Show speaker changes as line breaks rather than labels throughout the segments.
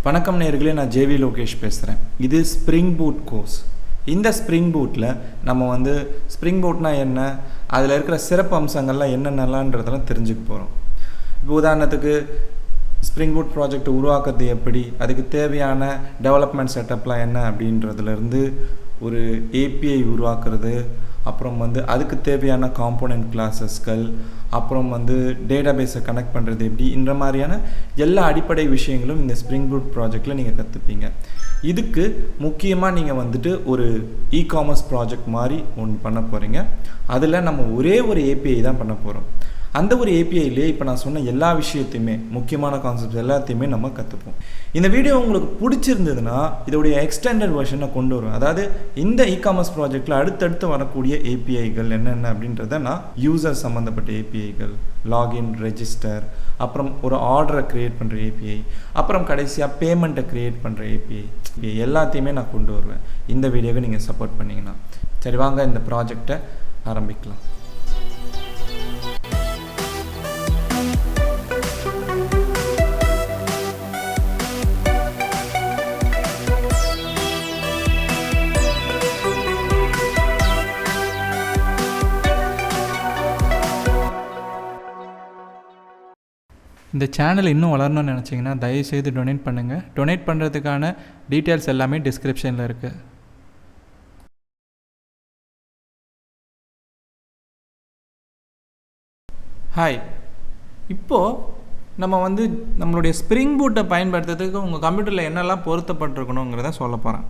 வணக்கம் நேயர்களே, நான் ஜேவி லோகேஷ் பேசுகிறேன். இது ஸ்ப்ரிங் பூட் கோர்ஸ். இந்த ஸ்ப்ரிங் பூட்டில் நம்ம ஸ்ப்ரிங் பூட்னா என்ன, அதில் இருக்கிற சிறப்பு அம்சங்கள்லாம் என்னென்னலான்றதெல்லாம் தெரிஞ்சுக்க போகிறோம். இப்போ உதாரணத்துக்கு ஸ்ப்ரிங் பூட் ப்ராஜெக்ட் உருவாக்குறது எப்படி, அதுக்கு தேவையான டெவலப்மெண்ட் செட்டப்லாம் என்ன அப்படின்றதுலேருந்து ஒரு ஏபிஐ உருவாக்குறது, அப்புறம் அதுக்கு தேவையான காம்போனன்ட் கிளாஸஸ்கள், அப்புறம் டேட்டாபேஸை கனெக்ட் பண்ணுறது எப்படி, இந்த மாதிரியான எல்லா அடிப்படை விஷயங்களும் இந்த ஸ்ப்ரிங் பூட் ப்ராஜெக்டில் நீங்கள் கற்றுப்பீங்க. இதுக்கு முக்கியமாக நீங்கள் ஒரு இ-காமர்ஸ் ப்ராஜெக்ட் மாதிரி ஒன்று பண்ண போகிறீங்க. அதில் நம்ம ஒரே ஒரு ஏபிஐ தான் பண்ண போகிறோம். அந்த ஒரு ஏபிஐலேயே இப்போ நான் சொன்ன எல்லா விஷயத்தையுமே, முக்கியமான கான்செப்ட்ஸ் எல்லாத்தையுமே நம்ம கற்றுப்போம். இந்த வீடியோ உங்களுக்கு பிடிச்சிருந்ததுன்னா இதோடைய எக்ஸ்டெண்டட் வெர்ஷனை கொண்டு வரும். அதாவது இந்த இ-காமர்ஸ் ப்ராஜெக்டில் அடுத்தடுத்து வரக்கூடிய ஏபிஐகள் என்னென்ன அப்படின்றத நான் யூசர் சம்மந்தப்பட்ட ஏபிஐகள், லாகின், ரெஜிஸ்டர், அப்புறம் ஒரு ஆர்டரை க்ரியேட் பண்ணுற ஏபிஐ, அப்புறம் கடைசியாக பேமெண்ட்டை க்ரியேட் பண்ணுற ஏபிஐ எல்லாத்தையுமே நான் கொண்டு வருவேன் இந்த வீடியோவை நீங்கள் சப்போர்ட் பண்ணிங்கன்னா. சரி, வாங்க இந்த ப்ராஜெக்டை ஆரம்பிக்கலாம். இந்த சேனல் இன்னும் வளரணும்னு நினச்சிங்கன்னா தயவுசெய்து டொனேட் பண்ணுங்கள். டொனேட் பண்ணுறதுக்கான டீட்டெயில்ஸ் எல்லாமே டிஸ்கிரிப்ஷனில் இருக்குது. ஹாய், இப்போது நம்ம நம்மளுடைய ஸ்ப்ரிங் பூட்டை பயன்படுத்துறதுக்கு உங்கள் கம்ப்யூட்டரில் என்னெல்லாம் பொருத்தப்பட்டிருக்கணுங்கிறத சொல்ல போகிறேன்.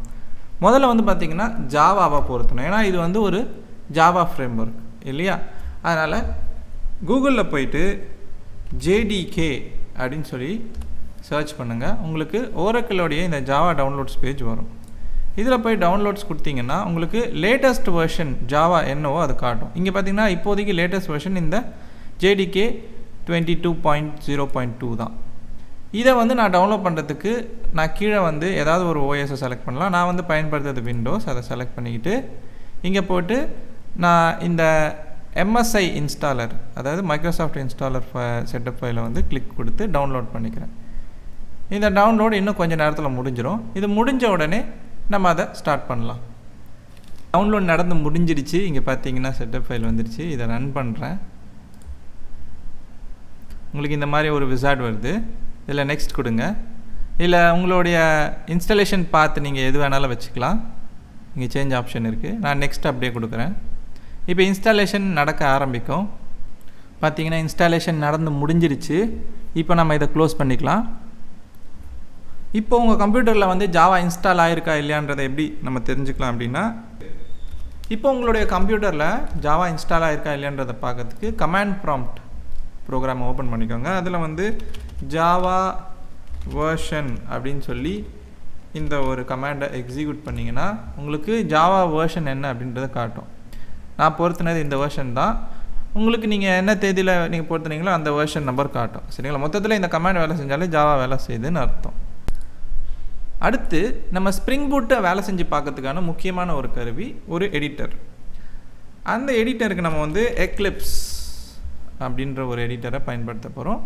முதல்ல பார்த்திங்கன்னா ஜாவாவை பொருத்தணும். ஏன்னா இது ஒரு ஜாவா ஃப்ரேம் ஒர்க் இல்லையா. அதனால் கூகுளில் போயிட்டு ஜேடிகே அப்படின்னு சொல்லி சர்ச் பண்ணுங்கள். உங்களுக்கு ஓரக்கிளோடைய இந்த ஜாவா டவுன்லோட்ஸ் பேஜ் வரும். இதில் போய் டவுன்லோட்ஸ் கொடுத்தீங்கன்னா உங்களுக்கு லேட்டஸ்ட் வெர்ஷன் ஜாவா என்னவோ அது காட்டும். இங்கே பார்த்தீங்கன்னா இப்போதைக்கு லேட்டஸ்ட் வெர்ஷன் இந்த ஜேடிகே 22.0.2 தான். இதை நான் டவுன்லோட் பண்ணுறதுக்கு நான் கீழே ஏதாவது ஒரு ஓஎஸை செலக்ட் பண்ணலாம். நான் பயன்படுத்துறது விண்டோஸ். அதை செலக்ட் பண்ணிக்கிட்டு இங்கே போட்டு நான் இந்த MSI இன்ஸ்டாலர், அதாவது மைக்ரோசாஃப்ட் இன்ஸ்டாலர் செட்டப் ஃபைலை கிளிக் கொடுத்து டவுன்லோட் பண்ணிக்கிறேன். இந்த டவுன்லோடு இன்னும் கொஞ்சம் நேரத்தில் முடிஞ்சிடும். இது முடிஞ்ச உடனே நம்ம அதை ஸ்டார்ட் பண்ணலாம். டவுன்லோட் நடந்து முடிஞ்சிடுச்சு. இங்கே பார்த்தீங்கன்னா செட்டப் ஃபைல் வந்துடுச்சு. இதை ரன் பண்ணுறேன். உங்களுக்கு இந்த மாதிரி ஒரு விசார்ட் வருது. இதில் நெக்ஸ்ட் கொடுங்க. இல்லை உங்களுடைய இன்ஸ்டாலேஷன் பார்த்து நீங்கள் எது வேணாலும் வச்சுக்கலாம். இங்கே சேஞ்ச் ஆப்ஷன் இருக்குது. நான் நெக்ஸ்ட் அப்படியே கொடுக்குறேன். இப்போ இன்ஸ்டாலேஷன் நடக்க ஆரம்பிக்கும். பார்த்தீங்கன்னா இன்ஸ்டாலேஷன் நடந்து முடிஞ்சிருச்சு. இப்போ நம்ம இதை க்ளோஸ் பண்ணிக்கலாம். இப்போ உங்கள் கம்ப்யூட்டரில் ஜாவா இன்ஸ்டால் ஆகிருக்கா இல்லையான்றதை எப்படி நம்ம தெரிஞ்சுக்கலாம் அப்படின்னா, இப்போ உங்களுடைய கம்ப்யூட்டரில் ஜாவா இன்ஸ்டால் ஆகிருக்கா இல்லையான்றதை பார்க்கறதுக்கு கமாண்ட் ப்ராம்ப்ட் ப்ரோக்ராமை ஓப்பன் பண்ணிக்கோங்க. அதில் ஜாவா வேர்ஷன் அப்படின்னு சொல்லி இந்த ஒரு கமாண்டை எக்ஸிக்யூட் பண்ணிங்கன்னா உங்களுக்கு ஜாவா வேர்ஷன் என்ன அப்படின்றத காட்டும். நான் பொறுத்தினது இந்த வேர்ஷன் தான். உங்களுக்கு நீங்கள் என்ன தேதியில் நீங்கள் பொறுத்துனீங்களோ அந்த வேர்ஷன் நம்பர் காட்டும். சரிங்களா. மொத்தத்தில் இந்த கமாண்ட் வேலை செஞ்சாலே ஜாவா வேலை செய்யுதுன்னு அர்த்தம். அடுத்து நம்ம ஸ்ப்ரிங் பூட்டை வேலை செஞ்சு பார்க்கறதுக்கான முக்கியமான ஒரு கருவி ஒரு எடிட்டர். அந்த எடிட்டருக்கு நம்ம எக்லிப்ஸ் அப்படின்ற ஒரு எடிட்டரை பயன்படுத்த போகிறோம்.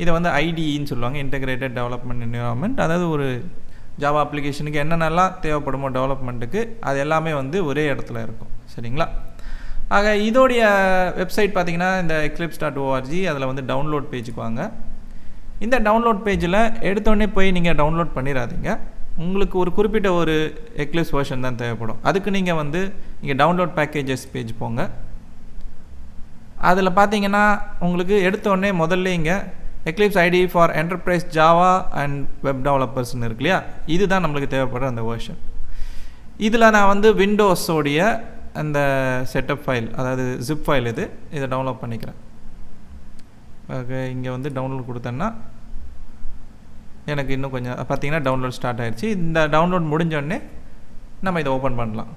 இதை ஐடின்னு சொல்லுவாங்க, இன்டெகிரேட்டட் டெவலப்மெண்ட் என்விரான்மெண்ட். அதாவது ஒரு ஜாவா அப்ளிகேஷனுக்கு என்னென்னலாம் தேவைப்படுமோ டெவலப்மெண்ட்டுக்கு அது எல்லாமே ஒரே இடத்துல இருக்கும். சரிங்களா. ஆக இதோடைய வெப்சைட் பார்த்திங்கன்னா இந்த eclipse.org. அதில் டவுன்லோட் பேஜுக்கு வாங்க. இந்த டவுன்லோட் பேஜில் எடுத்தோடனே போய் நீங்கள் டவுன்லோட் பண்ணிடாதீங்க. உங்களுக்கு ஒரு குறிப்பிட்ட ஒரு எக்லிப்ஸ் வெர்ஷன் தான் தேவைப்படும். அதுக்கு நீங்கள் இங்கே டவுன்லோட் பேக்கேஜஸ் பேஜ் போங்க. அதில் பார்த்தீங்கன்னா உங்களுக்கு எடுத்தோடனே முதல்ல இங்கே Eclipse IDE for enterprise Java and web டெவலப்பர்ஸ்னு இருக்கு இல்லையா. இதுதான் நம்மளுக்கு தேவைப்படுற அந்த வெர்ஷன். இதில் நான் விண்டோஸோடைய அந்த செட்டப் ஃபைல், அதாவது ஜிப் ஃபைல் இதை டவுன்லோட் பண்ணிக்கிறேன். ஓகே, இங்கே டவுன்லோட் கொடுத்தேன்னா எனக்கு இன்னும் கொஞ்சம் பார்த்தீங்கன்னா டவுன்லோட் ஸ்டார்ட் ஆகிடுச்சு. இந்த டவுன்லோட் முடிஞ்சோடனே நம்ம இதை ஓப்பன் பண்ணலாம்.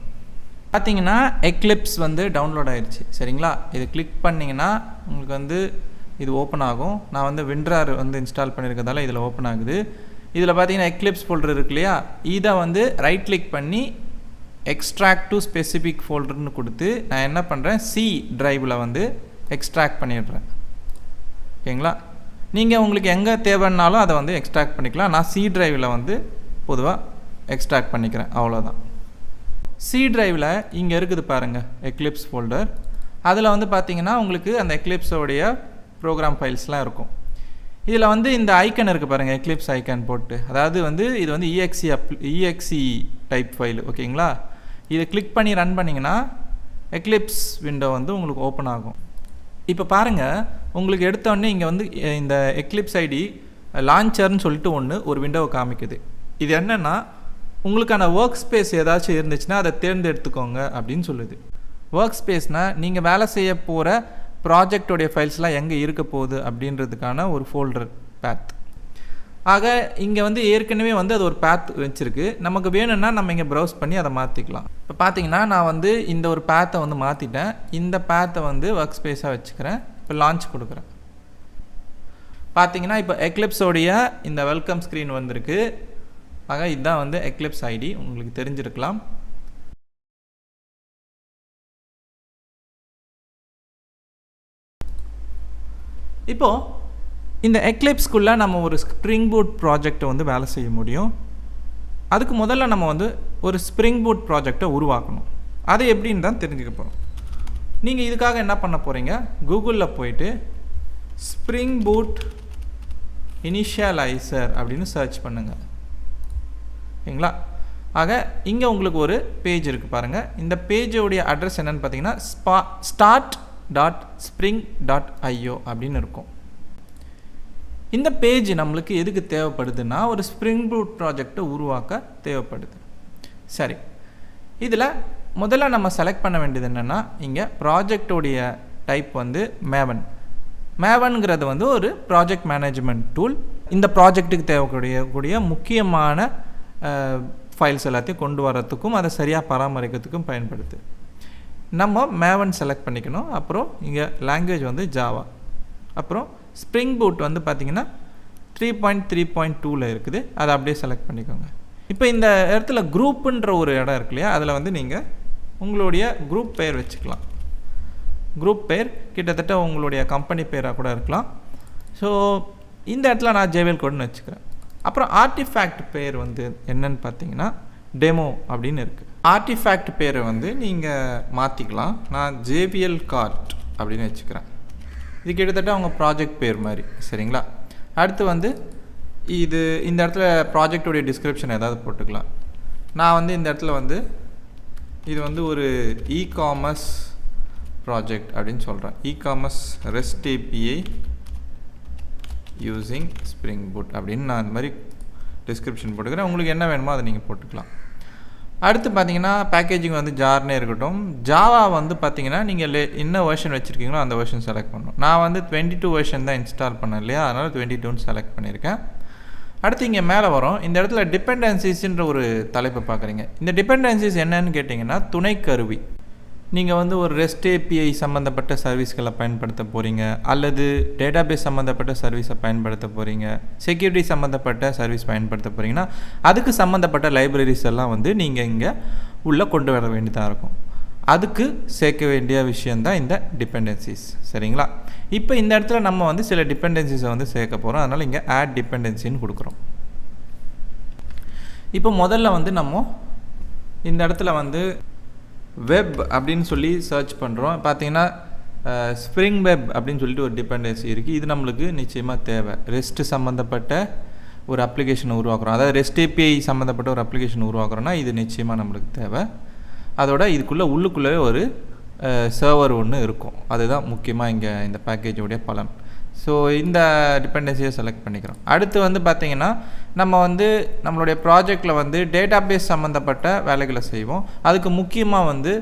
பார்த்தீங்கன்னா எக்லிப்ஸ் டவுன்லோட் ஆகிடுச்சு. சரிங்களா. இது கிளிக் பண்ணிங்கன்னா உங்களுக்கு இது ஓப்பன் ஆகும். நான் விண்ட்ரார் இன்ஸ்டால் பண்ணியிருக்கிறதால இதில் ஓப்பன் ஆகுது. இதில் பார்த்தீங்கன்னா எக்லிப்ஸ் ஃபோல்டர் இருக்கு இல்லையா. இதை ரைட் கிளிக் பண்ணி எக்ஸ்ட்ராக்ட் டு ஸ்பெசிஃபிக் ஃபோல்டர்னு கொடுத்து நான் என்ன பண்ணுறேன், சி ட்ரைவில் எக்ஸ்ட்ராக்ட் பண்ணிடுறேன். ஓகேங்களா. நீங்கள் உங்களுக்கு எங்கே தேவைன்னாலும் அதை வந்து எக்ஸ்ட்ராக்ட் பண்ணிக்கலாம். நான் சி டிரைவில் வந்து பொதுவாக எக்ஸ்ட்ராக்ட் பண்ணிக்கிறேன், அவ்வளோதான். சி டிரைவில் இங்கே இருக்குது பாருங்கள் எக்லிப்ஸ் ஃபோல்டர். அதில் வந்து பார்த்திங்கன்னா உங்களுக்கு அந்த எக்லிப்ஸோடைய ப்ரோக்ராம் ஃபைல்ஸ்லாம் இருக்கும். இதில் வந்து இந்த ஐக்கன் இருக்குது பாருங்கள், எக்லிப்ஸ் ஐக்கன் போட்டு, அதாவது வந்து இது வந்து இஎக்ஸி டைப் ஃபைல், ஓகேங்களா. இதை கிளிக் பண்ணி ரன் பண்ணிங்கன்னா எக்லிப்ஸ் விண்டோ வந்து உங்களுக்கு ஓப்பன் ஆகும். இப்போ பாருங்கள், உங்களுக்கு எடுத்தோடனே இங்கே வந்து இந்த எக்லிப்ஸ் ஐடி லான்ச்சர்னு சொல்லிட்டு ஒரு விண்டோவை காமிக்குது. இது என்னென்னா, உங்களுக்கான ஒர்க் ஸ்பேஸ் ஏதாச்சும் இருந்துச்சுன்னா அதை தேர்ந்தெடுத்துக்கோங்க அப்படின்னு சொல்லுது. ஒர்க் ஸ்பேஸ்னால் நீங்கள் வேலை செய்ய போகிற ப்ராஜெக்டோடைய ஃபைல்ஸ்லாம் எங்கே இருக்க போகுது அப்படின்றதுக்கான ஒரு ஃபோல்டர் பேத். ஆக இங்கே வந்து ஏற்கனவே வந்து அது ஒரு பேத் வச்சுருக்கு. நமக்கு வேணும்னா நம்ம இங்கே ப்ரௌஸ் பண்ணி அதை மாற்றிக்கலாம். இப்போ பார்த்தீங்கன்னா நான் வந்து இந்த ஒரு பேத்தை வந்து மாற்றிட்டேன். இந்த பேத்தை வந்து ஒர்க் ஸ்பேஸாக வச்சுக்கிறேன். இப்போ லான்ச் கொடுக்குறேன். பார்த்தீங்கன்னா இப்போ எக்லிப்ஸோடைய இந்த வெல்கம் ஸ்க்ரீன் வந்திருக்கு. ஆக இதுதான் வந்து எக்லிப்ஸ் ஐடி, உங்களுக்கு தெரிஞ்சிருக்கலாம். இப்போது இந்த எக்லிப்ஸ்குள்ளே நம்ம ஒரு ஸ்ப்ரிங் பூட் ப்ராஜெக்டை வந்து வேலை செய்ய முடியும். அதுக்கு முதல்ல நம்ம வந்து ஒரு ஸ்ப்ரிங் பூட் ப்ராஜெக்டை உருவாக்கணும். அது எப்படின்னு தான் தெரிஞ்சுக்க போகிறோம். நீங்கள் இதுக்காக என்ன பண்ண போகிறீங்க, கூகுளில் போயிட்டு ஸ்ப்ரிங் பூட் இனிஷியலைசர் அப்படின்னு சர்ச் பண்ணுங்கள், ஓகேங்களா. ஆக இங்கே உங்களுக்கு ஒரு பேஜ் இருக்குது பாருங்கள். இந்த பேஜோடைய அட்ரஸ் என்னென்னு பார்த்தீங்கன்னா start.spring.io அப்படின்னு இருக்கும். இந்த பேஜ் நம்மளுக்கு எதுக்கு தேவைப்படுதுன்னா, ஒரு ஸ்ப்ரிங் பூட் ப்ராஜெக்டை உருவாக்க தேவைப்படுது. சரி, இதில் முதல்ல நம்ம செலக்ட் பண்ண வேண்டியது என்னென்னா, இங்கே ப்ராஜெக்டோடைய டைப் வந்து மேவன்ங்கிறது வந்து ஒரு ப்ராஜெக்ட் மேனேஜ்மெண்ட் டூல். இந்த ப்ராஜெக்ட்டுக்கு தேவைக்கூடிய முக்கியமான ஃபைல்ஸ் எல்லாத்தையும் கொண்டு வரத்துக்கும் அதை சரியாக பராமரிக்கிறதுக்கும் பயன்படுது. நம்ம மேவன் செலக்ட் பண்ணிக்கணும். அப்புறம் இங்கே லாங்குவேஜ் வந்து ஜாவா. அப்புறம் ஸ்ப்ரிங் பூட் வந்து பார்த்திங்கன்னா 3.3.2ல் இருக்குது, அதை அப்படியே செலக்ட் பண்ணிக்கோங்க. இப்போ இந்த இடத்துல குரூப்புன்ற ஒரு இடம் இருக்கு இல்லையா, அதில் வந்து நீங்கள் உங்களுடைய குரூப் பெயர் வச்சுக்கலாம். குரூப் பெயர் கிட்டத்தட்ட உங்களுடைய கம்பெனி பெயராக கூட இருக்கலாம். ஸோ இந்த இடத்துல நான் ஜேவிஎல் கோடுன்னு வச்சுக்கிறேன். அப்புறம் ஆர்டிஃபேக்ட் பேர் வந்து என்னன்னு பார்த்தீங்கன்னா டெமோ அப்படின்னு இருக்குது. ஆர்டிஃபேக்ட் பேரை வந்து நீங்கள் மாற்றிக்கலாம். நான் ஜேவிஎல் கார்ட் அப்படின்னு வச்சுக்கிறேன். இது கிட்டத்தட்ட அவங்க ப்ராஜெக்ட் பேர் மாதிரி, சரிங்களா. அடுத்து வந்து இந்த இடத்துல ப்ராஜெக்டோடைய டிஸ்கிரிப்ஷன் ஏதாவது போட்டுக்கலாம். நான் வந்து இந்த இடத்துல வந்து இது வந்து ஒரு இ-காமர்ஸ் ப்ராஜெக்ட் அப்படின்னு சொல்கிறேன். E-commerce rest API using spring boot அப்படின்னு நான் இந்த மாதிரி டிஸ்கிரிப்ஷன் போட்டுக்கிறேன். உங்களுக்கு என்ன வேணுமோ அதை நீங்கள் போட்டுக்கலாம். அடுத்து பார்த்தீங்கன்னா பேக்கேஜிங் வந்து ஜார்னே இருக்கட்டும். ஜாவா வந்து பார்த்தீங்கன்னா நீங்கள் என்ன வெர்ஷன் வச்சுருக்கீங்களோ அந்த வெர்ஷன் செலக்ட் பண்ணணும். நான் வந்து 22 வெர்ஷன் தான் இன்ஸ்டால் பண்ணேன் இல்லையா, அதனால் 22ன்னு செலக்ட் பண்ணியிருக்கேன். அடுத்து இங்கே மேலே வரும். இந்த இடத்துல டிபெண்டன்சிஸ்ன்ற ஒரு தலைப்பை பார்க்குறீங்க. இந்த டிபெண்டன்சிஸ் என்னன்னு கேட்டிங்கன்னா துணைக்கருவி. நீங்கள் வந்து ஒரு ரெஸ்ட் ஏபிஐ சம்மந்தப்பட்ட சர்வீஸ்களை பயன்படுத்த போகிறீங்க, அல்லது டேட்டாபேஸ் சம்மந்தப்பட்ட சர்வீஸை பயன்படுத்த போகிறீங்க, செக்யூரிட்டி சம்மந்தப்பட்ட சர்வீஸ் பயன்படுத்த போகிறீங்கன்னா அதுக்கு சம்மந்தப்பட்ட லைப்ரரிஸ் எல்லாம் வந்து நீங்கள் இங்கே உள்ளே கொண்டு வர வேண்டியதாக இருக்கும். அதுக்கு சேர்க்க வேண்டிய விஷயந்தான் இந்த டிபெண்டன்சிஸ், சரிங்களா. இப்போ இந்த இடத்துல நம்ம வந்து சில டிபெண்டன்சிஸை வந்து சேர்க்க போகிறோம். அதனால் இங்கே ஆட் டிபெண்டன்சின்னு கொடுக்குறோம். இப்போ முதல்ல வந்து நம்ம இந்த இடத்துல வந்து வெப் அப்படின்னு சொல்லி சர்ச் பண்ணுறோம். பார்த்தீங்கன்னா ஸ்ப்ரிங் வெப் அப்படின்னு சொல்லிட்டு ஒரு டிபெண்டன்சி இருக்குது. இது நம்மளுக்கு நிச்சயமாக தேவை. ரெஸ்ட் சம்மந்தப்பட்ட ஒரு அப்ளிகேஷனை உருவாக்குறோம், அதாவது ரெஸ்ட் ஏபிஐ சம்மந்தப்பட்ட ஒரு அப்ளிகேஷன் உருவாக்குறோன்னா இது நிச்சயமாக நம்மளுக்கு தேவை. அதோட உள்ளுக்குள்ளே ஒரு சர்வர் ஒன்று இருக்கும். அதுதான் முக்கியமாக இங்கே இந்த பேக்கேஜோடைய பலன். ஸோ இந்த டிபெண்டன்சியை செலக்ட் பண்ணிக்கிறோம். அடுத்து வந்து பார்த்திங்கன்னா நம்ம வந்து நம்மளுடைய ப்ராஜெக்டில் வந்து டேட்டாபேஸ் சம்மந்தப்பட்ட வேலைகளை செய்வோம். அதுக்கு முக்கியமாக வந்து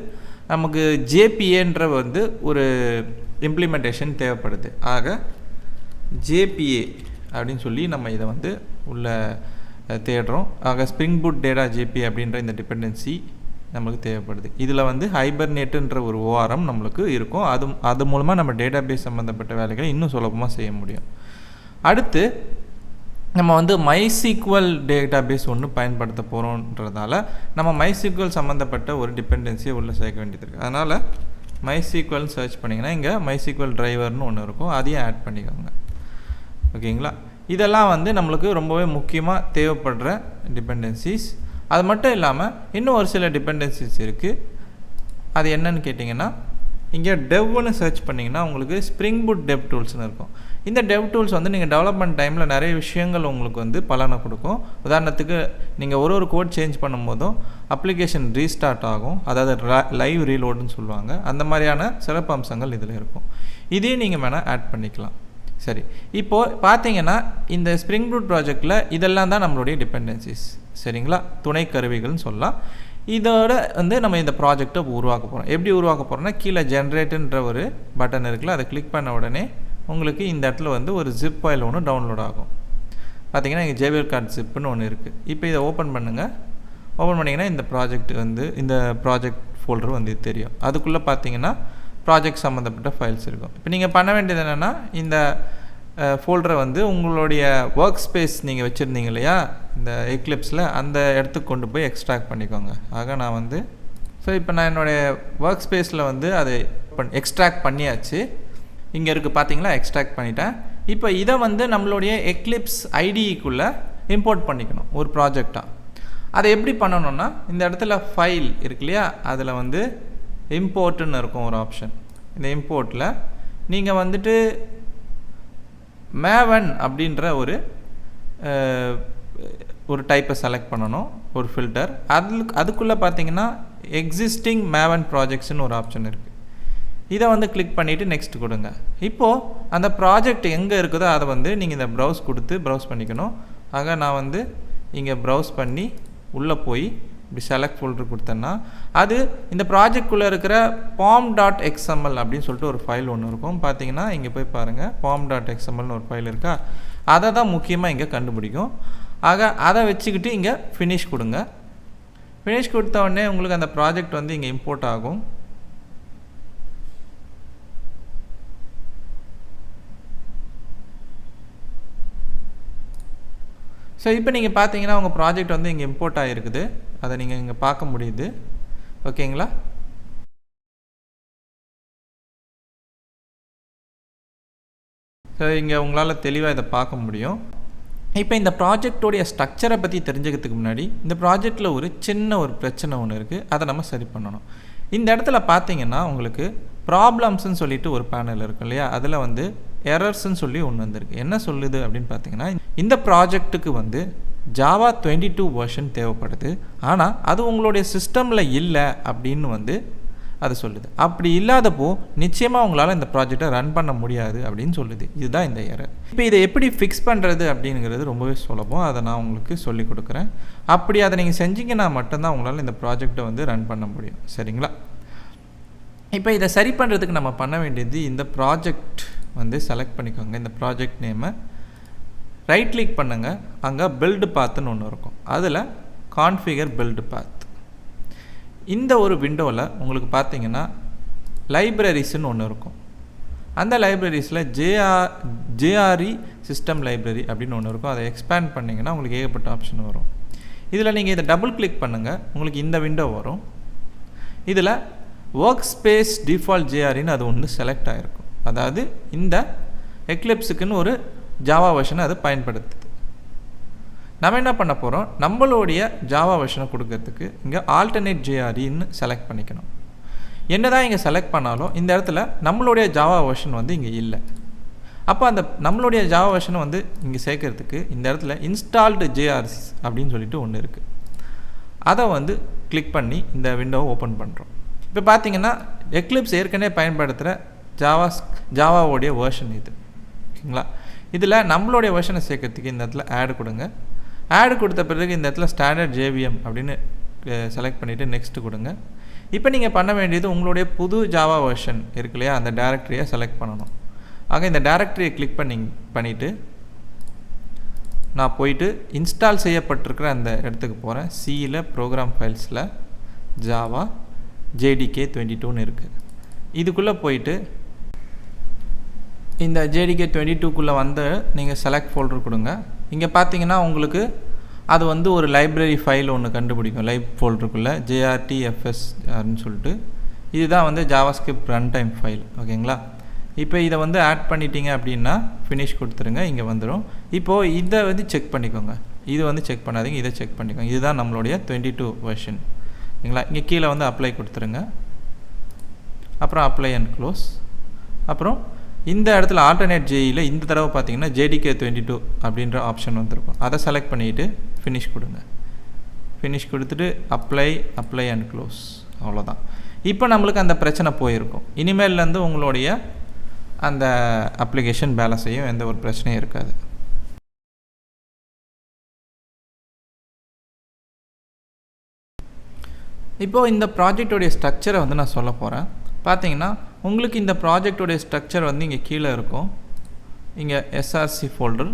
நமக்கு ஜேபிஏன்ற வந்து ஒரு இம்ப்ளிமெண்டேஷன் தேவைப்படுது. ஆக ஜேபிஏ அப்படின்னு சொல்லி நம்ம இதை வந்து உள்ள தேடுறோம். ஆக ஸ்ப்ரிங் பூட் டேட்டா ஜேபி அப்படின்ற இந்த டிபெண்டன்சி நம்மளுக்கு தேவைப்படுது. இதில் வந்து ஹைபர்நெட்டுன்ற ஒரு ஓஆர்எம் நம்மளுக்கு இருக்கும். அது மூலமாக நம்ம டேட்டாபேஸ் சம்மந்தப்பட்ட வேலைகளை இன்னும் சுலபமாக செய்ய முடியும். அடுத்து நம்ம வந்து மைசீக்வல் டேட்டாபேஸ் ஒன்று பயன்படுத்த போகிறோன்றதால நம்ம மைசீக்வல் சம்மந்தப்பட்ட ஒரு டிபெண்டன்சியை உள்ளே சேர்க்க வேண்டியது இருக்குது. அதனால் மைசீக்வல்னு சர்ச் பண்ணிங்கன்னா இங்கே மைசீக்வல் டிரைவர்னு ஒன்று இருக்கும், அதையும் ஆட் பண்ணிக்கோங்க. ஓகேங்களா. இதெல்லாம் வந்து நம்மளுக்கு ரொம்பவே முக்கியமாக தேவைப்படுற டிபெண்டன்சிஸ். அது மட்டும் இல்லாமல் இன்னும் ஒரு சில டிபெண்டன்சிஸ் இருக்குது. அது என்னன்னு கேட்டிங்கன்னா, இங்கே டெவ்னு சர்ச் பண்ணிங்கன்னா உங்களுக்கு ஸ்ப்ரிங் பூட் டெவ் டூல்ஸ்னு இருக்கும். இந்த டெவ் டூல்ஸ் வந்து நீங்கள் டெவலப்மெண்ட் டைமில் நிறைய விஷயங்கள் உங்களுக்கு வந்து பலனை கொடுக்கும். உதாரணத்துக்கு நீங்கள் ஒரு கோட் சேஞ்ச் பண்ணும்போதும் அப்ளிகேஷன் ரீஸ்டார்ட் ஆகும், அதாவது லைவ் ரீலோடுன்னு சொல்லுவாங்க. அந்த மாதிரியான சிறப்பு அம்சங்கள் இதில் இருக்கும். இதையும் நீங்கள் வேணால் ஆட் பண்ணிக்கலாம். சரி, இப்போது பார்த்தீங்கன்னா இந்த ஸ்ப்ரிங் பூட் ப்ராஜெக்டில் இதெல்லாம் தான் நம்மளுடைய டிபெண்டன்சிஸ். சரிங்களா, துணை கருவிகள்னு சொல்லலாம். இதோட வந்து நம்ம இந்த ப்ராஜெக்டை உருவாக்க போகிறோம். எப்படி உருவாக்க போகிறோம்னா, கீழே ஜென்ரேட்டுன்ற ஒரு பட்டன் இருக்குல்ல, அதை கிளிக் பண்ண உடனே உங்களுக்கு இந்த இடத்துல வந்து ஒரு ஜிப் ஃபைல் ஒன்று டவுன்லோட் ஆகும். பார்த்தீங்கன்னா இங்கே JBL கார்ட் ஜிப்புன்னு ஒன்று இருக்குது. இப்போ இதை ஓப்பன் பண்ணுங்கள். ஓப்பன் பண்ணிங்கன்னா இந்த ப்ராஜெக்ட் வந்து இந்த ப்ராஜெக்ட் ஃபோல்டர் வந்து தெரியும். அதுக்குள்ளே பார்த்தீங்கன்னா ப்ராஜெக்ட் சம்மந்தப்பட்ட ஃபைல்ஸ் இருக்கும். இப்போ நீங்கள் பண்ண வேண்டியது என்னென்னா, இந்த ஃபோல்டரை வந்து உங்களுடைய ஒர்க் ஸ்பேஸ் நீங்கள் வச்சுருந்தீங்க இல்லையா இந்த எக்லிப்ஸில், அந்த இடத்துக்கு கொண்டு போய் எக்ஸ்ட்ராக்ட் பண்ணிக்கோங்க. ஆக நான் வந்து இப்போ நான் என்னுடைய ஒர்க் ஸ்பேஸில் வந்து அதை எக்ஸ்ட்ராக்ட் பண்ணியாச்சு. இங்கே இருக்குது பார்த்தீங்களா, எக்ஸ்ட்ராக்ட் பண்ணிட்டேன். இப்போ இதை வந்து நம்மளுடைய எக்லிப்ஸ் ஐடிக்குள்ளே இம்போர்ட் பண்ணிக்கணும் ஒரு ப்ராஜெக்டாக. அதை எப்படி பண்ணணும்னா, இந்த இடத்துல ஃபைல் இருக்கு இல்லையா, அதில் வந்து இம்போர்ட்டுன்னு இருக்கும் ஒரு ஆப்ஷன். இந்த இம்போர்ட்டில் நீங்கள் வந்துட்டு மேவன் அப்படின்ற ஒரு டைப்பை செலக்ட் பண்ணணும், ஒரு ஃபில்டர். அதுக்குள்ளே பார்த்தீங்கன்னா எக்ஸிஸ்டிங் மேவன் ப்ராஜெக்ட்ஸ்னு ஒரு ஆப்ஷன் இருக்குது. இதை வந்து கிளிக் பண்ணிவிட்டு நெக்ஸ்ட் கொடுங்க. இப்போது அந்த ப்ராஜெக்ட் எங்கே இருக்குதோ அதை வந்து நீங்கள் இந்த ப்ரௌஸ் கொடுத்து ப்ரௌஸ் பண்ணிக்கணும். ஆக நான் வந்து இங்கே ப்ரௌஸ் பண்ணி உள்ளே போய் இப்படி செலக்ட் ஃபோல்டர் கொடுத்தேன்னா அது இந்த ப்ராஜெக்ட்குள்ளே இருக்கிற pom.xml அப்படின்னு சொல்லிட்டு ஒரு ஃபைல் ஒன்று இருக்கும். பார்த்தீங்கன்னா இங்கே போய் பாருங்கள், pom.xmlனு ஒரு ஃபைல் இருக்கா, அதை தான் முக்கியமாக இங்கே கண்டுபிடிக்கும். ஆக அதை வச்சுக்கிட்டு இங்கே ஃபினிஷ் கொடுங்க. ஃபினிஷ் கொடுத்த உடனே உங்களுக்கு அந்த ப்ராஜெக்ட் வந்து இங்கே இம்போர்ட் ஆகும். ஸோ இப்போ நீங்கள் பார்த்தீங்கன்னா உங்கள் ப்ராஜெக்ட் வந்து இங்கே இம்போர்ட் ஆகிருக்குது. அதை நீங்கள் இங்கே பார்க்க முடியுது. ஓகேங்களா. ஸோ இங்கே உங்களால் தெளிவாக இதை பார்க்க முடியும். இப்போ இந்த ப்ராஜெக்டோடைய ஸ்ட்ரக்சரை பற்றி தெரிஞ்சுக்கிறதுக்கு முன்னாடி இந்த ப்ராஜெக்டில் ஒரு சின்ன பிரச்சனை ஒன்று இருக்குது, அதை நம்ம சரி பண்ணணும். இந்த இடத்துல பார்த்தீங்கன்னா உங்களுக்கு ப்ராப்ளம்ஸ்ன்னு சொல்லிட்டு ஒரு பேனல் இருக்கும் இல்லையா, அதில் வந்து எரர்ஸ்ன்னு சொல்லி ஒன்று வந்திருக்கு. என்ன சொல்லுது அப்படின்னு பார்த்தீங்கன்னா, இந்த ப்ராஜெக்ட்டுக்கு வந்து ஜாவா 22 வெர்ஷன் தேவைப்படுது, ஆனால் அது உங்களுடைய சிஸ்டமில் இல்லை அப்படின்னு வந்து அது சொல்லுது. அப்படி இல்லாதப்போ நிச்சயமாக உங்களால் இந்த ப்ராஜெக்டை ரன் பண்ண முடியாது அப்படின்னு சொல்லுது. இதுதான் இந்த எரர். இப்போ இதை எப்படி ஃபிக்ஸ் பண்ணுறது அப்படிங்கிறது ரொம்பவே சுலபம். அதை நான் உங்களுக்கு சொல்லிக் கொடுக்குறேன். அப்படி அதை நீங்கள் செஞ்சீங்கன்னா மட்டும்தான் உங்களால் இந்த ப்ராஜெக்டை வந்து ரன் பண்ண முடியும். சரிங்களா. இப்போ இதை சரி பண்ணுறதுக்கு நம்ம பண்ண வேண்டியது, இந்த ப்ராஜெக்ட் வந்து செலக்ட் பண்ணிக்கோங்க. இந்த ப்ராஜெக்ட் நேமை ரைட் கிளிக் பண்ணுங்கள். அங்கே பில்டு பாத்துன்னு ஒன்று இருக்கும், அதில் கான்ஃபிகர் பில்டு பாத். இந்த ஒரு விண்டோவில் உங்களுக்கு பார்த்தீங்கன்னா லைப்ரரிஸ்ன்னு ஒன்று இருக்கும். அந்த லைப்ரரிஸில் ஜேஆர்இ சிஸ்டம் லைப்ரரி அப்படின்னு ஒன்று இருக்கும். அதை எக்ஸ்பேண்ட் பண்ணிங்கன்னா உங்களுக்கு ஏகப்பட்ட ஆப்ஷன் வரும். இதில் நீங்கள் இதை டபுள் கிளிக் பண்ணுங்கள், உங்களுக்கு இந்த விண்டோ வரும். இதில் ஒர்க் ஸ்பேஸ் டிஃபால்ட் ஜேஆர்இன்னு அது ஒன்று செலக்ட் ஆகிருக்கும். அதாவது இந்த எக்லிப்ஸுக்குன்னு ஒரு ஜாவா வெர்ஷனை அது பயன்படுத்துது. நம்ம என்ன பண்ண போகிறோம், நம்மளுடைய ஜாவா வெர்ஷனை கொடுக்கறதுக்கு இங்கே ஆல்டர்னேட் ஜேஆர்இன்னு செலக்ட் பண்ணிக்கணும். என்ன தான் இங்கே செலக்ட் பண்ணாலும் இந்த இடத்துல நம்மளுடைய ஜாவா வெர்ஷன் வந்து இங்கே இல்லை. அப்போ அந்த நம்மளுடைய ஜாவா வெர்ஷனை வந்து இங்கே சேர்க்கறதுக்கு இந்த இடத்துல இன்ஸ்டால்டு ஜேஆர்சி அப்படின்னு சொல்லிட்டு ஒன்று இருக்குது. அதை வந்து கிளிக் பண்ணி இந்த விண்டோவை ஓப்பன் பண்ணுறோம். இப்போ பார்த்தீங்கன்னா எக்லிப்ஸ் ஏற்கனவே பயன்படுத்துகிற ஜாவாவோடைய வெர்ஷன் இது. ஓகேங்களா. இதில் நம்மளுடைய வெர்ஷனை சேர்க்கறதுக்கு இந்த இடத்துல ஆட் கொடுங்க. ஆட் கொடுத்த பிறகு இந்த இடத்துல ஸ்டாண்டர்ட் ஜேவிஎம் அப்படின்னு செலக்ட் பண்ணிவிட்டு நெக்ஸ்ட்டு கொடுங்க. இப்போ நீங்கள் பண்ண வேண்டியது, உங்களுடைய புது ஜாவா வெர்ஷன் இருக்கு இல்லையா, அந்த டைரக்டரியை செலக்ட் பண்ணணும். ஆக இந்த டைரக்டரியை கிளிக் பண்ணிவிட்டு நான் போயிட்டு இன்ஸ்டால் செய்யப்பட்டிருக்கிற அந்த இடத்துக்கு போகிறேன். சியில் ப்ரோக்ராம் ஃபைல்ஸில் ஜாவா JDK 22ன்னு இருக்குது. இதுக்குள்ளே போயிட்டு இந்த JDK 22க்குள்ளே வந்து நீங்கள் செலக்ட் ஃபோல்டர் கொடுங்க. இங்கே பார்த்தீங்கன்னா உங்களுக்கு அது வந்து ஒரு லைப்ரரி ஃபைல் ஒன்று கண்டுபிடிக்கும். லைப் ஃபோல்டருக்குள்ளே JRTFS அப்படின்னு சொல்லிட்டு இதுதான் வந்து ஜாவாஸ்கிரிப்ட் ரன் டைம் ஃபைல். ஓகேங்களா. இப்போ இதை வந்து ஆட் பண்ணிட்டீங்க அப்படின்னா ஃபினிஷ் கொடுத்துருங்க, இங்கே வந்துடும். இப்போது இதை வந்து செக் பண்ணிக்கோங்க, இது வந்து செக் பண்ணாதீங்க, இதை செக் பண்ணிக்கோங்க. இதுதான் நம்மளுடைய 22 வெர்ஷன். சரிங்களா? இங்கே கீழே வந்து அப்ளை கொடுத்துருங்க, அப்புறம் அப்ளை அண்ட் க்ளோஸ். அப்புறம் இந்த இடத்துல ஆல்டர்னேட் ஜேஇயில் இந்த தடவை பார்த்தீங்கன்னா JDK 22 அப்படின்ற ஆப்ஷன் வந்துருக்கும். அதை செலக்ட் பண்ணிவிட்டு ஃபினிஷ் கொடுங்க. ஃபினிஷ் கொடுத்துட்டு அப்ளை அண்ட் க்ளோஸ். அவ்வளோதான். இப்போ நம்மளுக்கு அந்த பிரச்சனை போயிருக்கும். இனிமேல்லேருந்து உங்களுடைய அந்த அப்ளிகேஷன் வேலை செய்யும், எந்த ஒரு பிரச்சனையும் இருக்காது. இப்போது இந்த ப்ராஜெக்டோடைய ஸ்ட்ரக்சரை வந்து நான் சொல்ல போகிறேன். பார்த்தீங்கன்னா உங்களுக்கு இந்த ப்ராஜெக்டோடைய ஸ்ட்ரக்சர் வந்து இங்கே கீழே இருக்கும். இங்கே SRC ஃபோல்டர்,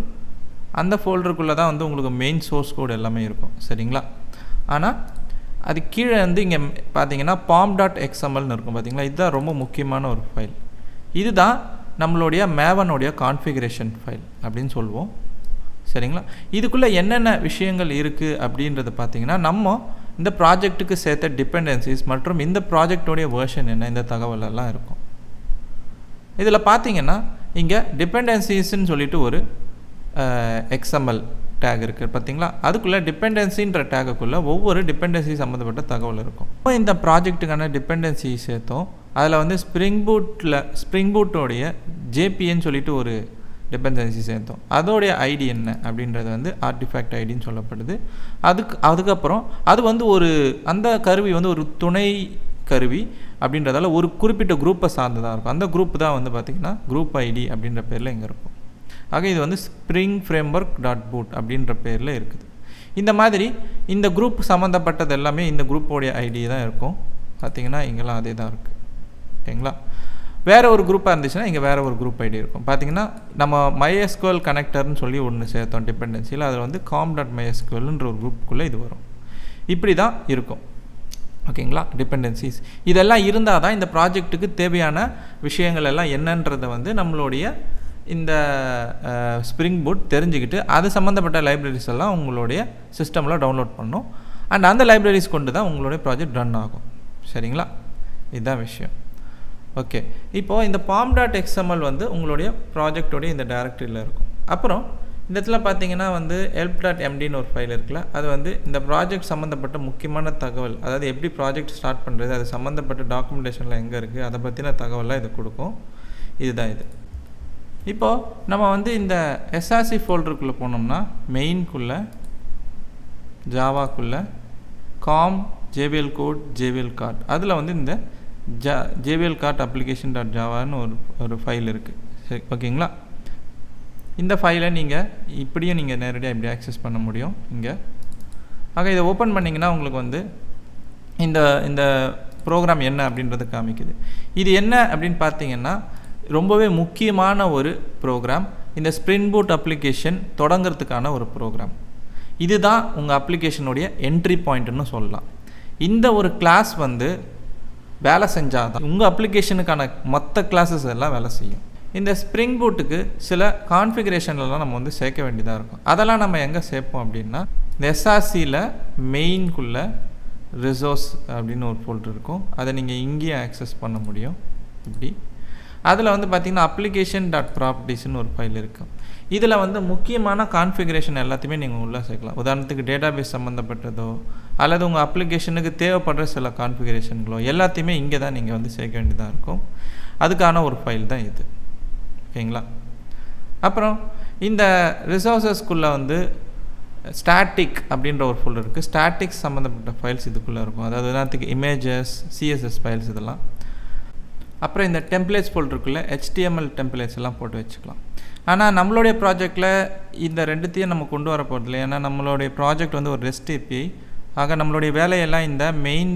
அந்த ஃபோல்டருக்குள்ளே தான் வந்து உங்களுக்கு மெயின் சோர்ஸ் கோடு எல்லாமே இருக்கும். சரிங்களா? ஆனால் அது கீழே வந்து இங்கே பார்த்தீங்கன்னா pom.xmlனு இருக்கும். பார்த்தீங்களா? இதுதான் ரொம்ப முக்கியமான ஒரு ஃபைல். இதுதான் நம்மளுடைய மேவனுடைய கான்ஃபிகரேஷன் ஃபைல் அப்படின்னு சொல்லுவோம். சரிங்களா? இதுக்குள்ளே என்னென்ன விஷயங்கள் இருக்குது அப்படின்றத பார்த்தீங்கன்னா, நம்ம இந்த ப்ராஜெக்ட்டுக்கு சேர்த்த டிபெண்டன்சிஸ் மற்றும் இந்த ப்ராஜெக்டோடைய வேர்ஷன் என்ன, இந்த தகவல் எல்லாம் இருக்கும். இதில் பார்த்தீங்கன்னா இங்கே டிபெண்டன்சிஸ்ன்னு சொல்லிட்டு ஒரு XML டேக் இருக்குது. பார்த்தீங்களா? அதுக்குள்ளே டிபெண்டன்சின்ற டேக்குக்குள்ளே ஒவ்வொரு டிபெண்டன்சி சம்மந்தப்பட்ட தகவல் இருக்கும். இப்போ இந்த ப்ராஜெக்ட்டுக்கான டிபெண்டன்சி சேர்த்தோம். அதில் வந்து ஸ்ப்ரிங் பூட்டோடைய JPன்னு சொல்லிட்டு ஒரு டிபெண்டன்சி சேர்த்தோம். அதோடைய ஐடி என்ன அப்படின்றது வந்து ஆர்டிஃபேக்ட் ஐடின்னு சொல்லப்படுது. அதுக்கப்புறம் அது வந்து அந்த கருவி வந்து ஒரு துணை கருவி அப்படின்றதால ஒரு குறிப்பிட்ட குரூப்பை சார்ந்ததாக இருக்கும். அந்த குரூப் தான் வந்து பார்த்திங்கன்னா குரூப் ஐடி அப்படின்ற பேரில் இங்கே இருக்கும். ஆக இது வந்து ஸ்ப்ரிங் ஃப்ரேம்வொர்க் .boot அப்படின்ற பேரில் இருக்குது. இந்த மாதிரி இந்த குரூப் சம்மந்தப்பட்டது எல்லாமே இந்த குரூப்போடைய ஐடி தான் இருக்கும். பார்த்திங்கன்னா இங்கெல்லாம் அதே தான் இருக்குது. ஓகேங்களா? வேறு ஒரு குரூப்பாக இருந்துச்சுன்னா இங்கே வேறு ஒரு குரூப் ஐடி இருக்கும். பார்த்திங்கன்னா நம்ம MySQL கனெக்டர்னு சொல்லி ஒன்று சேர்த்தோம் டிபெண்டன்சியில். அதில் வந்து com.mysqlன்ற ஒரு குரூப்புக்குள்ளே இது வரும். இப்படி தான் இருக்கும். ஓகேங்களா? டிபெண்டன்சிஸ் இதெல்லாம் இருந்தால் தான் இந்த ப்ராஜெக்ட்டுக்கு தேவையான விஷயங்கள் எல்லாம் என்னன்றதை வந்து நம்மளுடைய இந்த ஸ்ப்ரிங் பூட் தெரிஞ்சுக்கிட்டு அது சம்மந்தப்பட்ட லைப்ரரிஸ் எல்லாம் உங்களுடைய சிஸ்டமில் டவுன்லோட் பண்ணும். அண்ட் அந்த லைப்ரரிஸ் கொண்டு தான் உங்களுடைய ப்ராஜெக்ட் ரன் ஆகும். சரிங்களா? இதுதான் விஷயம். ஓகே, இப்போது இந்த pom.xml வந்து உங்களுடைய ப்ராஜெக்டோடைய இந்த டைரக்டரியில் இருக்கும். அப்புறம் இந்த இடத்துல பார்த்தீங்கன்னா வந்து help.mdன்னு ஒரு ஃபைல் இருக்குல்ல, அது வந்து இந்த ப்ராஜெக்ட் சம்மந்தப்பட்ட முக்கியமான தகவல், அதாவது எப்படி ப்ராஜெக்ட் ஸ்டார்ட் பண்ணுறது, அது சம்மந்தப்பட்ட டாக்குமெண்டேஷனில் எங்கே இருக்குது, அதை பற்றின தகவலாம் இது கொடுக்கும். இதுதான் இது. இப்போது நம்ம வந்து இந்த SRC ஃபோல்டருக்குள்ளே போனோம்னா மெயின்குள்ளே ஜாவாக்குள்ளே JVL code JVL cart அதில் வந்து இந்த JVL cart application.javaன்னு ஒரு ஃபைல் இருக்குது. சரி, ஓகேங்களா? இந்த ஃபைலை நீங்கள் இப்படியும் நீங்கள் நேரடியாக இப்படி ஆக்சஸ் பண்ண முடியும் இங்கே. ஆக இதை ஓப்பன் பண்ணிங்கன்னா உங்களுக்கு வந்து இந்த ப்ரோக்ராம் என்ன அப்படின்றது காமிக்குது. இது என்ன அப்படின்னு பார்த்தீங்கன்னா ரொம்பவே முக்கியமான ஒரு ப்ரோக்ராம். இந்த ஸ்ப்ரிங் பூட் அப்ளிகேஷன் தொடங்கிறதுக்கான ஒரு ப்ரோக்ராம். இதுதான் உங்கள் அப்ளிகேஷனுடைய என்ட்ரி பாயிண்ட்டுன்னு சொல்லலாம். இந்த ஒரு கிளாஸ் வந்து வேலை செஞ்சால் தான் உங்கள் அப்ளிகேஷனுக்கான மற்ற கிளாஸஸ் எல்லாம் வேலை செய்யும். இந்த ஸ்ப்ரிங் பூட்டுக்கு சில கான்ஃபிகரேஷன்லாம் நம்ம வந்து சேர்க்க வேண்டியதாக இருக்கும். அதெல்லாம் நம்ம எங்கே சேர்ப்போம் அப்படின்னா இந்த SRCயில் மெயின்குள்ளே ரிசோர்ஸ் அப்படின்னு ஒரு ஃபோல்டர் இருக்கும். அதை நீங்கள் இங்கேயே ஆக்சஸ் பண்ண முடியும். இப்படி அதில் வந்து பார்த்திங்கன்னா application.propertiesன்னு ஒரு ஃபைல் இருக்கும். இதில் வந்து முக்கியமான கான்ஃபிகரேஷன் எல்லாத்தையுமே நீங்கள் உள்ளே சேர்க்கலாம். உதாரணத்துக்கு டேட்டாபேஸ் சம்மந்தப்பட்டதோ அல்லது உங்கள் அப்ளிகேஷனுக்கு தேவைப்படுற சில கான்ஃபிகரேஷன்களோ எல்லாத்தையுமே இங்கே தான் நீங்கள் வந்து சேர்க்க வேண்டியதாக இருக்கும். அதுக்கான ஒரு ஃபைல் தான் இது. ஓகேங்களா? அப்புறம் இந்த ரிசோர்ஸஸ்குள்ளே வந்து ஸ்டாட்டிக் அப்படின்ற ஒரு ஃபோல்டர் இருக்குது. ஸ்டாட்டிக்ஸ் சம்மந்தப்பட்ட ஃபைல்ஸ் இதுக்குள்ளே இருக்கும். அதாவது உதாரணத்துக்கு இமேஜஸ், CSS ஃபைல்ஸ் இதெல்லாம். அப்புறம் இந்த டெம்ப்ளேட்ஸ் ஃபோல்டருக்குள்ளே HTML டெம்ப்ளேட்ஸ் எல்லாம் போட்டு வச்சுக்கலாம். ஆனால் நம்மளுடைய ப்ராஜெக்டில் இந்த ரெண்டுத்தையும் நம்ம கொண்டு வர போகிறதில்ல. ஏன்னா நம்மளுடைய ப்ராஜெக்ட் வந்து ஒரு REST API. ஆக நம்மளுடைய வேலையெல்லாம் இந்த மெயின்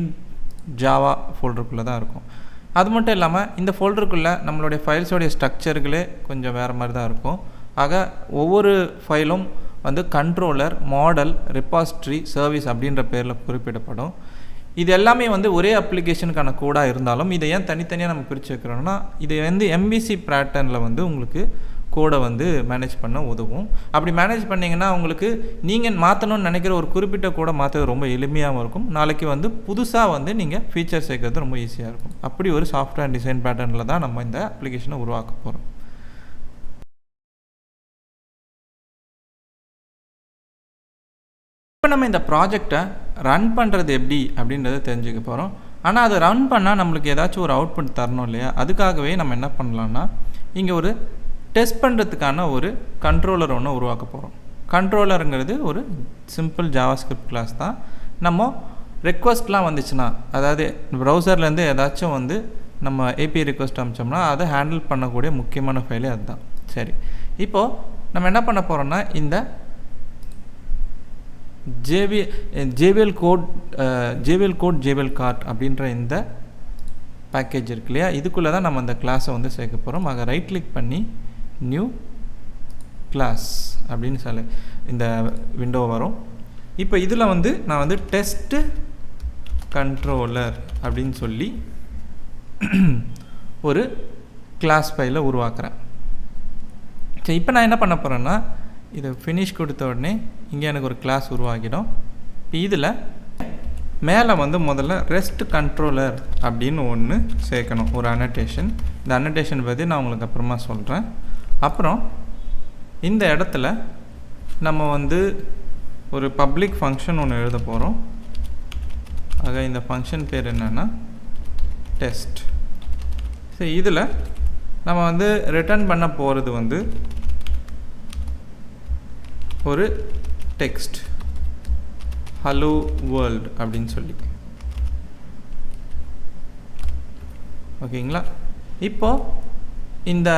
ஜாவா ஃபோல்டருக்குள்ளே தான் இருக்கும். அது மட்டும் இல்லாமல் இந்த ஃபோல்டருக்குள்ளே நம்மளுடைய ஃபைல்ஸோடைய ஸ்ட்ரக்சர்களே கொஞ்சம் வேறு மாதிரி தான் இருக்கும். ஆக ஒவ்வொரு ஃபைலும் வந்து கண்ட்ரோலர், மாடல், ரெபாசிட்ரி, சர்வீஸ் அப்படின்ற பேரில் குறிப்பிடப்படும். இது எல்லாமே வந்து ஒரே அப்ளிகேஷனுக்கான கோடாக இருந்தாலும் இதை ஏன் தனித்தனியாக நம்ம பிரித்து வைக்கிறோம்னா இது வந்து MVC பேட்டர்னில் வந்து உங்களுக்கு கோடை வந்து மேனேஜ் பண்ண உதவும். அப்படி மேனேஜ் பண்ணிங்கன்னா உங்களுக்கு நீங்கள் மாற்றணும்னு நினைக்கிற ஒரு குறிப்பிட்ட கோடை மாற்றுறது ரொம்ப எளிமையாகவும் இருக்கும். நாளைக்கு வந்து புதுசாக வந்து நீங்கள் ஃபீச்சர் சேர்க்கறது ரொம்ப ஈஸியாக இருக்கும். அப்படி ஒரு சாஃப்ட்வேர் டிசைன் பேட்டர்னில் தான் நம்ம இந்த அப்ளிகேஷனை உருவாக்க போகிறோம். இப்போ நம்ம இந்த ப்ராஜெக்டை ரன் பண்ணுறது எப்படி அப்படின்றத தெரிஞ்சுக்க போகிறோம். ஆனால் அதை ரன் பண்ணால் நம்மளுக்கு ஏதாச்சும் ஒரு அவுட்புட் தரணும் இல்லையா? அதுக்காகவே நம்ம என்ன பண்ணலான்னா இங்கே ஒரு டெஸ்ட் பண்ணுறதுக்கான ஒரு கண்ட்ரோலர் ஒன்று உருவாக்க போகிறோம். கண்ட்ரோலருங்கிறது ஒரு சிம்பிள் ஜாவாஸ்கிரிப்ட் கிளாஸ் தான். நம்ம ரெக்வஸ்ட்லாம் வந்துச்சுன்னா, அதாவது ப்ரௌசர்லேருந்து ஏதாச்சும் வந்து நம்ம ஏபிஐ ரெக்வஸ்ட் அனுப்பிச்சோம்னா அதை ஹேண்டில் பண்ணக்கூடிய முக்கியமான ஃபைலே அதுதான். சரி, இப்போது நம்ம என்ன பண்ண போகிறோம்னா இந்த JVL கார்ட் அப்படின்ற இந்த பேக்கேஜ் இருக்கு இல்லையா? இதுக்குள்ளே தான் நம்ம அந்த கிளாஸை வந்து சேர்க்க போகிறோம். ஆக ரைட் கிளிக் பண்ணி நியூ கிளாஸ் அப்படின்னு சொல்லி இந்த விண்டோ வரும். இப்போ இதில் வந்து நான் வந்து டெஸ்ட் கண்ட்ரோலர் அப்படின்னு சொல்லி ஒரு கிளாஸ் ஃபைலை உருவாக்குறேன். சரி, இப்போ நான் என்ன பண்ண போகிறேன்னா இதை ஃபினிஷ் கொடுத்த உடனே இங்கே எனக்கு ஒரு கிளாஸ் உருவாக்கிடும். இப்போ இதில் மேலே வந்து முதல்ல ரெஸ்ட் கண்ட்ரோலர் அப்படின்னு ஒன்று சேர்க்கணும், ஒரு அனடேஷன். இந்த அனடேஷன் பற்றி நான் உங்களுக்கு அப்புறமா சொல்கிறேன். அப்புறம் இந்த இடத்துல நம்ம வந்து ஒரு பப்ளிக் ஃபங்க்ஷன் ஒன்று எழுத போகிறோம். ஆக இந்த ஃபங்க்ஷன் பேர் என்னென்னா டெஸ்ட். சரி, இதில் நம்ம வந்து ரிட்டர்ன் பண்ண போகிறது வந்து ஒரு டெக்ஸ்ட் ஹலோ வேர்ல்ட் அப்படின்னு சொல்லி. ஓகேங்களா? இப்போது இந்த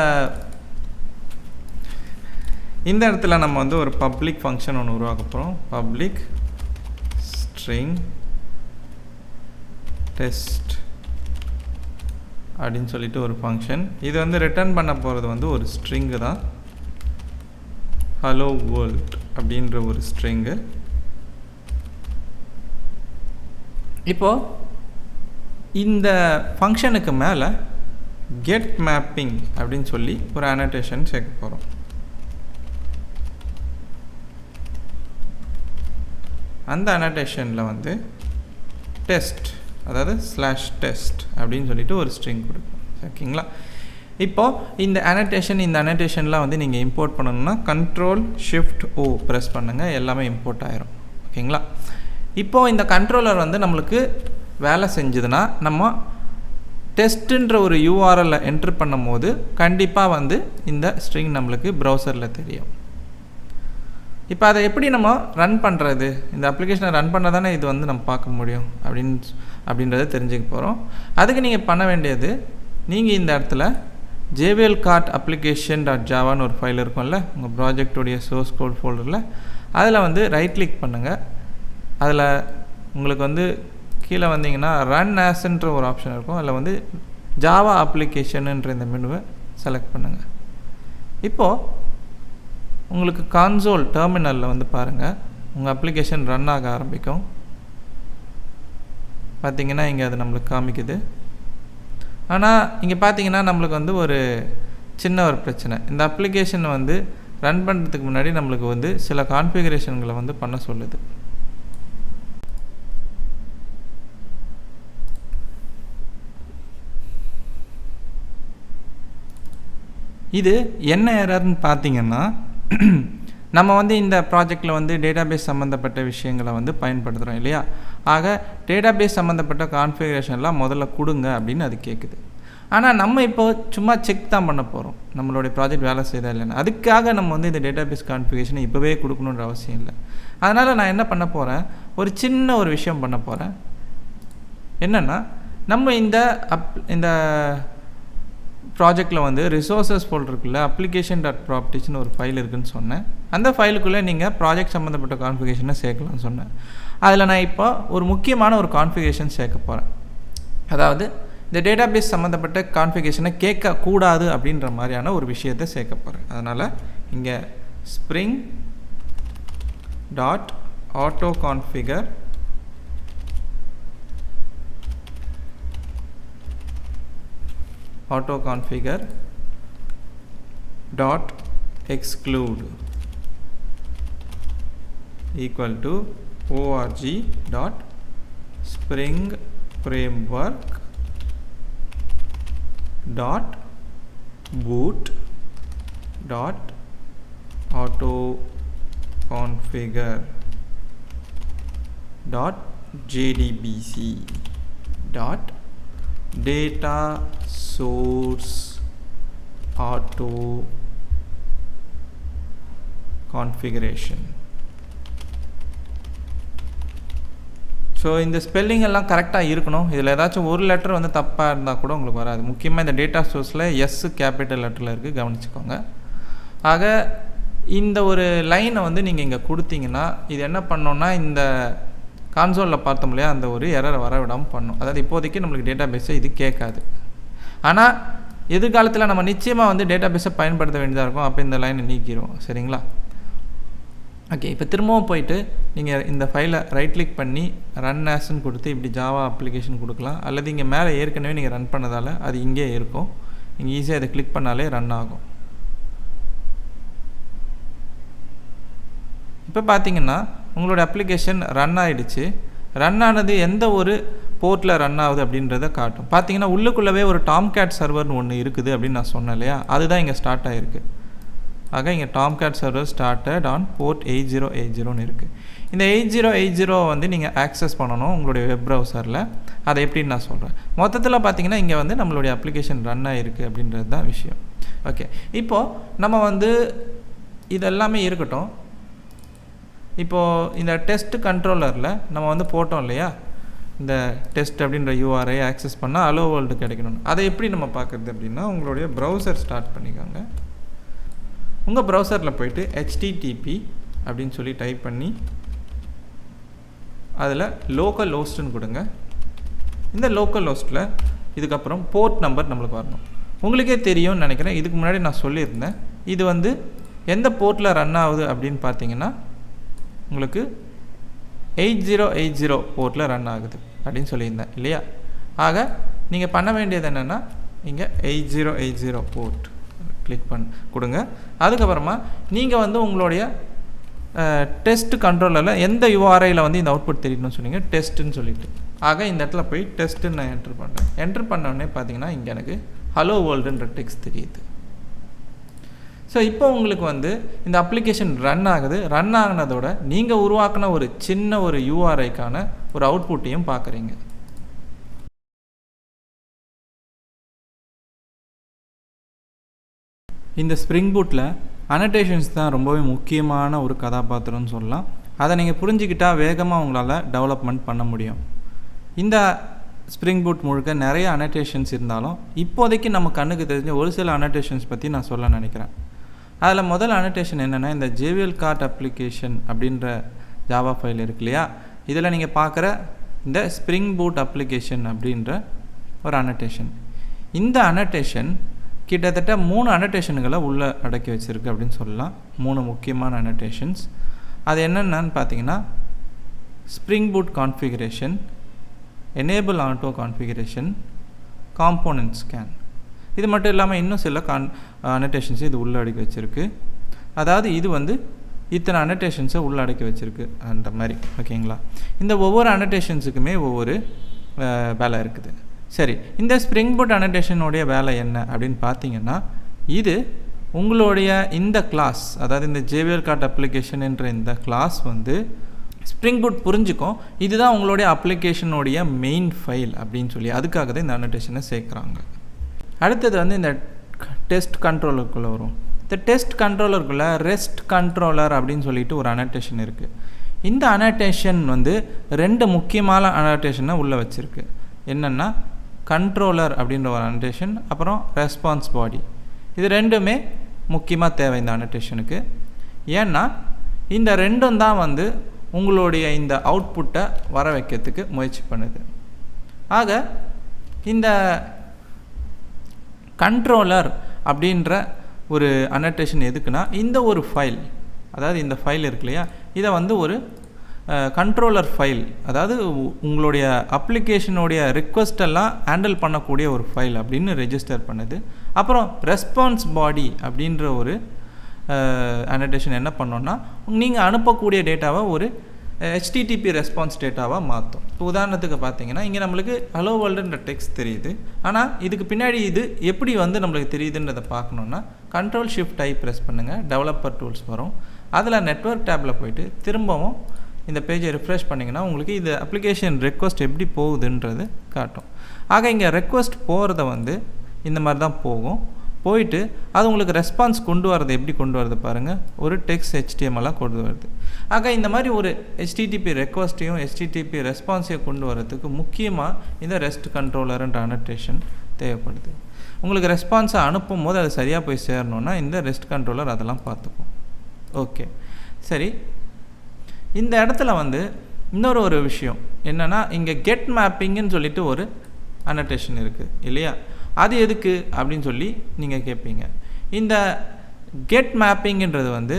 இடத்துல நம்ம வந்து ஒரு பப்ளிக் ஃபங்க்ஷன் ஒன்று உருவாக்க போகிறோம். பப்ளிக் ஸ்ட்ரிங் டெஸ்ட் அப்படின்னு சொல்லிட்டு ஒரு ஃபங்க்ஷன். இது வந்து ரிட்டர்ன் பண்ண போகிறது வந்து ஒரு ஸ்ட்ரிங்கு தான், ஹலோ வேர்ல்ட் அப்படின்ற ஒரு ஸ்ட்ரிங்கு. இப்போது இந்த ஃபங்க்ஷனுக்கு மேலே கெட் மேப்பிங் அப்படின்னு சொல்லி ஒரு அனடேஷன் சேர்க்க போகிறோம். அந்த அனடேஷனில் வந்து டெஸ்ட், அதாவது /test அப்படின்னு சொல்லிட்டு ஒரு ஸ்ட்ரிங் கொடுக்கும். ஓகேங்களா? இப்போது இந்த அனடேஷன்லாம் வந்து நீங்கள் இம்போர்ட் பண்ணணும்னா Ctrl+Shift+O ப்ரெஸ் பண்ணுங்கள், எல்லாமே இம்போர்ட் ஆயிரும். ஓகேங்களா? இப்போது இந்த கண்ட்ரோலர் வந்து நம்மளுக்கு வேலை செஞ்சதுன்னா நம்ம டெஸ்ட்டுன்ற ஒரு URL என்ட்ரு பண்ணும் போது கண்டிப்பாக வந்து இந்த ஸ்ட்ரிங் நம்மளுக்கு ப்ரௌசரில் தெரியும். இப்போ அதை எப்படி நம்ம ரன் பண்ணுறது, இந்த அப்ளிகேஷனை ரன் பண்ண தானே இது வந்து நம்ம பார்க்க முடியும் அப்படின்றத தெரிஞ்சுக்க போகிறோம். அதுக்கு நீங்கள் பண்ண வேண்டியது, நீங்கள் இந்த இடத்துல JVL cart application.javaன்னு ஒரு ஃபைல் இருக்கும்ல உங்கள் ப்ராஜெக்டுடைய சோர்ஸ் கோட் ஃபோல்டரில், அதில் வந்து ரைட் கிளிக் பண்ணுங்கள். அதில் உங்களுக்கு வந்து கீழே வந்தீங்கன்னா ரன் ஆஸ்ன்ற ஒரு ஆப்ஷன் இருக்கும். அதில் வந்து ஜாவா அப்ளிகேஷனுன்ற இந்த மெனுவை செலக்ட் பண்ணுங்கள். இப்போது உங்களுக்கு கான்சோல் டெர்மினலில் வந்து பாருங்கள், உங்கள் அப்ளிகேஷன் ரன் ஆக ஆரம்பிக்கும். பார்த்திங்கன்னா இங்கே அது நம்மளுக்கு காமிக்குது. ஆனால் இங்கே பார்த்தீங்கன்னா நம்மளுக்கு வந்து ஒரு சின்ன ஒரு பிரச்சனை. இந்த அப்ளிகேஷனை வந்து ரன் பண்ணுறதுக்கு முன்னாடி நம்மளுக்கு வந்து சில கான்ஃபிகரேஷன்களை வந்து பண்ண சொல்லுது. இது என்ன எரர்னு பார்த்தீங்கன்னா, நம்ம வந்து இந்த ப்ராஜெக்டில் வந்து டேட்டாபேஸ் சம்மந்தப்பட்ட விஷயங்களை வந்து பயன்படுத்துகிறோம் இல்லையா? ஆக டேட்டாபேஸ் சம்மந்தப்பட்ட கான்ஃபிகரேஷன்லாம் முதல்ல கொடுங்க அப்படின்னு அது கேட்குது. ஆனால் நம்ம இப்போ சும்மா செக் தான் பண்ண போகிறோம், நம்மளுடைய ப்ராஜெக்ட் வேலை செய்தா இல்லைன்னா. அதுக்காக நம்ம வந்து இந்த டேட்டாபேஸ் கான்ஃபிகரேஷனை இப்போவே கொடுக்கணுன்ற அவசியம் இல்லை. அதனால் நான் என்ன பண்ண போகிறேன், ஒரு சின்ன ஒரு விஷயம் பண்ண போகிறேன். என்னென்னா, நம்ம இந்த ப்ராஜெக்டில் வந்து ரிசோர்ஸஸ் ஃபோல்டருக்குள்ளே application.propertiesனு ஒரு ஃபைல் இருக்குதுன்னு சொன்னேன். அந்த ஃபைலுக்குள்ளே நீங்கள் ப்ராஜெக்ட் சம்மந்தப்பட்ட கான்ஃபிகரேஷனை சேர்க்கலாம்னு சொன்னேன். அதில் நான் இப்போ ஒரு முக்கியமான ஒரு கான்ஃபிகரேஷன் சேர்க்க போகிறேன். அதாவது இந்த டேட்டாபேஸ் சம்மந்தப்பட்ட கான்ஃபிகரேஷனை கேட்கக்கூடாது அப்படின்ற மாதிரியான ஒரு விஷயத்தை சேர்க்க போகிறேன். அதனால் இங்கே spring.autoconfigure exclude equal to org.springframework.auto-configure.jdbc.data source auto configuration. So இந்த ஸ்பெல்லிங் எல்லாம் கரெக்டாக இருக்கணும். இதில் ஏதாச்சும் ஒரு லெட்டர் வந்து தப்பாக இருந்தால் கூட உங்களுக்கு வராது. முக்கியமாக இந்த டேட்டா சோர்ஸில் எஸ் கேபிட்டல் லெட்டரில் இருக்குது, கவனிச்சுக்கோங்க. ஆக இந்த ஒரு லைனை வந்து நீங்கள் இங்கே கொடுத்தீங்கன்னா இது என்ன பண்ணோன்னா இந்த கான்சோலில் பார்த்தோம் இல்லையா, அந்த ஒரு எரரை வர விடாமல் பண்ணும். அதாவது இப்போதைக்கு நம்மளுக்கு டேட்டா பேஸை இது கேட்காது. ஆனால் எதிர்காலத்தில் நம்ம நிச்சயமாக வந்து டேட்டா பேஸை பயன்படுத்த வேண்டியதாக இருக்கும். அப்போ இந்த லைனை நீக்கிடுவோம். சரிங்களா? ஓகே, இப்போ திரும்பவும் போயிட்டு நீங்கள் இந்த ஃபைலை ரைட் கிளிக் பண்ணி ரன் ஆஸ்ன்னு கொடுத்து இப்படி ஜாவா அப்ளிகேஷன் கொடுக்கலாம். அல்லது இங்கே மேலே ஏற்கனவே நீங்கள் ரன் பண்ணதால் அது இங்கே இருக்கும். நீங்கள் ஈஸியாக இதை கிளிக் பண்ணாலே ரன் ஆகும். இப்போ பார்த்தீங்கன்னா உங்களோட அப்ளிகேஷன் ரன் ஆகிடுச்சு. ரன் ஆனது எந்த ஒரு போர்ட்டில் ரன் ஆகுது அப்படின்றத காட்டும். பார்த்தீங்கன்னா உள்ளுக்குள்ளவே ஒரு டாம்கேட் சர்வர்னு ஒன்று இருக்குது அப்படின்னு நான் சொன்னேன் இல்லையா, அதுதான் இங்கே ஸ்டார்ட் ஆகிருக்கு. ஆக இங்கே Tomcat server started on port 8080ன்னு இருக்குது. இந்த 8080 வந்து நீங்கள் ஆக்சஸ் பண்ணணும் உங்களுடைய வெப் ப்ரௌசரில். அதை எப்படின்னு நான் சொல்கிறேன். மொத்தத்தில் பார்த்தீங்கன்னா இங்கே வந்து நம்மளுடைய அப்ளிகேஷன் ரன் ஆகிருக்கு அப்படின்றது தான் விஷயம். ஓகே, இப்போது நம்ம வந்து இதெல்லாமே இருக்கட்டும். இப்போது இந்த டெஸ்ட் கண்ட்ரோலரில் நம்ம வந்து போட்டோம் இல்லையா, இந்த டெஸ்ட் அப்படின்ற யூஆர்ஐ ஆக்சஸ் பண்ணால் அலோ வேர்ல்டு கிடைக்கணும். அதை எப்படி நம்ம பார்க்குறது அப்படின்னா, உங்களுடைய ப்ரௌசர் ஸ்டார்ட் பண்ணிக்கோங்க. உங்கள் ப்ரௌசரில் போய்ட்டு HTTP அப்படின்னு சொல்லி டைப் பண்ணி அதில் லோக்கல் ஹோஸ்ட்டுன்னு கொடுங்க. இந்த லோக்கல் ஹோஸ்ட்டில் இதுக்கப்புறம் போர்ட் நம்பர் நம்மளுக்கு வரணும். உங்களுக்கே தெரியும்னு நினைக்கிறேன், இதுக்கு முன்னாடி நான் சொல்லியிருந்தேன். இது வந்து எந்த போர்ட்டில் ரன் ஆகுது அப்படின்னு பார்த்தீங்கன்னா உங்களுக்கு 8080 போர்ட்டில் ரன் ஆகுது அப்படின்னு சொல்லியிருந்தேன் இல்லையா. ஆக நீங்கள் பண்ண வேண்டியது என்னென்னா, இங்கே 8080 போர்ட் கிளிக் கொடுங்க. அதுக்கப்புறமா நீங்கள் வந்து உங்களுடைய டெஸ்ட் கண்ட்ரோலரில் எந்த யூஆர்ஐயில் வந்து இந்த அவுட்புட் தெரியணும்னு சொன்னீங்க, டெஸ்ட்டுன்னு சொல்லிட்டு. ஆக இந்த இடத்துல போய் டெஸ்ட்டுன்னு நான் என்ட்ரு பண்ணுறேன். என்ட்ரு பண்ணோடனே பார்த்தீங்கன்னா இங்கே எனக்கு ஹலோ வேர்ல்டுன்ற டெக்ஸ்ட் தெரியுது. ஸோ இப்போ உங்களுக்கு வந்து இந்த அப்ளிகேஷன் ரன் ஆகுது. ரன் ஆகினதோட நீங்கள் உருவாக்கின ஒரு சின்ன ஒரு யூஆர்ஐக்கான ஒரு அவுட்புட்டையும் பார்க்குறீங்க. இந்த ஸ்ப்ரிங் பூட்டில் அனடேஷன்ஸ் தான் ரொம்பவே முக்கியமான ஒரு கதாபாத்திரம்னு சொல்லலாம். அதை நீங்கள் புரிஞ்சுக்கிட்டால் வேகமாக உங்களால் டெவலப்மெண்ட் பண்ண முடியும். இந்த ஸ்ப்ரிங் பூட் முழுக்க நிறைய அனடேஷன்ஸ் இருந்தாலும் இப்போதைக்கு நம்ம கண்ணுக்கு தெரிஞ்ச ஒரு சில அனடேஷன்ஸ் பற்றி நான் சொல்ல நினைக்கிறேன். அதில் முதல் அனடேஷன் என்னென்னா, இந்த JVL கார்ட் அப்ளிகேஷன் அப்படின்ற ஜாவா ஃபைல் இருக்கு இல்லையா, இதில் நீங்கள் பார்க்குற இந்த ஸ்ப்ரிங் பூட் அப்ளிகேஷன் அப்படின்ற ஒரு அனடேஷன். இந்த அனடேஷன் கிட்டத்தட்ட 3 அனடேஷன்களை உள்ளே அடக்கி வச்சுருக்கு அப்படின்னு சொல்லலாம். 3 முக்கியமான அனடேஷன்ஸ். அது என்னென்னு பார்த்தீங்கன்னா, spring boot configuration, enable auto configuration, component scan. இது மட்டும் இல்லாமல் இன்னும் சில அனடேஷன்ஸை இது உள்ளே அடக்கி வச்சுருக்கு. அதாவது இது வந்து இத்தனை அனடேஷன்ஸை உள்ளே அடக்கி வச்சுருக்கு அந்த மாதிரி. ஓகேங்களா? இந்த ஒவ்வொரு அனடேஷன்ஸுக்குமே ஒவ்வொரு வேலை இருக்குது. சரி, இந்த ஸ்ப்ரிங் பூட் அனடேஷனுடைய வேலை என்ன அப்படின்னு பார்த்தீங்கன்னா, இது உங்களுடைய இந்த கிளாஸ், அதாவது இந்த JVL கார்ட் அப்ளிகேஷன் என்ற இந்த கிளாஸ் வந்து ஸ்ப்ரிங் பூட் புரிஞ்சுக்கும். இதுதான் உங்களுடைய அப்ளிகேஷனுடைய மெயின் ஃபைல் அப்படின்னு சொல்லி அதுக்காக தான் இந்த அனடேஷனை சேர்க்குறாங்க. அடுத்தது வந்து இந்த டெஸ்ட் கண்ட்ரோலருக்குள்ளே வரும். இந்த டெஸ்ட் கண்ட்ரோலருக்குள்ளே ரெஸ்ட் கண்ட்ரோலர் அப்படின்னு சொல்லிட்டு ஒரு அனடேஷன் இருக்குது. இந்த அனடேஷன் வந்து 2 முக்கியமான அனடேஷனை உள்ளே வச்சுருக்கு. என்னென்னா, கண்ட்ரோலர் அப்படின்ற ஒரு அனடேஷன், அப்புறம் ரெஸ்பான்ஸ் பாடி. இது ரெண்டுமே முக்கியமாக தேவை இந்த அனடேஷனுக்கு. ஏன்னா இந்த ரெண்டும் தான் வந்து உங்களுடைய இந்த அவுட்புட்டை வர வைக்கிறதுக்கு முயற்சி பண்ணுது. ஆக இந்த கண்ட்ரோலர் அப்படின்ற ஒரு அனடேஷன் எதுக்குன்னா, இந்த ஒரு ஃபைல், அதாவது இந்த ஃபைல் இருக்கு இல்லையா, இதை வந்து ஒரு கண்ட்ரோலர் ஃபைல், அதாவது உங்களுடைய அப்ளிகேஷனுடைய ரிக்வெஸ்டெல்லாம் ஹேண்டில் பண்ணக்கூடிய ஒரு ஃபைல் அப்படின்னு ரெஜிஸ்டர் பண்ணுது. அப்புறம் ரெஸ்பான்ஸ் பாடி அப்படின்ற ஒரு அனோடேஷன் என்ன பண்ணோன்னா நீங்கள் அனுப்பக்கூடிய டேட்டாவை ஒரு HTTP ரெஸ்பான்ஸ் டேட்டாவாக மாற்றும். இப்போ உதாரணத்துக்கு பார்த்தீங்கன்னா இங்கே நம்மளுக்கு ஹலோ வேர்ல்டுன்ற டெக்ஸ்ட் தெரியுது. ஆனால் இதுக்கு பின்னாடி இது எப்படி நம்மளுக்கு தெரியுதுன்றதை பார்க்கணுன்னா Ctrl+Shift+I ப்ரெஸ் பண்ணுங்கள், டெவலப்பர் டூல்ஸ் வரும். அதில் நெட்வொர்க் டேப்பில் போய்ட்டு திரும்பவும் இந்த பேஜை ரிஃப்ரெஷ் பண்ணிங்கன்னா உங்களுக்கு இது அப்ளிகேஷன் ரெக்வஸ்ட் எப்படி போகுதுன்றது காட்டும். ஆக இங்கே ரெக்வஸ்ட் போகிறத இந்த மாதிரி தான் போகும். போயிட்டு அது உங்களுக்கு ரெஸ்பான்ஸ் கொண்டு வரது எப்படி கொண்டு வருது பாருங்கள், ஒரு டெக்ஸ்ட் HTML-ஆக கொண்டு வருது. ஆக இந்த மாதிரி ஒரு HTTP ரெக்வஸ்ட்டையும் HTTP ரெஸ்பான்ஸையும் கொண்டு வரதுக்கு முக்கியமாக இந்த ரெஸ்ட் கண்ட்ரோலர்ன்ற அனோடேஷன் தேவைப்படுது. உங்களுக்கு ரெஸ்பான்ஸை அனுப்பும் போது அது சரியாக போய் சேரணுன்னா இந்த ரெஸ்ட் கண்ட்ரோலர் அதெல்லாம் பார்த்துக்கும். ஓகே, சரி. இந்த இடத்துல இன்னொரு விஷயம் என்னென்னா இங்கே கெட் மேப்பிங்குன்னு சொல்லிட்டு ஒரு அனோடேஷன் இருக்குது இல்லையா, அது எதுக்கு அப்படின்னு சொல்லி நீங்கள் கேட்பீங்க. இந்த கெட் மேப்பிங்கிறது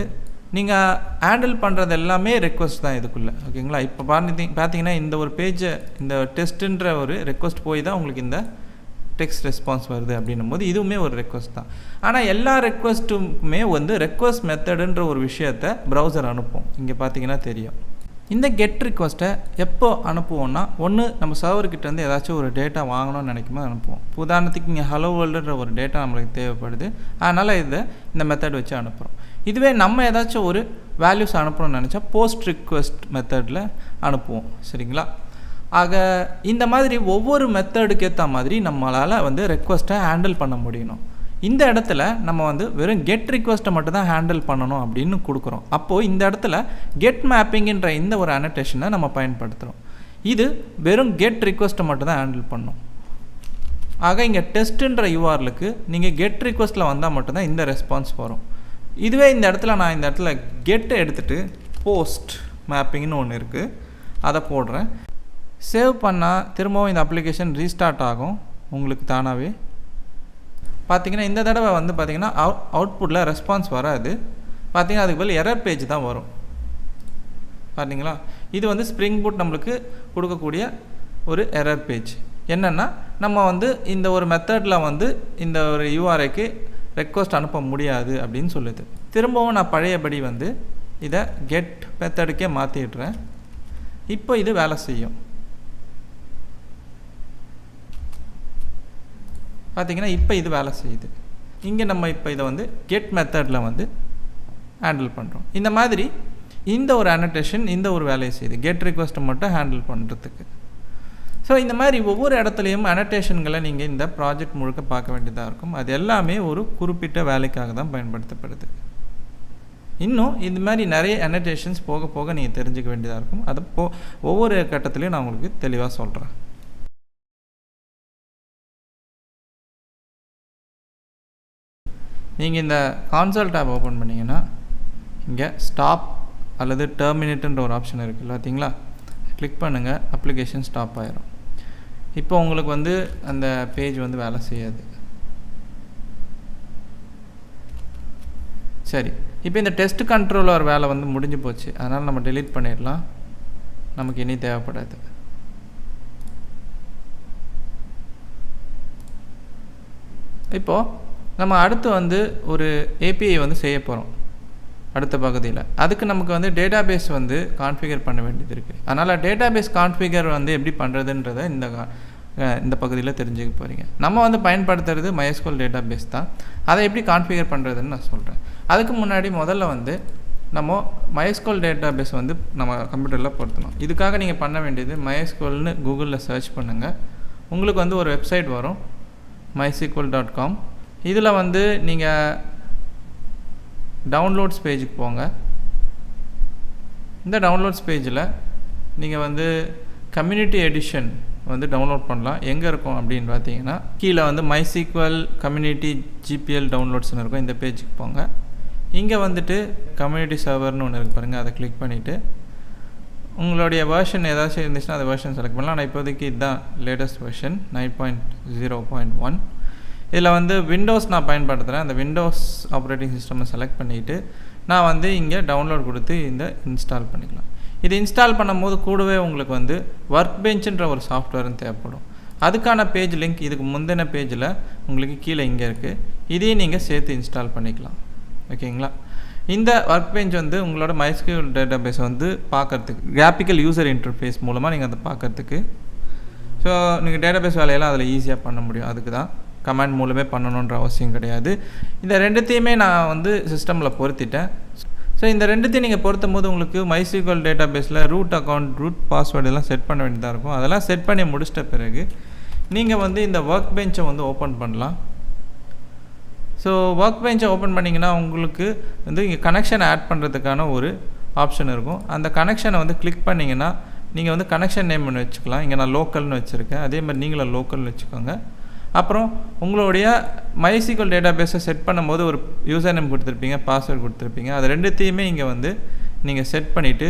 நீங்கள் ஹேண்டில் பண்ணுறது எல்லாமே ரெக்வஸ்ட் தான் இதுக்குள்ளே, ஓகேங்களா. இப்போ பார்த்தீங்கன்னா இந்த ஒரு பேஜை இந்த டெஸ்ட்டுன்ற ஒரு ரெக்வஸ்ட் போய் தான் உங்களுக்கு இந்த டெக்ஸ்ட் ரெஸ்பான்ஸ் வருது அப்படின்னும் போது இதுவுமே ஒரு ரெக்வஸ்ட் தான். ஆனால் எல்லா ரெக்வஸ்ட்டுமே ரெக்வஸ்ட் மெத்தடுன்ற ஒரு விஷயத்தை ப்ரௌசர் அனுப்பும். இங்கே பார்த்தீங்கன்னா தெரியும். இந்த கெட் ரிக்வஸ்ட்டை எப்போ அனுப்புவோன்னா, ஒன்று நம்ம சர்வர்கிட்டேருந்து ஏதாச்சும் ஒரு டேட்டா வாங்கணும்னு நினைக்கும்போது அனுப்புவோம். உதாரணத்துக்கு இங்கே ஹலோ வேர்ல்டுன்ற ஒரு டேட்டா நம்மளுக்கு தேவைப்படுது, அதனால் இந்த மெத்தட் வச்சு அனுப்புகிறோம். இதுவே நம்ம ஏதாச்சும் ஒரு வேல்யூஸ் அனுப்பணும்னு நினச்சா போஸ்ட் ரிக்வெஸ்ட் மெத்தடில் அனுப்புவோம், சரிங்களா. ஆக இந்த மாதிரி ஒவ்வொரு மெத்தடுக்கு ஏற்ற மாதிரி நம்மளால் ரெக்வஸ்ட்டை ஹேண்டில் பண்ண முடியணும். இந்த இடத்துல நம்ம வெறும் கெட் ரிக்வஸ்ட்டை மட்டும் தான் ஹேண்டில் பண்ணணும் அப்படின்னு கொடுக்குறோம். அப்போது இந்த இடத்துல கெட் மேப்பிங்கிற இந்த ஒரு அனோடேஷனை நம்ம பயன்படுத்துகிறோம். இது வெறும் கெட் ரிக்வஸ்ட்டை மட்டும் தான் ஹேண்டில் பண்ணணும். ஆக இங்கே டெஸ்ட்டுன்ற யூஆர்லுக்கு நீங்கள் கெட் ரிக்வஸ்ட்டில் வந்தால் மட்டும்தான் இந்த ரெஸ்பான்ஸ் வரும். இதுவே இந்த இடத்துல கெட்டை எடுத்துகிட்டு போஸ்ட் மேப்பிங்னு ஒன்று இருக்குது, அதை போடுறேன். சேவ் பண்ணால் திரும்பவும் இந்த அப்ளிகேஷன் ரீஸ்டார்ட் ஆகும் உங்களுக்கு தானாகவே. பார்த்தீங்கன்னா இந்த தடவை பார்த்தீங்கன்னா அவுட்புட்டில் ரெஸ்பான்ஸ் வராது. பார்த்தீங்கன்னா அதுக்கு பதில் எரர் பேஜ் தான் வரும். பார்த்தீங்களா, இது ஸ்ப்ரிங் பூட் நம்மளுக்கு கொடுக்கக்கூடிய ஒரு எரர் பேஜ். என்னென்னா நம்ம இந்த ஒரு மெத்தடில் இந்த ஒரு யூஆர்ஐக்கு ரெக்வஸ்ட் அனுப்ப முடியாது அப்படின்னு சொல்லுது. திரும்பவும் நான் பழையபடி இதை கெட் மெத்தடுக்கே மாற்றிடுறேன். இப்போ இது வேலை செய்யும். பார்த்தீங்கன்னா இப்போ இது வேலை செய்யுது. இங்கே நம்ம இப்போ இதை கெட் மெத்தடில் ஹேண்டில் பண்ணுறோம். இந்த மாதிரி இந்த ஒரு அனோடேஷன் இந்த ஒரு வேலையை செய்யுது, கெட் ரிக்வஸ்ட்டை மட்டும் ஹேண்டில் பண்ணுறதுக்கு. ஸோ இந்த மாதிரி ஒவ்வொரு இடத்துலையும் அனோடேஷன்களை நீங்கள் இந்த ப்ராஜெக்ட் முழுக்க பார்க்க வேண்டியதாக இருக்கும். அது எல்லாமே ஒரு குறிப்பிட்ட வேலைக்காக தான் பயன்படுத்தப்படுது. இன்னும் இந்த மாதிரி நிறைய அனோடேஷன்ஸ் போக போக நீங்கள் தெரிஞ்சுக்க வேண்டியதாக இருக்கும். அதை ஒவ்வொரு கட்டத்துலையும் நான் உங்களுக்கு தெளிவாக சொல்கிறேன். நீங்கள் இந்த கான்சோல் டேப் ஓப்பன் பண்ணிங்கன்னா இங்கே ஸ்டாப் அல்லது டெர்மினேட்டுன்ற ஒரு ஆப்ஷன் இருக்குது பார்த்தீங்களா, கிளிக் பண்ணுங்கள், அப்ளிகேஷன் ஸ்டாப் ஆயிரும். இப்போ உங்களுக்கு அந்த பேஜ் வேலை செய்யாது. சரி, இப்போ இந்த டெஸ்ட் கண்ட்ரோலர் வேலை முடிஞ்சு போச்சு, அதனால் நம்ம டெலீட் பண்ணிடலாம், நமக்கு இனி தேவைப்படாது. இப்போது நம்ம அடுத்து ஒரு ஏபிஐ செய்ய போகிறோம் அடுத்த பகுதியில். அதுக்கு நமக்கு டேட்டாபேஸ் கான்ஃபிகர் பண்ண வேண்டியது இருக்குது. அதனால் டேட்டாபேஸ் கான்ஃபிகர் எப்படி பண்ணுறதுன்றதை இந்த பகுதியில் தெரிஞ்சுக்க போகிறீங்க. நம்ம பயன்படுத்துறது MySQL டேட்டாபேஸ் தான். அதை எப்படி கான்ஃபிகர் பண்ணுறதுன்னு நான் சொல்கிறேன். அதுக்கு முன்னாடி முதல்ல நம்ம MySQL டேட்டாபேஸ் நம்ம கம்ப்யூட்டரில் பொருத்தணும். இதுக்காக நீங்கள் பண்ண வேண்டியது MySQLன்னு கூகுளில் சர்ச் பண்ணுங்கள். உங்களுக்கு ஒரு வெப்சைட் வரும், mysql.com. இதில் நீங்கள் டவுன்லோட்ஸ் பேஜுக்கு போங்க. இந்த டவுன்லோட்ஸ் பேஜில் நீங்கள் கம்யூனிட்டி எடிஷன் டவுன்லோட் பண்ணலாம். எங்கே இருக்கும் அப்படின்னு பார்த்தீங்கன்னா கீழே MySQL கம்யூனிட்டி GPL டவுன்லோட்ஸ்னு இருக்கும். இந்த பேஜுக்கு போங்க. இங்கே கம்யூனிட்டி சர்வர்னு ஒன்று இருக்குது பாருங்கள், அதை கிளிக் பண்ணிவிட்டு உங்களுடைய வெர்ஷன் ஏதாச்சும் இருந்துச்சுன்னா அந்த வெர்ஷன் செலக்ட் பண்ணலாம். நான் இப்போதைக்கு இதுதான் லேட்டஸ்ட் வெர்ஷன் 9.0.1. இதில் விண்டோஸ் நான் பயன்படுத்துகிறேன். அந்த விண்டோஸ் ஆப்ரேட்டிங் சிஸ்டமை செலக்ட் பண்ணிவிட்டு நான் இங்கே டவுன்லோட் கொடுத்து இந்த இன்ஸ்டால் பண்ணிக்கலாம். இது இன்ஸ்டால் பண்ணும்போது கூடவே உங்களுக்கு ஒர்க் பெஞ்சுன்ற ஒரு சாஃப்ட்வேரும் தேவைப்படும். அதுக்கான பேஜ் லிங்க் இதுக்கு முந்தின பேஜில் உங்களுக்கு கீழே இங்கே இருக்குது. இதையும் நீங்கள் சேர்த்து இன்ஸ்டால் பண்ணிக்கலாம், ஓகேங்களா. இந்த ஒர்க் பெஞ்ச் வந்து உங்களோட MySQL டேட்டாபேஸை வந்து பார்க்கறதுக்கு கிராஃபிக்கல் யூசர் இன்டர்ஃபேஸ் மூலமாக நீங்கள் அதை பார்க்கறதுக்கு. ஸோ நீங்கள் டேட்டாபேஸ் வேலையெல்லாம் அதில் ஈஸியாக பண்ண முடியும். அதுக்கு தான் கமாண்ட் மூலமே பண்ணணுன்ற அவசியம் கிடையாது. இந்த ரெண்டுத்தையுமே நான் வந்து சிஸ்டமில் பொருத்திட்டேன். ஸோ இந்த ரெண்டுத்தையும் நீங்கள் பொருத்தும் போது உங்களுக்கு MySQL டேட்டாபேஸில் ரூட் அக்கௌண்ட், ரூட் பாஸ்வேர்டு எல்லாம் செட் பண்ண வேண்டியதாக இருக்கும். அதெல்லாம் செட் பண்ணி முடிச்சிட்ட பிறகு நீங்கள் வந்து இந்த ஒர்க் பெஞ்சை வந்து ஓப்பன் பண்ணலாம். ஸோ ஒர்க் பெஞ்சை ஓப்பன் பண்ணிங்கன்னா உங்களுக்கு வந்து இங்கே கனெக்ஷன் ஆட் பண்ணுறதுக்கான ஒரு ஆப்ஷன் இருக்கும். அந்த கனெக்ஷனை வந்து கிளிக் பண்ணிங்கன்னா நீங்கள் வந்து கனெக்ஷன் நேம் ஒன்று வச்சுக்கலாம். இங்கே நான் லோக்கல்னு வச்சுருக்கேன். அதே மாதிரி நீங்களும் லோக்கல்னு வச்சுக்கோங்க. அப்புறம் உங்களுடைய MySQL டேட்டாபேஸை செட் பண்ணும்போது ஒரு யூசர் நேம் கொடுத்துருப்பீங்க, பாஸ்வேர்டு கொடுத்துருப்பீங்க. அது ரெண்டுத்தையுமே இங்கே வந்து நீங்கள் செட் பண்ணிவிட்டு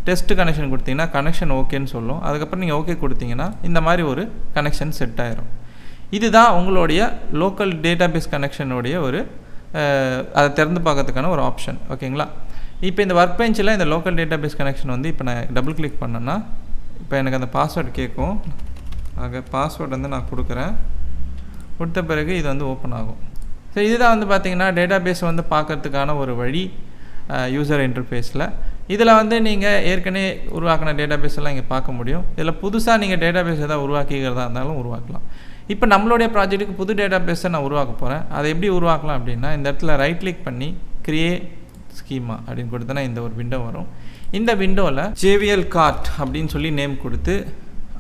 டெஸ்ட் கனெக்ஷன் கொடுத்தீங்கன்னா கனெக்ஷன் ஓகேன்னு சொல்லும். அதுக்கப்புறம் நீங்கள் ஓகே கொடுத்தீங்கன்னா இந்த மாதிரி ஒரு கனெக்ஷன் செட் ஆயிரும். இதுதான் உங்களுடைய லோக்கல் டேட்டாபேஸ் கனெக்ஷனுடைய ஒரு அதை திறந்து பார்க்கறதுக்கான ஒரு ஆப்ஷன். ஓகேங்களா? இப்போ இந்த ஒர்க் பெஞ்சில் இந்த லோக்கல் டேட்டாபேஸ் கனெக்ஷன் வந்து இப்போ நான் டபுள் கிளிக் பண்ணேன்னா இப்போ எனக்கு அந்த பாஸ்வேர்டு கேட்கும். ஆக பாஸ்வேர்டு வந்து நான் கொடுக்குறேன். கொடுத்த பிறகு இது வந்து ஓப்பன் ஆகும். ஸோ இதுதான் வந்து பார்த்திங்கன்னா டேட்டாபேஸ் வந்து பார்க்கறதுக்கான ஒரு வழி யூசர் இன்டர்ஃபேஸில். இதில் வந்து நீங்கள் ஏற்கனவே உருவாக்கின டேட்டாபேஸ் எல்லாம் இங்கே பார்க்க முடியும். இதில் புதுசாக நீங்கள் டேட்டாபேஸ் எதாவது உருவாக்கிக்கிறதா இருந்தாலும் உருவாக்கலாம். இப்போ நம்மளுடைய ப்ராஜெக்ட்டுக்கு புது டேட்டாபேஸை நான் உருவாக்க போகிறேன். அதை எப்படி உருவாக்கலாம் அப்படின்னா இந்த இடத்துல ரைட் கிளிக் பண்ணி கிரியேட் ஸ்கீமா அப்படின்னு கொடுத்தனா இந்த ஒரு விண்டோ வரும். இந்த விண்டோவில் JVL கார்ட் அப்படின்னு சொல்லி நேம் கொடுத்து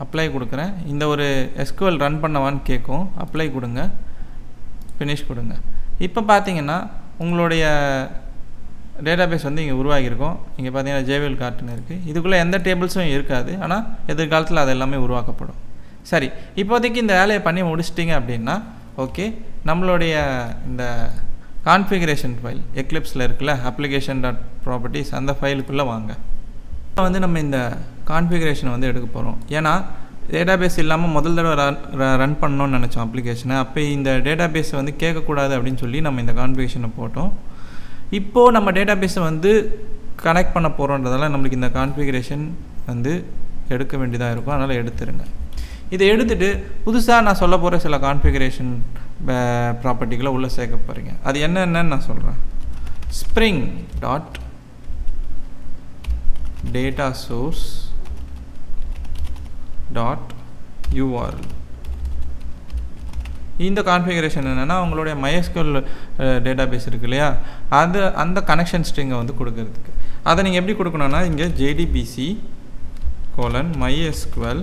அப்ளை கொடுக்குறேன். இந்த ஒரு SQL ரன் பண்ணவான்னு கேட்கும். அப்ளை கொடுங்க, ஃபினிஷ் கொடுங்க. இப்போ பார்த்தீங்கன்னா உங்களுடைய டேட்டாபேஸ் வந்து இங்கே உருவாகியிருக்கும். இங்கே பார்த்தீங்கன்னா JVL கார்ட்டுன்னு இருக்குது. இதுக்குள்ளே எந்த டேபிள்ஸும் இருக்காது. ஆனால் எதிர்காலத்தில் அது எல்லாமே உருவாக்கப்படும். சரி, இப்போதைக்கு இந்த வேலையை பண்ணி முடிச்சிட்டிங்க அப்படின்னா ஓகே, நம்மளுடைய இந்த கான்ஃபிகரேஷன் ஃபைல் எக்லிப்ஸில் இருக்குல்ல, application.properties அந்த ஃபைலுக்குள்ளே வாங்க. இப்போ வந்து நம்ம இந்த கான்ஃபிகரேஷனை வந்து எடுக்க போகிறோம். ஏன்னா டேட்டாபேஸ் இல்லாமல் முதல் தடவை ரன் பண்ணணும்னு நினச்சோம் அப்ளிகேஷனை. அப்போ இந்த டேட்டாபேஸை வந்து கேட்கக்கூடாது அப்படின்னு சொல்லி நம்ம இந்த கான்ஃபிகரேஷனை போட்டோம். இப்போது நம்ம டேட்டாபேஸை வந்து கனெக்ட் பண்ண போகிறோன்றதால நம்மளுக்கு இந்த கான்ஃபிகரேஷன் வந்து எடுக்க வேண்டியதாக இருக்கும். அதனால் எடுத்துருங்க. இதை எடுத்துகிட்டு புதுசாக நான் சொல்ல போகிற சில கான்ஃபிகரேஷன் ப்ராப்பர்ட்டிகளை உள்ளே சேர்க்க போகிறீங்க. அது என்னென்னு நான் சொல்கிறேன். Spring dot data source dot URL. இந்த கான்ஃபிகரேஷன் என்னென்னா உங்களுடைய MySQL டேட்டாபேஸ் இருக்கு இல்லையா, அது அந்த கனெக்ஷன் ஸ்ட்ரிங்கை வந்து கொடுக்கறதுக்கு. அதை நீங்கள் எப்படி கொடுக்கணுன்னா இங்கே JDBC :MySQL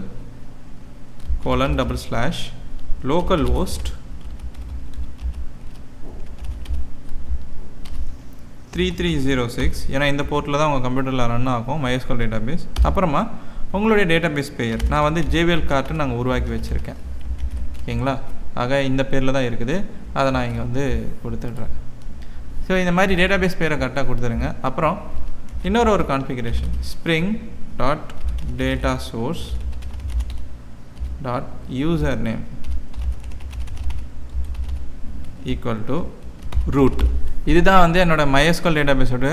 :localhost 3306. ஏன்னா இந்த போர்ட்டில் தான் உங்கள் கம்ப்யூட்டரில் ரன் ஆகும் MySQL டேட்டாபேஸ். அப்புறமா உங்களுடைய டேட்டாபேஸ் பெயர் நான் வந்து JVL கார்ட்டு நாங்கள் உருவாக்கி வச்சுருக்கேன். ஓகேங்களா? ஆக இந்த பேரில் தான் இருக்குது. அதை நான் இங்கே வந்து கொடுத்துட்றேன். ஸோ இந்த மாதிரி டேட்டாபேஸ் பேரை கரெக்டாக கொடுத்துருங்க. அப்புறம் இன்னொரு ஒரு configuration spring dot data source dot user name equal to root. இதுதான் வந்து என்னோடய MySQL டேட்டாபேஸோட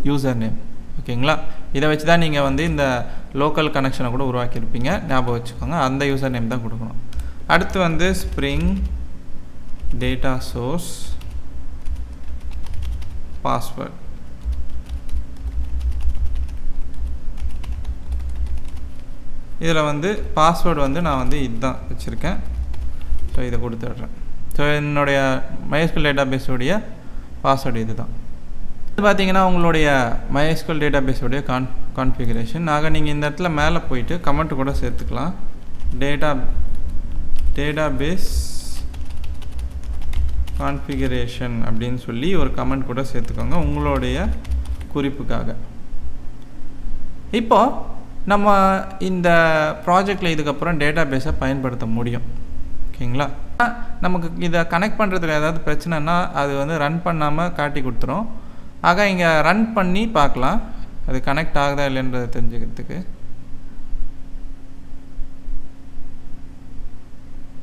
யூசர் நேம். ஓகேங்களா? இதை வச்சு தான் நீங்கள் வந்து இந்த லோக்கல் கனெக்ஷனை கூட உருவாக்கியிருப்பீங்க. ஞாபகம் வச்சுக்கோங்க. அந்த யூசர் நேம் தான் கொடுக்கணும். அடுத்து வந்து ஸ்ப்ரிங் டேட்டா சோர்ஸ் பாஸ்வேர்ட். இதில் வந்து பாஸ்வேர்டு வந்து நான் வந்து இதுதான் வச்சுருக்கேன். ஸோ இதை கொடுத்துட்றேன். ஸோ என்னுடைய MySQL டேட்டாபேஸோடைய பாஸ்வேர்டு இது தான். இது பார்த்தீங்கன்னா உங்களுடைய MySQL டேட்டாபேஸோடைய கான்ஃபிகரேஷன். ஆக நீங்கள் இந்த இடத்துல மேலே போயிட்டு கமெண்ட் கூட சேர்த்துக்கலாம். டேட்டாபேஸ் கான்ஃபிகரேஷன் அப்படின்னு சொல்லி ஒரு கமெண்ட் கூட சேர்த்துக்கோங்க உங்களுடைய குறிப்புக்காக. இப்போது நம்ம இந்த ப்ராஜெக்டில் இதுக்கப்புறம் டேட்டாபேஸை பயன்படுத்த முடியும். ஓகேங்களா? நமக்கு இதை கனெக்ட் பண்ணுறதுக்கு ஏதாவது பிரச்சனைனா அது வந்து ரன் பண்ணாமல் காட்டி கொடுத்துரும். ஆக இங்கே ரன் பண்ணி பார்க்கலாம் அது கனெக்ட் ஆகுதா இல்லைன்றதை தெரிஞ்சுக்கிறதுக்கு.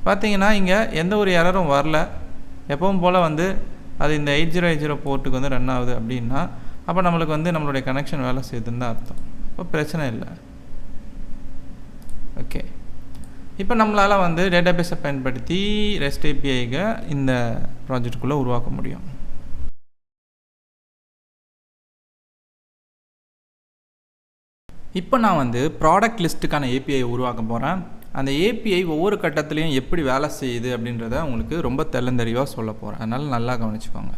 பார்த்தீங்கன்னா இங்கே எந்த ஒரு எரரும் வரல. எப்பவும் போல் வந்து அது இந்த 8080 போர்ட்டுக்கு வந்து ரன் ஆகுது அப்படின்னா அப்போ நம்மளுக்கு வந்து நம்மளுடைய கனெக்ஷன் வேலை செய்யுதுன்னு தான் அர்த்தம். இப்போ பிரச்சனை இல்லை. ஓகே, இப்போ நம்மளால் வந்து டேட்டாபேஸை பயன்படுத்தி REST API இந்த ப்ராஜெக்டுக்குள்ளே உருவாக்க முடியும். இப்போ நான் வந்து ப்ராடக்ட் லிஸ்ட்டுக்கான ஏபிஐ உருவாக்க போகிறேன். அந்த ஏபிஐ ஒவ்வொரு கட்டத்துலேயும் எப்படி வேலை செய்யுது அப்படின்றத உங்களுக்கு ரொம்ப தெளிவாக சொல்ல போகிறேன். அதனால் நல்லா கவனிச்சுக்கோங்க.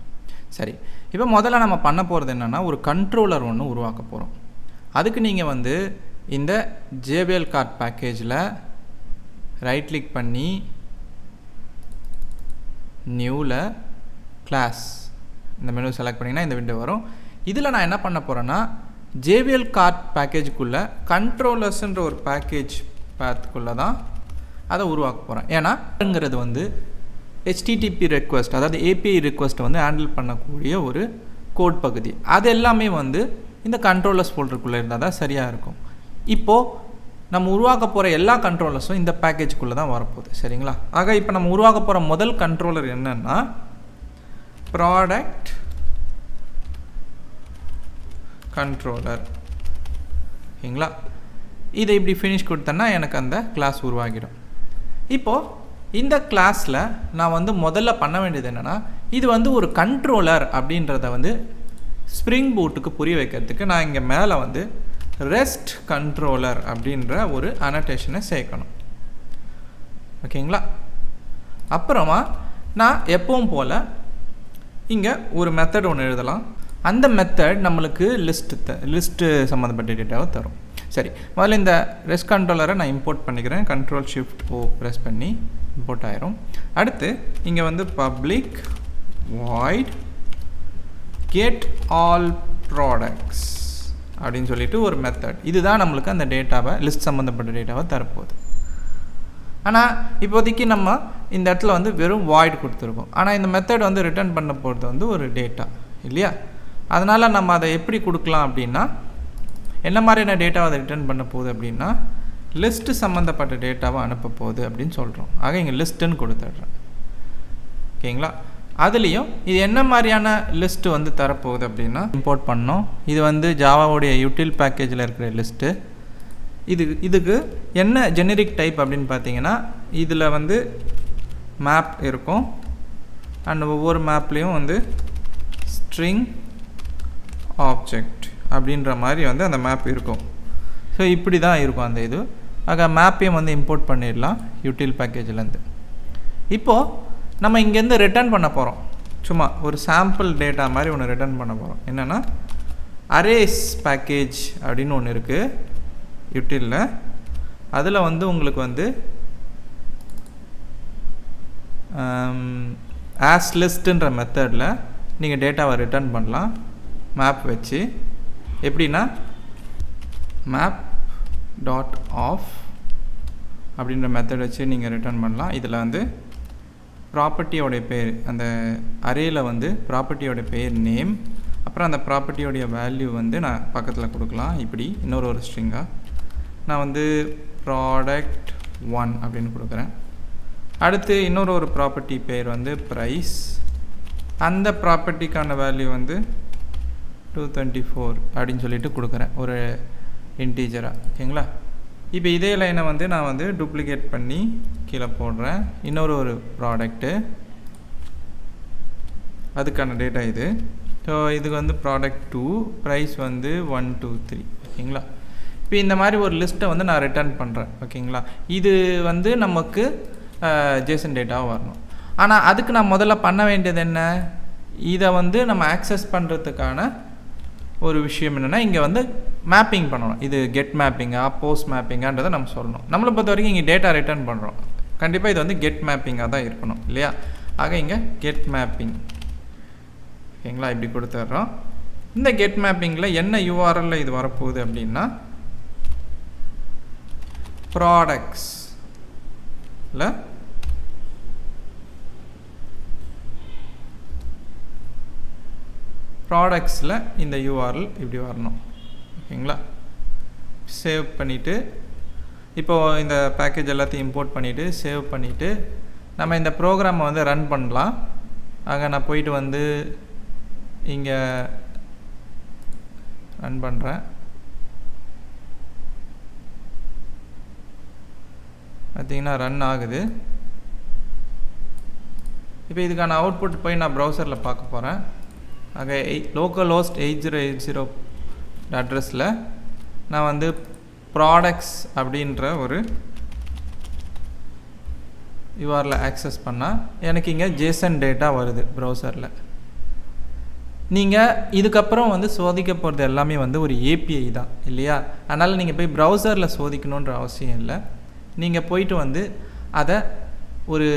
சரி, இப்போ முதல்ல நம்ம பண்ண போகிறது என்னென்னா ஒரு கண்ட்ரோலர் ஒன்று உருவாக்க போகிறோம். அதுக்கு நீங்கள் வந்து இந்த JBL கார்ட் பேக்கேஜில் ரைட் கிளிக் பண்ணி நியூவில் கிளாஸ் இந்த மெனு செலக்ட் பண்ணிங்கன்னா இந்த விண்டோ வரும். இதில் நான் என்ன பண்ண போகிறேன்னா JBL கார்ட் பேக்கேஜுக்குள்ளே கண்ட்ரோலர்ஸ்ன்ற ஒரு பேக்கேஜ் பேத்துக்குள்ளே தான் அதை உருவாக்க போகிறேன். ஏன்னாங்கிறது வந்து HTTP ரெக்வஸ்ட், அதாவது API ரெக்வஸ்ட்டை வந்து ஹேண்டில் பண்ணக்கூடிய ஒரு கோட் பகுதி. அது எல்லாமே வந்து இந்த கண்ட்ரோலர்ஸ் ஃபோல்டருக்குள்ளே இருந்தால் தான் சரியாக இருக்கும். இப்போது நம்ம உருவாக்க போகிற எல்லா கண்ட்ரோலர்ஸும் இந்த பேக்கேஜுக்குள்ளே தான் வரப்போகுது. சரிங்களா? ஆக இப்போ நம்ம உருவாக்க போகிற முதல் கண்ட்ரோலர் என்னென்னா ப்ராடக்ட் கண்ட்ரோலர். ஓகேங்களா? இதை இப்படி ஃபினிஷ் கொடுத்தேன்னா எனக்கு அந்த கிளாஸ் உருவாகிடும். இப்போது இந்த கிளாஸில் நான் வந்து முதல்ல பண்ண வேண்டியது என்னென்னா இது வந்து ஒரு கண்ட்ரோலர் அப்படின்றத வந்து ஸ்ப்ரிங் பூட்டுக்கு புரிய வைக்கிறதுக்கு நான் இங்கே மேலே வந்து ரெஸ்ட் கண்ட்ரோலர் அப்படின்ற ஒரு அனோட்டேஷனை சேர்க்கணும். ஓகேங்களா? அப்புறமா நான் எப்பவும் போல் இங்கே ஒரு மெத்தட் ஒன்று எழுதலாம். அந்த மெத்தட் நம்மளுக்கு லிஸ்ட்டு சம்மந்தப்பட்ட டேட்டாவை தரும். சரி, முதல்ல இந்த ரெஸ்ட் கண்ட்ரோலரை நான் இம்போர்ட் பண்ணிக்கிறேன். Ctrl+Shift+O ப்ரெஸ் பண்ணி இம்போர்ட் ஆயிரும். அடுத்து இங்கே வந்து public void get all products அப்படின்னு சொல்லிட்டு ஒரு மெத்தட். இதுதான் நம்மளுக்கு அந்த டேட்டாவை லிஸ்ட் சம்மந்தப்பட்ட டேட்டாவை தரப்போகுது. ஆனால் இப்போதைக்கு நம்ம இந்த இடத்துல வந்து வெறும் வாய்ட் கொடுத்துருக்கோம். ஆனால் இந்த மெத்தட் வந்து ரிட்டர்ன் பண்ண போகிறது வந்து ஒரு டேட்டா இல்லையா? அதனால் நம்ம அதை எப்படி கொடுக்கலாம் அப்படின்னா என்ன மாதிரியான டேட்டாவை அதை ரிட்டர்ன் பண்ண போகுது அப்படின்னா லிஸ்ட்டு சம்மந்தப்பட்ட டேட்டாவை அனுப்ப போகுது அப்படின்னு சொல்கிறோம். ஆக இங்கே லிஸ்ட்டுன்னு கொடுத்துட்றேன். ஓகேங்களா? அதுலேயும் இது என்ன மாதிரியான லிஸ்ட்டு வந்து தரப்போகுது அப்படின்னா இம்போர்ட் பண்ணோம். இது வந்து ஜாவாவுடைய யூட்டில் பேக்கேஜில் இருக்கிற லிஸ்ட்டு. இதுக்கு என்ன ஜெனரிக் டைப் அப்படின்னு பார்த்தீங்கன்னா இதில் வந்து மேப் இருக்கும். அண்ட் ஒவ்வொரு மேப்லேயும் வந்து ஸ்ட்ரிங் ஆப்ஜெக்ட் அப்படின்ற மாதிரி வந்து அந்த மேப் இருக்கும். ஸோ இப்படி தான் இருக்கும் அந்த இது. ஆக மேப்பையும் வந்து இம்போர்ட் பண்ணிடலாம் யூட்டில் பேக்கேஜ்லேருந்து. இப்போது நம்ம இங்கேருந்து ரிட்டர்ன் பண்ண போகிறோம். சும்மா ஒரு சாம்பிள் டேட்டா மாதிரி ஒன்று ரிட்டர்ன் பண்ண போகிறோம். என்னென்னா அரேஸ் பேக்கேஜ் அப்படின்னு ஒன்று இருக்குது யூட்டிலில். அதில் வந்து உங்களுக்கு வந்து ஆஸ் லிஸ்ட்டுன்ற மெத்தடில் நீங்கள் டேட்டாவை ரிட்டர்ன் பண்ணலாம். மேப் வச்சு எப்படின்னா மேப் டாட் ஆஃப் அப்படின்ற மெத்தட் வச்சு நீங்கள் ரிட்டர்ன் பண்ணலாம். இதில் வந்து ப்ராப்பர்ட்டியோடைய பேர், அந்த அரேயில் வந்து ப்ராப்பர்ட்டியோடைய பேர் நேம், அப்புறம் அந்த ப்ராப்பர்ட்டியோடைய வேல்யூ வந்து நான் பக்கத்தில் கொடுக்கலாம். இப்படி ஒரு ஸ்ட்ரிங்காக நான் வந்து ப்ராடக்ட் 1 அப்படின்னு கொடுக்குறேன். அடுத்து ஒரு ப்ராப்பர்ட்டி பேர் வந்து ப்ரைஸ். அந்த ப்ராப்பர்ட்டிக்கான வேல்யூ வந்து 224 அப்படின்னு சொல்லிட்டு கொடுக்குறேன் ஒரு இன்டீஜராக. ஓகேங்களா? இப்போ இதே லைனை வந்து நான் வந்து டூப்ளிகேட் பண்ணி கீழே போடுறேன். ஒரு ப்ராடக்ட்டு, அதுக்கான டேட்டா இது. ஸோ இதுக்கு வந்து ப்ராடக்ட் 2, ப்ரைஸ் வந்து 1 2 3. ஓகேங்களா? இப்போ இந்த மாதிரி ஒரு லிஸ்ட்டை வந்து நான் ரிட்டர்ன் பண்ணுறேன். ஓகேங்களா? இது வந்து நமக்கு ஜேசன் டேட்டாவாக வரணும். ஆனால் அதுக்கு நான் முதல்ல பண்ண வேண்டியது என்ன, இதை வந்து நம்ம ஆக்சஸ் பண்ணுறதுக்கான ஒரு விஷயம் என்னென்னா இங்கே வந்து மேப்பிங் பண்ணணும். இது கெட் மேப்பிங்கா போஸ்ட் மேப்பிங்கான்றதை நம்ம சொல்லணும். நம்மளை பொறுத்த வரைக்கும் இங்கே டேட்டா ரிட்டர்ன் பண்ணுறோம். கண்டிப்பாக இது வந்து கெட் மேப்பிங்காக தான் இருக்கணும் இல்லையா? ஆக இங்கே கெட் மேப்பிங். ஓகேங்களா? இப்படி கொடுத்துட்றோம். இந்த கெட் மேப்பிங்கில் என்ன URL இது வரப்போகுது அப்படின்னா ப்ராடக்ட்ஸில் இந்த URL இப்படி வரணும். ஓகேங்களா? சேவ் பண்ணிவிட்டு இப்போது இந்த பேக்கேஜ் எல்லாத்தையும் இம்போர்ட் பண்ணிவிட்டு சேவ் பண்ணிவிட்டு நம்ம இந்த ப்ரோக்ராமை வந்து ரன் பண்ணலாம். ஆக நான் போயிட்டு வந்து இங்கே ரன் பண்ணுறேன். பார்த்தீங்கன்னா ரன் ஆகுது. இப்போ இதுக்கான அவுட்புட் போய் நான் ப்ரௌசரில் பார்க்க போகிறேன். ஆக லோக்கல் ஹோஸ்ட் 8080 அட்ரஸில் நான் வந்து ப்ராடக்ட்ஸ் அப்படின்ற ஒரு யூஆரில் ஆக்சஸ் பண்ணால் எனக்கு இங்கே ஜேசன் டேட்டா வருது ப்ரௌசரில். நீங்கள் இதுக்கப்புறம் வந்து சோதிக்க போகிறது எல்லாமே வந்து ஒரு ஏபிஐ தான் இல்லையா? அதனால் நீங்கள் போய் ப்ரௌசரில் சோதிக்கணுன்ற அவசியம் இல்லை. நீங்கள் போயிட்டு வந்து அதை ஒரு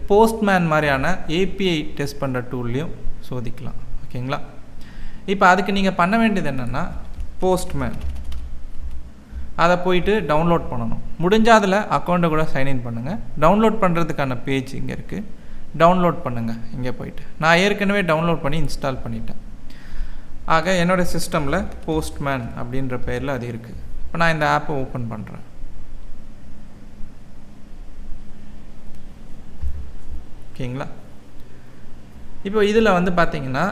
போஸ்ட்மேன் மாதிரியான ஏபிஐ டெஸ்ட் பண்ணுற டூல்லையும் சோதிக்கலாம். ஓகேங்களா? இப்போ அதுக்கு நீங்கள் பண்ண வேண்டியது என்னென்னா, போஸ்ட்மேன் அதை போயிட்டு டவுன்லோட் பண்ணணும். முடிஞ்சால் அதில் அக்கௌண்ட்டை கூட சைன்இன் பண்ணுங்கள். டவுன்லோட் பண்ணுறதுக்கான பேஜ் இங்கே இருக்குது. டவுன்லோட் பண்ணுங்கள். இங்கே போயிட்டு நான் ஏற்கனவே டவுன்லோட் பண்ணி இன்ஸ்டால் பண்ணிட்டேன். ஆக என்னோடய சிஸ்டமில் போஸ்ட்மேன் அப்படின்ற பேரில் அது இருக்குது. இப்போ நான் இந்த ஆப்பை ஓப்பன் பண்ணுறேன். ஓகேங்களா? இப்போ இதில் வந்து பார்த்தீங்கன்னா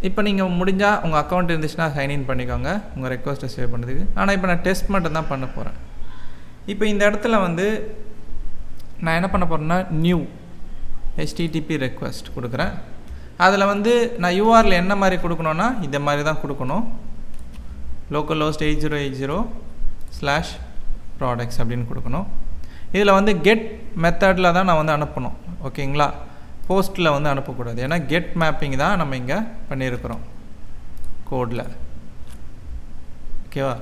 இப்போ நீங்கள் முடிஞ்சால் உங்கள் அக்கௌண்ட் இருந்துச்சுன்னா சைன்இன் பண்ணிக்கோங்க உங்கள் ரெக்வஸ்ட்டை சேவ் பண்ணுறதுக்கு. ஆனால் இப்போ நான் டெஸ்ட் மட்டும் தான் பண்ண போகிறேன். இப்போ இந்த இடத்துல வந்து நான் என்ன பண்ண போகிறேன்னா, நியூ HTTP ரெக்வஸ்ட் கொடுக்குறேன். அதில் வந்து நான் யூஆரில் என்ன மாதிரி கொடுக்கணுன்னா இந்த மாதிரி தான் கொடுக்கணும். localhost 8080/products அப்படின்னு கொடுக்கணும். இதில் வந்து கெட் மெத்தடில் தான் நான் வந்து அனுப்பணும். ஓகேங்களா? போஸ்ட்டில் வந்து அனுப்பக்கூடாது. ஏன்னா கெட் மேப்பிங் தான் நம்ம இங்கே பண்ணியிருக்கிறோம் கோடில். ஓகேவா?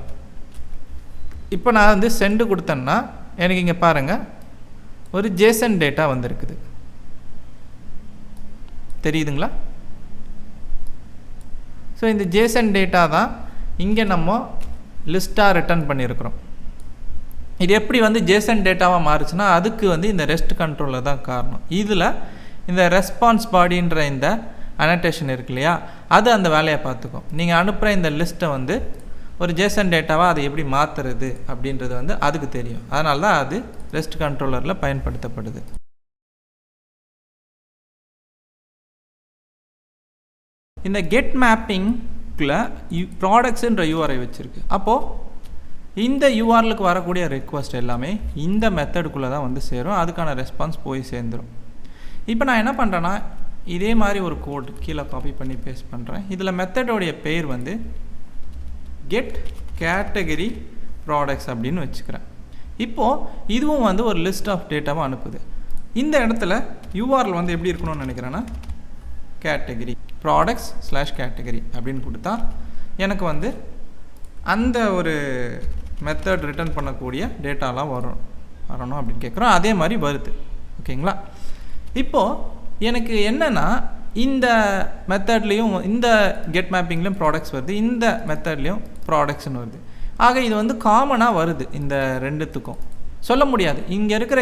இப்போ நான் வந்து சென்டு கொடுத்தேன்னா எனக்கு இங்கே பாருங்கள் ஒரு ஜேசன் டேட்டா வந்திருக்குது. தெரியுதுங்களா? ஸோ இந்த ஜேசன் டேட்டா தான் இங்கே நம்ம லிஸ்ட்டாக ரிட்டர்ன் பண்ணியிருக்கிறோம். இது எப்படி வந்து ஜேசன் டேட்டாவாக மாறுச்சுன்னா அதுக்கு வந்து இந்த ரெஸ்ட் கண்ட்ரோலில் தான் காரணம். இதில் இந்த ரெஸ்பான்ஸ் பாடின்ற இந்த அனோட்டேஷன் இருக்கு இல்லையா, அது அந்த வேலையை பார்த்துக்கும். நீங்கள் அனுப்புகிற இந்த லிஸ்ட்டை வந்து ஒரு ஜேசன் டேட்டாவாக அதை எப்படி மாற்றுறது அப்படின்றது வந்து அதுக்கு தெரியும். அதனால தான் அது ரெஸ்ட் கண்ட்ரோலரில் பயன்படுத்தப்படுது. இந்த கெட் மேப்பிங்கில் ப்ராடக்ட்ஸுன்ற யூஆர்ஐ வச்சுருக்கு. அப்போது இந்த யூஆர்லுக்கு வரக்கூடிய ரெக்வஸ்ட் எல்லாமே இந்த மெத்தடுக்குள்ளே தான் வந்து சேரும். அதுக்கான ரெஸ்பான்ஸ் போய் சேர்ந்துடும். இப்போ நான் என்ன பண்ணுறேன்னா, இதே மாதிரி ஒரு கோட் கீழே காப்பி பண்ணி பேஸ்ட் பண்ணுறேன். இதில் மெத்தடோடைய பேர் வந்து கெட் கேட்டகரி ப்ராடக்ட்ஸ் அப்படின்னு வச்சுக்கிறேன். இப்போது இதுவும் வந்து ஒரு லிஸ்ட் ஆஃப் டேட்டாவை அனுப்புது. இந்த இடத்துல யூஆரில் வந்து எப்படி இருக்கணும்னு நினைக்கிறேன்னா, கேட்டகரி ப்ராடக்ட்ஸ்/கேட்டகரி அப்படின்னு கொடுத்தா எனக்கு வந்து அந்த ஒரு மெத்தட் ரிட்டர்ன் பண்ணக்கூடிய டேட்டாலாம் வரணும் அப்படின்னு கேட்குறோம். அதே மாதிரி வருது. ஓகேங்களா? இப்போது எனக்கு என்னென்னா, இந்த மெத்தட்லேயும் இந்த கெட் மேப்பிங்லேயும் ப்ராடக்ட்ஸ் வருது, இந்த மெத்தட்லேயும் ப்ராடக்ட்ஸ்னு வருது. ஆக இது வந்து காமனாக வருது இந்த ரெண்டுத்துக்கும். சொல்ல முடியாது இங்கே இருக்கிற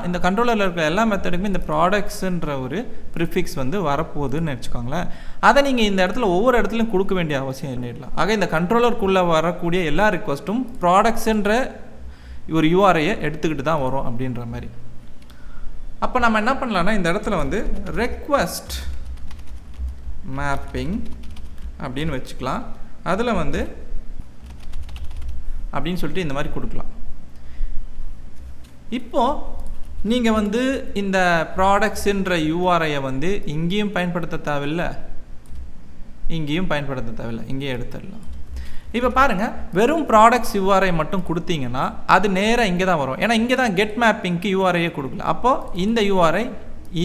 இந்த கண்ட்ரோலரில் இருக்கிற எல்லா மெத்தடுக்குமே இந்த ப்ராடக்ட்ஸுன்ற ஒரு ப்ரிஃபிக்ஸ் வந்து வரப்போகுதுன்னு வச்சுக்கோங்களேன். அதை நீங்கள் இந்த இடத்துல ஒவ்வொரு இடத்துலையும் கொடுக்க வேண்டிய அவசியம் இல்லை. ஆக இந்த கண்ட்ரோலருக்குள்ளே வரக்கூடிய எல்லா ரிக்வஸ்ட்டும் ப்ராடக்ட்ஸுன்ற ஒரு யூஆர்ஐயை எடுத்துக்கிட்டு தான் வரும் அப்படின்ற மாதிரி. அப்போ நம்ம என்ன பண்ணலான்னா, இந்த இடத்துல வந்து ரெக்வஸ்ட் மேப்பிங் அப்படின்னு வச்சுக்கலாம். அதில் வந்து அப்படின்னு சொல்லிட்டு இந்த மாதிரி கொடுக்கலாம். இப்போது நீங்கள் வந்து இந்த ப்ராடக்ட்ஸுன்ற யூஆர்ஐயை வந்து இங்கேயும் பயன்படுத்த தேவையில்லை, இங்கேயும் பயன்படுத்த தேவையில்லை, இங்கேயே எடுத்துடலாம். இப்போ பாருங்கள், வெறும் ப்ராடக்ட்ஸ் யூஆர்ஐ மட்டும் கொடுத்தீங்கன்னா அது நேராக இங்கே தான் வரும். ஏன்னா இங்கே தான் கெட் மேப்பிங்க்கு யூஆர்ஐயே கொடுக்கல. அப்போது இந்த யூஆர்ஐ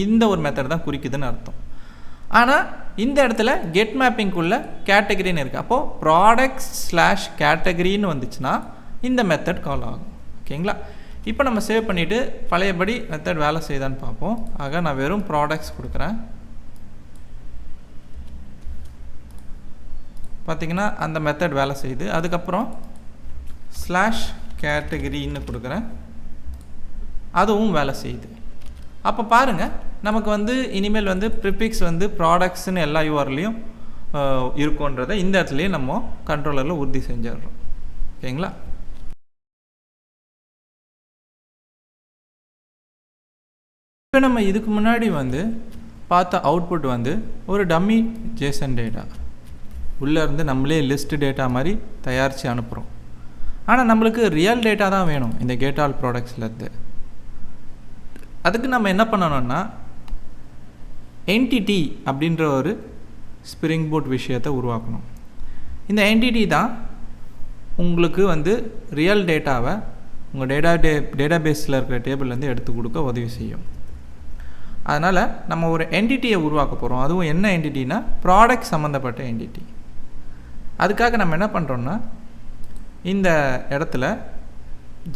இந்த ஒரு மெத்தட் தான் குறிக்குதுன்னு அர்த்தம். ஆனால் இந்த இடத்துல கெட் மேப்பிங்குள்ளே கேட்டகரின்னு இருக்குது. அப்போது ப்ராடக்ட்ஸ்/கேட்டகரின்னு வந்துச்சுன்னா இந்த மெத்தட் கால் ஆகும். ஓகேங்களா? இப்போ நம்ம சேவ் பண்ணிவிட்டு பழையபடி மெத்தட் வேலை செய்தான்னு பார்ப்போம். ஆக நான் வெறும் ப்ராடக்ட்ஸ் கொடுக்குறேன். பார்த்திங்கன்னா அந்த மெத்தட் வேலை செய்யுது. அதுக்கப்புறம் /கேட்டகரின்னு கொடுக்குறேன், அதுவும் வேலை செய்யுது. அப்போ பாருங்கள், நமக்கு வந்து இனிமேல் வந்து ப்ரிஃபிக்ஸ் வந்து ப்ராடக்ட்ஸ்னு எல்லா யூஆர்லையும் இருக்குன்றதை இந்த இடத்துலையே நம்ம கண்ட்ரோலரில் உறுதி செஞ்சிடுறோம். ஓகேங்களா? இப்போ நம்ம இதுக்கு முன்னாடி வந்து பார்த்த அவுட்புட் வந்து ஒரு டம்மி ஜேசன் டேட்டா உள்ளேருந்து நம்மளே லிஸ்ட் டேட்டா மாதிரி தயாரித்து அனுப்புகிறோம். ஆனால் நம்மளுக்கு ரியல் டேட்டா தான் வேணும் இந்த கெட் ஆல் ப்ராடக்ட்ஸ்லேருந்து. அதுக்கு நம்ம என்ன பண்ணணும்னா, என்டிட்டி அப்படின்ற ஒரு ஸ்ப்ரிங் பூட் விஷயத்தை உருவாக்கணும். இந்த என்டிட்டி தான் உங்களுக்கு வந்து ரியல் டேட்டாவை உங்கள் டேட்டாபேஸில் இருக்கிற டேபிள்லேருந்து எடுத்து கொடுக்க உதவி செய்யும். அதனால் நம்ம ஒரு என்டிட்டியை உருவாக்க போகிறோம். அதுவும் என்ன என்டிட்டினா ப்ராடக்ட் சம்மந்தப்பட்ட என்டிட்டி. அதுக்காக நம்ம என்ன பண்ணுறோன்னா இந்த இடத்துல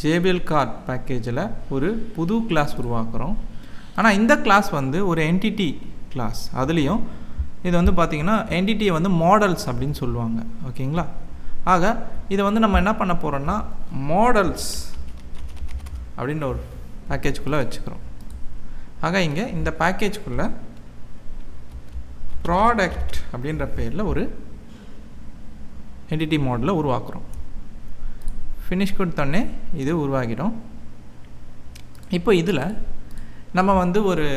JBL கார்ட் பேக்கேஜில் ஒரு புது கிளாஸ் உருவாக்குறோம். ஆனால் இந்த கிளாஸ் வந்து ஒரு என்டிட்டி கிளாஸ். அதுலேயும் இது வந்து பார்த்திங்கன்னா என்டிட்டியை வந்து மாடல்ஸ் அப்படின்னு சொல்லுவாங்க. ஓகேங்களா? ஆக இதை வந்து நம்ம என்ன பண்ண போகிறோன்னா மாடல்ஸ் அப்படின்ற ஒரு பேக்கேஜ்குள்ளே வச்சுக்கிறோம். ஆக இங்கே இந்த பேக்கேஜ்குள்ளே ப்ராடக்ட் அப்படின்ற பேரில் ஒரு என்டிட்டி மாடலை உருவாக்குறோம். ஃபினிஷ் கொடுத்தோடனே இது உருவாகிடும். இப்போ இதில் நம்ம வந்து ஒரு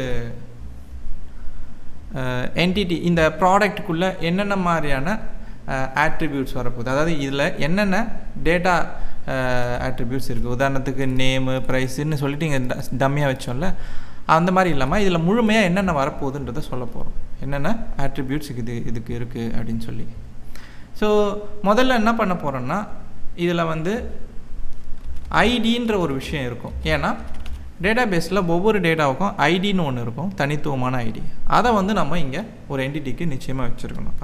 என்டிட்டி இந்த ப்ராடக்ட்டுக்குள்ளே என்னென்ன மாதிரியான ஆட்ரிபியூட்ஸ் வரப்போகுது, அதாவது இதில் என்னென்ன டேட்டா ஆட்ரிபியூட்ஸ் இருக்குது. உதாரணத்துக்கு நேமு, ப்ரைஸுன்னு சொல்லிட்டு இங்கே டம்மியாக வச்சோம்ல, அந்த மாதிரி இல்லாமல் இதில் முழுமையாக என்னென்ன வரப்போகுதுன்றதை சொல்ல போகிறோம். என்னென்ன ஆட்ரிபியூட்ஸ் இதுக்கு இருக்குது அப்படின்னு சொல்லி. ஸோ முதல்ல என்ன பண்ண போகிறோன்னா இதில் வந்து ஐடின்ற ஒரு விஷயம் இருக்கும். ஏன்னா டேட்டாபேஸில் ஒவ்வொரு டேட்டாவுக்கும் ஐடின்னு ஒன்று இருக்கும், தனித்துவமான ஐடி. அதை வந்து நம்ம இங்கே ஒரு என்டிட்டிக்கு நிச்சயமாக வச்சுருக்கணும்.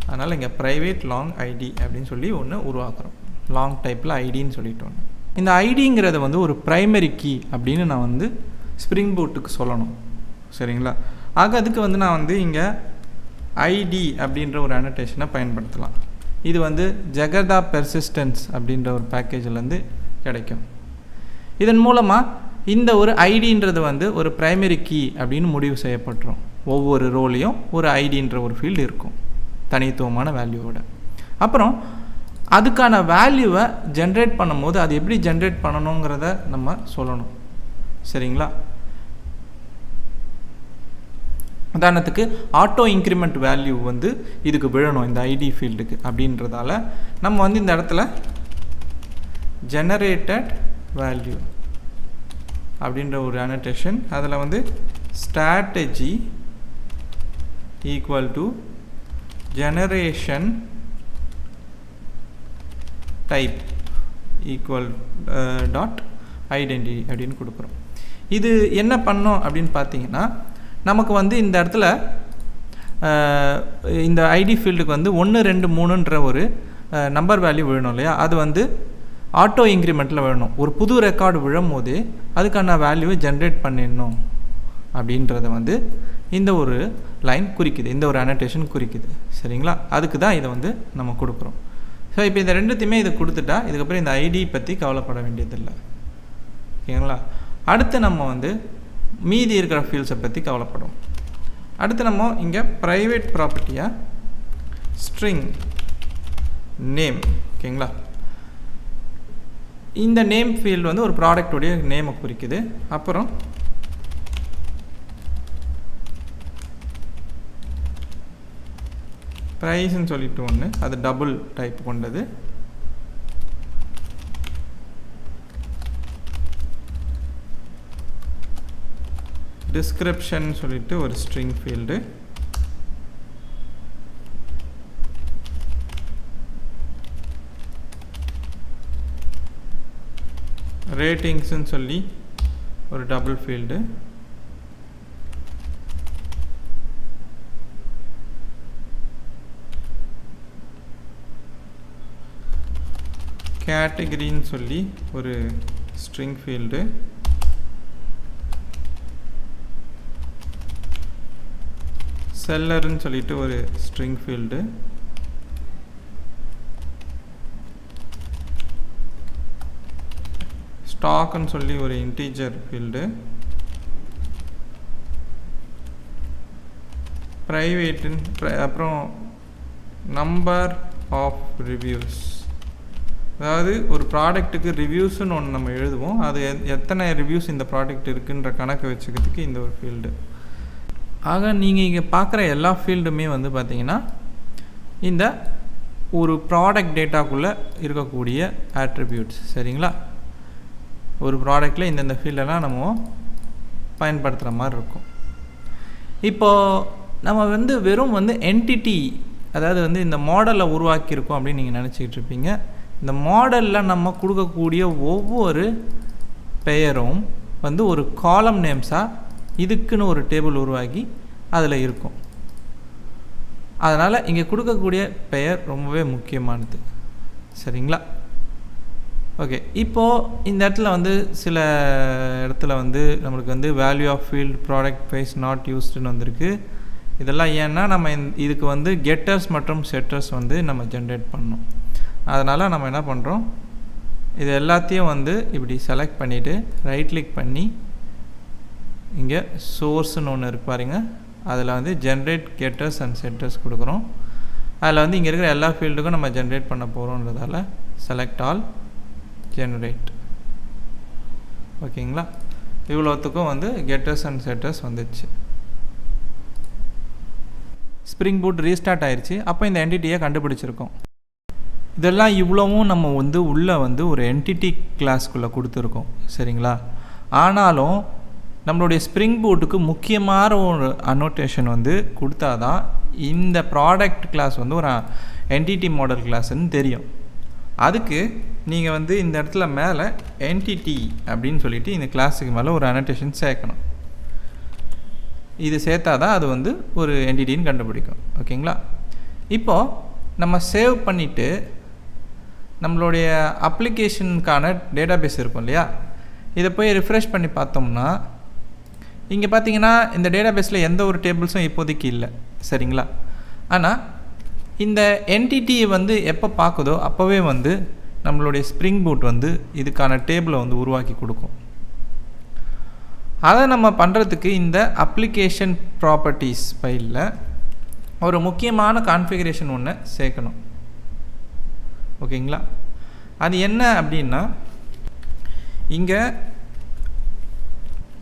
அதனால் இங்கே ப்ரைவேட் லாங் ஐடி அப்படின்னு சொல்லி ஒன்று உருவாக்குறோம். லாங் டைப்பில் ஐடின்னு சொல்லிட்டு ஒன்று. இந்த ஐடிங்கிறத வந்து ஒரு ப்ரைமரி கீ அப்படின்னு நான் வந்து ஸ்ப்ரிங் பூட்டுக்கு சொல்லணும். சரிங்களா? ஆக அதுக்கு வந்து நான் வந்து இங்கே ஐடி அப்படின்ற ஒரு அனோட்டேஷனை பயன்படுத்தலாம். இது வந்து ஜெகர்தா பெர்சிஸ்டன்ஸ் அப்படின்ற ஒரு பேக்கேஜிலேருந்து கிடைக்கும். இதன் மூலமாக இந்த ஒரு ஐடின்றது வந்து ஒரு ப்ரைமரி கீ அப்படின்னு முடிவு செய்யப்பட்டுரும். ஒவ்வொரு ரோலையும் ஒரு ஐடின்ற ஒரு ஃபீல்டு இருக்கும், தனித்துவமான வேல்யூவோட. அப்புறம் அதுக்கான வேல்யூவை ஜென்ரேட் பண்ணும்போது அது எப்படி ஜென்ரேட் பண்ணணுங்கிறத நம்ம சொல்லணும். சரிங்களா? உதாரணத்துக்கு ஆட்டோ இன்க்ரிமெண்ட் வேல்யூ வந்து இதுக்கு விழணும் இந்த ஐடி ஃபீல்டுக்கு. அப்படின்றதால நம்ம வந்து இந்த இடத்துல ஜெனரேட்டட் வேல்யூ அப்படின்ற ஒரு அனோட்டேஷன், அதில் வந்து strategy equal to generation type equal dot identity அப்படின்னு கொடுக்குறோம். இது என்ன பண்ணோம் அப்படின்னு பார்த்தீங்கன்னா நமக்கு வந்து இந்த இடத்துல இந்த ஐடி ஃபீல்டுக்கு வந்து 1 2 3ன்ற ஒரு நம்பர் வேல்யூ விழணும் இல்லையா? அது வந்து ஆட்டோ இன்க்ரிமெண்ட்டில் விழணும். ஒரு புது ரெக்கார்டு விழும் போதே அதுக்கான வேல்யூவை ஜென்ரேட் பண்ணிடணும் அப்படின்றத வந்து இந்த ஒரு லைன் குறிக்குது, இந்த ஒரு அனோட்டேஷன் குறிக்குது. சரிங்களா? அதுக்கு தான் இதை வந்து நம்ம கொடுக்குறோம். ஸோ இப்போ இந்த ரெண்டுத்தையுமே இதை கொடுத்துட்டா இதுக்கப்புறம் இந்த ஐடி பற்றி கவலைப்பட வேண்டியதில்லை. ஓகேங்களா? அடுத்து நம்ம வந்து மீதி இருக்கிற ஃபீல்ட்ஸை பற்றி கவலைப்படும். அடுத்து நம்ம இங்கே ப்ரைவேட் ப்ராப்பர்ட்டியாக ஸ்ட்ரிங் நேம். ஓகேங்களா? இந்த நேம் ஃபீல்டு வந்து ஒரு ப்ராடக்டுடைய நேமை குறிக்குது. அப்புறம் ப்ரைஸ்ன்னு சொல்லிட்டு ஒன்று, அது டபுள் டைப் கொண்டது. டிஸ்கிரிப்ஷன் சொல்லிட்டு ஒரு ஸ்ட்ரிங் ஃபீல்டு. ரேட்டிங்ஸ்ன்னு சொல்லி ஒரு டபுள் ஃபீல்டு. கேட்டகரின்னு சொல்லி ஒரு ஸ்ட்ரிங் ஃபீல்டு. செல்லர்னு சொல்லிட்டு ஒரு ஸ்ட்ரிங் ஃபீல்டு. ஸ்டாக்னு சொல்லி ஒரு இன்டீஜர் ஃபீல்டு. ப்ரைவேட்டுன்னு அப்புறம் நம்பர் ஆஃப் ரிவ்யூஸ். அதாவது ஒரு ப்ராடக்ட்டுக்கு ரிவ்யூஸ்ன்னு ஒன்று நம்ம எழுதுவோம், அது எத்தனை ரிவ்யூஸ் இந்த ப்ராடக்ட் இருக்குன்ற கணக்கு வச்சுக்கிறதுக்கு இந்த ஒரு ஃபீல்டு. ஆக நீங்கள் இங்கே பார்க்குற எல்லா ஃபீல்டுமே வந்து பார்த்திங்கன்னா இந்த ஒரு ப்ராடக்ட் டேட்டாக்குள்ளே இருக்கக்கூடிய ஆட்ரிபியூட்ஸ். சரிங்களா? ஒரு ப்ராடக்டில் இந்தந்த ஃபீல்டெல்லாம் நம்ம பயன்படுத்துகிற மாதிரி இருக்கும். இப்போது நம்ம வந்து வெறும் வந்து என்டிட்டி, அதாவது வந்து இந்த மாடலை உருவாக்கியிருக்கோம் அப்படின்னு நீங்கள் நினச்சிக்கிட்டு இருப்பீங்க. இந்த மாடலில் நம்ம கொடுக்கக்கூடிய ஒவ்வொரு பெயரும் வந்து ஒரு காலம் நேம்ஸாக இதுக்குன்னு ஒரு டேபிள் உருவாக்கி அதில் இருக்கும். அதனால் இங்கே கொடுக்கக்கூடிய பெயர் ரொம்பவே முக்கியமானது. சரிங்களா? ஓகே, இப்போது இந்த இடத்துல வந்து சில இடத்துல வந்து நம்மளுக்கு வந்து value of field product price not யூஸ்டுன்னு வந்திருக்கு. இதெல்லாம் ஏன்னா நம்ம இதுக்கு வந்து கெட்டர்ஸ் மற்றும் செட்டர்ஸ் வந்து நம்ம ஜென்ரேட் பண்ணோம். அதனால் நம்ம என்ன பண்ணுறோம், இது எல்லாத்தையும் வந்து இப்படி செலக்ட் பண்ணிவிட்டு ரைட் கிளிக் பண்ணி இங்கே சோர்ஸ்னு ஒன்று இருக்கு பாருங்க, அதில் வந்து ஜென்ரேட் கெட்டர்ஸ் அண்ட் செட்டர்ஸ் கொடுக்குறோம். அதில் வந்து இங்கே இருக்கிற எல்லா ஃபீல்டுக்கும் நம்ம ஜென்ரேட் பண்ண போகிறோன்றதால செலக்ட் ஆல் ஜென்ரேட். ஓகேங்களா? இவ்வளோத்துக்கும் வந்து கெட்டர்ஸ் அண்ட் செட்டர்ஸ் வந்துச்சு. ஸ்ப்ரிங் பூட் ரீஸ்டார்ட் ஆயிடுச்சு. அப்போ இந்த என்டிட்டியை கண்டுபிடிச்சிருக்கோம். இதெல்லாம் இவ்வளவும் நம்ம வந்து உள்ளே வந்து ஒரு என்டிட்டி கிளாஸ்க்குள்ளே கொடுத்துருக்கோம். சரிங்களா? ஆனாலும் நம்மளுடைய ஸ்ப்ரிங் பூட்டுக்கு முக்கியமான ஒரு அனோட்டேஷன் வந்து கொடுத்தா தான் இந்த ப்ராடக்ட் கிளாஸ் வந்து ஒரு என்டிட்டி மாடல் கிளாஸ்ன்னு தெரியும். அதுக்கு நீங்கள் வந்து இந்த இடத்துல மேலே என்டிட்டி அப்படின்னு சொல்லிவிட்டு இந்த கிளாஸுக்கு மேலே ஒரு அனோட்டேஷன் சேர்க்கணும். இது சேர்த்தா தான் அது வந்து ஒரு என்டிட்டின்னு கண்டுபிடிக்கும். ஓகேங்களா? இப்போது நம்ம சேவ் பண்ணிவிட்டு நம்மளுடைய அப்ளிகேஷனுக்கான டேட்டாபேஸ் இருக்கும் இல்லையா, இதை போய் ரிஃப்ரெஷ் பண்ணி பார்த்தோம்னா இங்கே பார்த்தீங்கன்னா இந்த டேட்டாபேஸில் எந்த ஒரு டேபிள்ஸும் இப்போதைக்கு இல்லை. சரிங்களா? ஆனால் இந்த என்டிட்டியை வந்து எப்போ பார்க்குதோ அப்போவே வந்து நம்மளுடைய ஸ்ப்ரிங் பூட் வந்து இதுக்கான டேபிளை வந்து உருவாக்கி கொடுக்கும். அதை நம்ம பண்ணுறதுக்கு இந்த அப்ளிகேஷன் ப்ராப்பர்ட்டிஸ் ஃபைலில் ஒரு முக்கியமான கான்ஃபிகரேஷன் ஒன்று சேர்க்கணும். ஓகேங்களா? அது என்ன அப்படின்னா,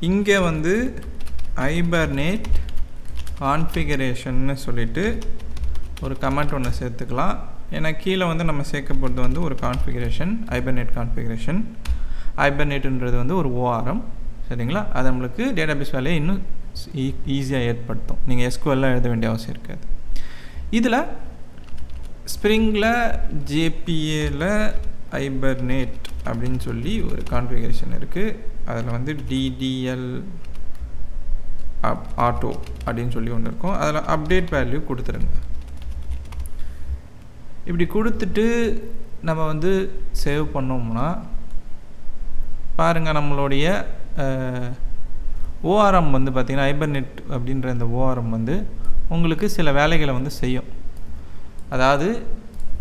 இங்கே வந்து ஹைபர்னேட் கான்ஃபிகரேஷன்னு சொல்லிட்டு ஒரு கமெண்ட் ஒன்று சேர்த்துக்கலாம். ஏன்னா கீழே வந்து நம்ம சேர்க்கப்படுறது வந்து ஒரு கான்ஃபிகரேஷன், ஹைபர்னேட் கான்ஃபிகரேஷன். ஹைபர்னேட்டுன்றது வந்து ஒரு ஓஆர்எம். சரிங்களா? அது நம்மளுக்கு டேட்டாபேஸ் வேலையை இன்னும் ஈஸியாக ஏற்படுத்தும். நீங்கள் எஸ்கியூஎல்லாம் எழுத வேண்டிய அவசியம் இருக்காது. இதில் ஸ்ப்ரிங்கில் ஜேபிஏல ஹைபர்னேட் அப்படின்னு சொல்லி ஒரு கான்ஃபிகரேஷன் இருக்குது. அதில் வந்து டிடிஎல் ஆட்டோ அப்படின்னு சொல்லி ஒன்று இருக்கும். அதில் அப்டேட் வேல்யூ கொடுத்துருங்க. இப்படி கொடுத்துட்டு நம்ம வந்து சேவ் பண்ணோம்னா பாருங்கள், நம்மளுடைய ஓஆர்எம் வந்து பார்த்திங்கன்னா ஹைபர்னெட் அப்படின்ற இந்த ஓஆர்எம் வந்து உங்களுக்கு சில வேலைகளை வந்து செய்யும். அதாவது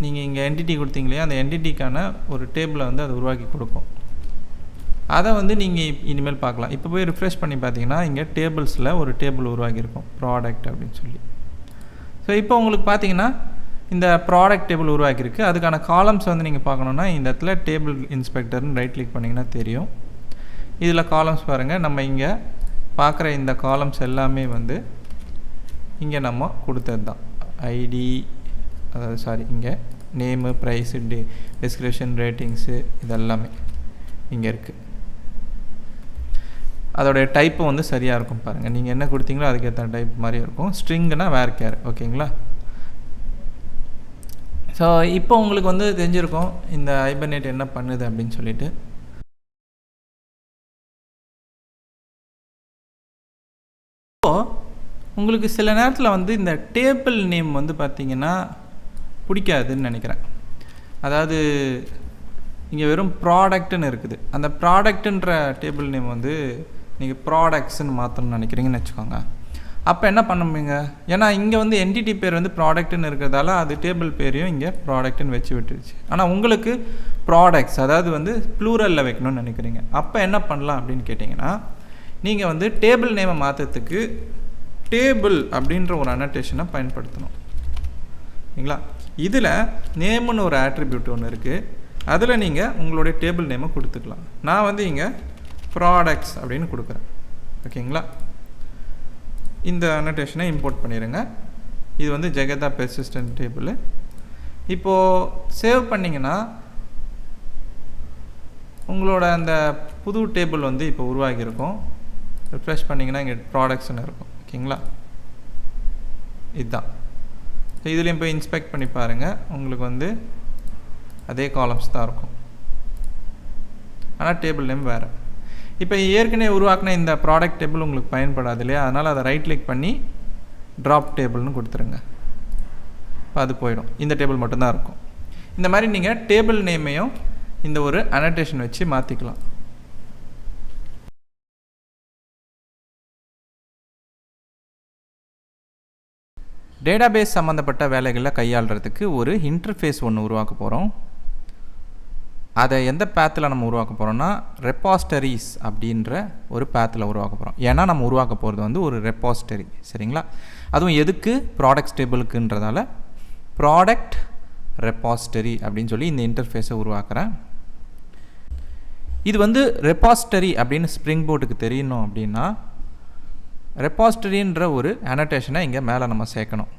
நீங்கள் இங்கே என்டிட்டி கொடுத்தீங்களே, அந்த என்டிட்டிக்கான ஒரு டேபிளை வந்து அது உருவாக்கி கொடுக்கும். அதை வந்து நீங்கள் இனிமேல் பார்க்கலாம். இப்போ போய் ரிஃப்ரெஷ் பண்ணி பார்த்தீங்கன்னா இங்கே டேபிள்ஸில் ஒரு டேபிள் உருவாக்கியிருக்கும், ப்ராடக்ட் அப்படின்னு சொல்லி. ஸோ இப்போ உங்களுக்கு பார்த்தீங்கன்னா இந்த ப்ராடக்ட் டேபிள் உருவாக்கியிருக்கு. அதுக்கான காலம்ஸ் வந்து நீங்கள் பார்க்கணுன்னா இந்த இடத்துல டேபிள் இன்ஸ்பெக்டர்னு ரைட் கிளிக் பண்ணிங்கன்னா தெரியும். இதில் காலம்ஸ் பாருங்கள். நம்ம இங்கே பார்க்குற இந்த காலம்ஸ் எல்லாமே வந்து இங்கே நம்ம கொடுத்தது தான். ஐடி, அதாவது இங்கே நேமு, ப்ரைஸு, டிஸ்கிரிப்ஷன், ரேட்டிங்ஸு, இதெல்லாமே இங்கே இருக்குது. அதோடைய டைப்பு வந்து சரியாக இருக்கும் பாருங்கள். நீங்கள் என்ன கொடுத்தீங்களோ அதுக்கேற்ற டைப் மாதிரி இருக்கும். ஸ்ட்ரிங்குனா வேர் கேர். ஓகேங்களா? ஸோ இப்போ உங்களுக்கு வந்து தெரிஞ்சிருக்கும் இந்த ஹைபர்னேட் என்ன பண்ணுது அப்படின்னு சொல்லிட்டு. இப்போது உங்களுக்கு சில நேரத்தில் வந்து இந்த டேபிள் நேம் வந்து பார்த்திங்கன்னா பிடிக்காதுன்னு நினைக்கிறேன். அதாவது இங்கே வெறும் ப்ராடக்ட்டுன்னு இருக்குது. அந்த ப்ராடக்ட்டுன்ற டேபிள் நேம் வந்து நீங்கள் ப்ராடக்ட்ஸ்ன்னு மாற்றணும்னு நினைக்கிறீங்கன்னு வச்சுக்கோங்க. அப்போ என்ன பண்ணுவீங்க? ஏன்னா இங்கே வந்து என்டிட்டி பேர் வந்து ப்ராடக்ட்டுன்னு இருக்கிறதால அது டேபிள் பேரையும் இங்கே ப்ராடக்ட்டுன்னு வச்சு விட்டுருச்சு. ஆனால் உங்களுக்கு ப்ராடக்ட்ஸ், அதாவது வந்து ப்ளூரலில் வைக்கணும்னு நினைக்கிறீங்க. அப்போ என்ன பண்ணலாம் அப்படின்னு கேட்டிங்கன்னா, நீங்கள் வந்து டேபிள் நேமை மாற்றத்துக்கு டேபிள் அப்படின்ற ஒரு அனோட்டேஷனை பயன்படுத்தணும். சரிங்களா? இதில் நேமுன்னு ஒரு ஆட்ரிபியூட் ஒன்று இருக்குது. அதில் நீங்கள் உங்களுடைய டேபிள் நேமை கொடுத்துக்கலாம். நான் வந்து இங்கே ப்ராடக்ட்ஸ் அப்படின்னு கொடுக்குறேன். ஓகேங்களா? இந்த அனோட்டேஷனை இம்போர்ட் பண்ணிடுங்க. இது வந்து ஜெகதா பெர்சிஸ்டன்ட் டேபிள். இப்போது சேவ் பண்ணிங்கன்னா உங்களோட அந்த புது டேபிள் வந்து இப்போ உருவாகியிருக்கும். ரிஃப்ரெஷ் பண்ணிங்கன்னா இங்கே ப்ராடக்ட்ஸ்னு இருக்கும். ஓகேங்களா? இதுதான். இதுலேயும் போய் இன்ஸ்பெக்ட் பண்ணி பாருங்கள், உங்களுக்கு வந்து அதே காலம்ஸ் தான் இருக்கும், ஆனால் டேபிள் நேம் வேறு. இப்போ ஏற்கனவே உருவாக்கின இந்த ப்ராடக்ட் டேபிள் உங்களுக்கு பயன்படாது இல்லையா, அதனால் அதை ரைட் கிளிக் பண்ணி ட்ராப் டேபிள்னு கொடுத்துருங்க. இப்போ அது போயிடும், இந்த டேபிள் மட்டும்தான் இருக்கும். இந்த மாதிரி நீங்கள் டேபிள் நேமையும் இந்த ஒரு அனோட்டேஷன் வச்சு மாற்றிக்கலாம். டேட்டாபேஸ் சம்மந்தப்பட்ட வேலைகளில் கையாளுறதுக்கு ஒரு இன்டர்ஃபேஸ் ஒன்று உருவாக்க போகிறோம். அதை எந்த பேத்தில் நம்ம உருவாக்க போகிறோம்னா ரெப்பாஸ்டரிஸ் அப்படின்ற ஒரு பேத்தில் உருவாக்க போகிறோம். ஏன்னா நம்ம உருவாக்க போகிறது வந்து ஒரு ரெப்பாஸ்டரி, சரிங்களா? அதுவும் எதுக்கு? ப்ராடக்ட்ஸ் டேபிளுக்குன்றதால ப்ராடக்ட் ரெப்பாஸ்டரி அப்படின்னு சொல்லி இந்த இன்டர்ஃபேஸை உருவாக்குறேன். இது வந்து ரெப்பாஸ்டரி அப்படின்னு ஸ்ப்ரிங் போர்ட்டுக்கு தெரியணும் அப்படின்னா ரெப்பாஸ்டரின்ற ஒரு அனோட்டேஷனை இங்கே மேலே நம்ம சேர்க்கணும்.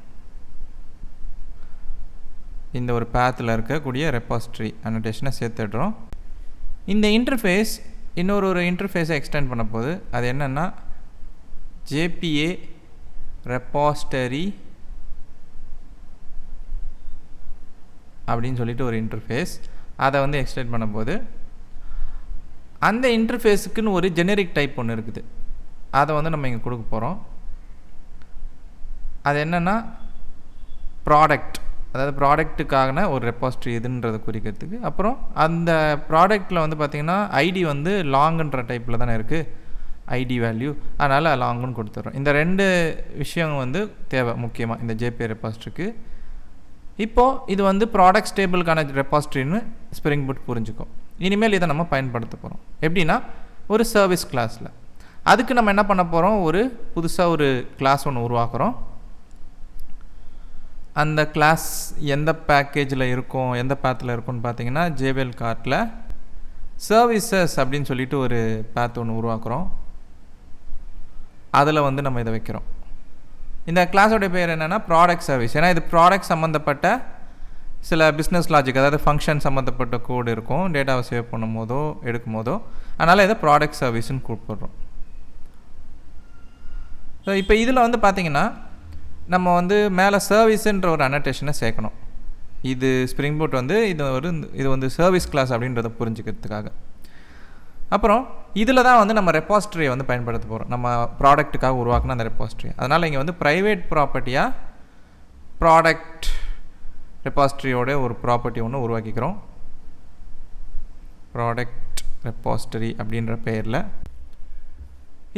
இந்த ஒரு பேத்தில் இருக்கக்கூடிய ரெப்பாஸ்டரி அனோட்டேஷனை சேர்த்துடுறோம். இந்த இன்டர்ஃபேஸ் இன்னொரு இன்டர்ஃபேஸை எக்ஸ்டெண்ட் பண்ண போது அது என்னென்னா ஜேபிஏ ரெப்பாஸ்டரி அப்படின்னு சொல்லிட்டு ஒரு இன்டர்ஃபேஸ், அதை வந்து எக்ஸ்டெண்ட் பண்ண போது அந்த இன்டர்ஃபேஸுக்குன்னு ஒரு ஜெனரிக் டைப் ஒன்று இருக்குது, அதை வந்து நம்ம இங்கே கொடுக்க போகிறோம். அது என்னென்னா ப்ராடக்ட், அதாவது ப்ராடக்ட்டுக்கான ஒரு ரெப்பாஸ்ட்ரி எதுன்றதை குறிக்கிறதுக்கு. அப்புறம் அந்த ப்ராடக்ட்டில் வந்து பார்த்திங்கன்னா ஐடி வந்து லாங்குன்ற டைப்பில் தானே இருக்குது, ஐடி வேல்யூ, அதனால் லாங்குன்னு கொடுத்துட்றோம். இந்த ரெண்டு விஷயம் வந்து தேவை முக்கியமாக இந்த ஜேபிஏ ரெப்பாஸ்ட்ரிக்கு. இப்போது இது வந்து ப்ராடக்ட்ஸ் டேபிளுக்கான ரெப்பாஸ்ட்ரின்னு ஸ்ப்ரிங் பூட் புரிஞ்சுக்கும். இனிமேல் இதை நம்ம பயன்படுத்த போகிறோம். எப்படின்னா ஒரு சர்வீஸ் கிளாஸில். அதுக்கு நம்ம என்ன பண்ண போகிறோம், ஒரு புதுசாக ஒரு கிளாஸ் ஒன்று உருவாக்குறோம். அந்த கிளாஸ் எந்த பேக்கேஜில் இருக்கும், எந்த பேத்தில் இருக்கும்னு பார்த்தீங்கன்னா ஜேபிஎல் கார்ட்டில் சர்வீசஸ் அப்படின்னு சொல்லிட்டு ஒரு பேத் ஒன்று உருவாக்குறோம். அதில் வந்து நம்ம இதை வைக்கிறோம். இந்த கிளாஸோடைய பேர் என்னென்னா ப்ராடக்ட் சர்வீஸ். ஏன்னா இது ப்ராடக்ட் சம்மந்தப்பட்ட சில பிஸ்னஸ் லாஜிக், அதாவது ஃபங்க்ஷன் சம்மந்தப்பட்ட கோடு இருக்கும் டேட்டாவை சேவ் பண்ணும் போதோ எடுக்கும் போதோ, அதனால் இதை ப்ராடக்ட் சர்வீஸ்ன்னு கூப்பிடுறோம். ஸோ இப்போ இதில் வந்து பார்த்திங்கன்னா நம்ம வந்து மேலே சர்வீஸுன்ற ஒரு அனோட்டேஷனை சேர்க்கணும். இது ஸ்ப்ரிங் பூட் வந்து இது வந்து சர்வீஸ் கிளாஸ் அப்படின்றத புரிஞ்சுக்கிறதுக்காக. அப்புறம் இதில் தான் வந்து நம்ம ரெப்பாஸ்ட்ரியை வந்து பயன்படுத்த போகிறோம், நம்ம ப்ராடக்ட்டுக்காக உருவாக்கின அந்த ரெப்பாஸ்ட்ரி. அதனால் இங்கே வந்து ப்ரைவேட் ப்ராப்பர்ட்டியாக ப்ராடக்ட் ரெப்பாஸ்ட்ரியோட ஒரு ப்ராப்பர்ட்டி ஒன்று உருவாக்கிக்கிறோம், ப்ராடக்ட் ரெப்பாஸ்ட்ரி அப்படின்ற பெயரில்.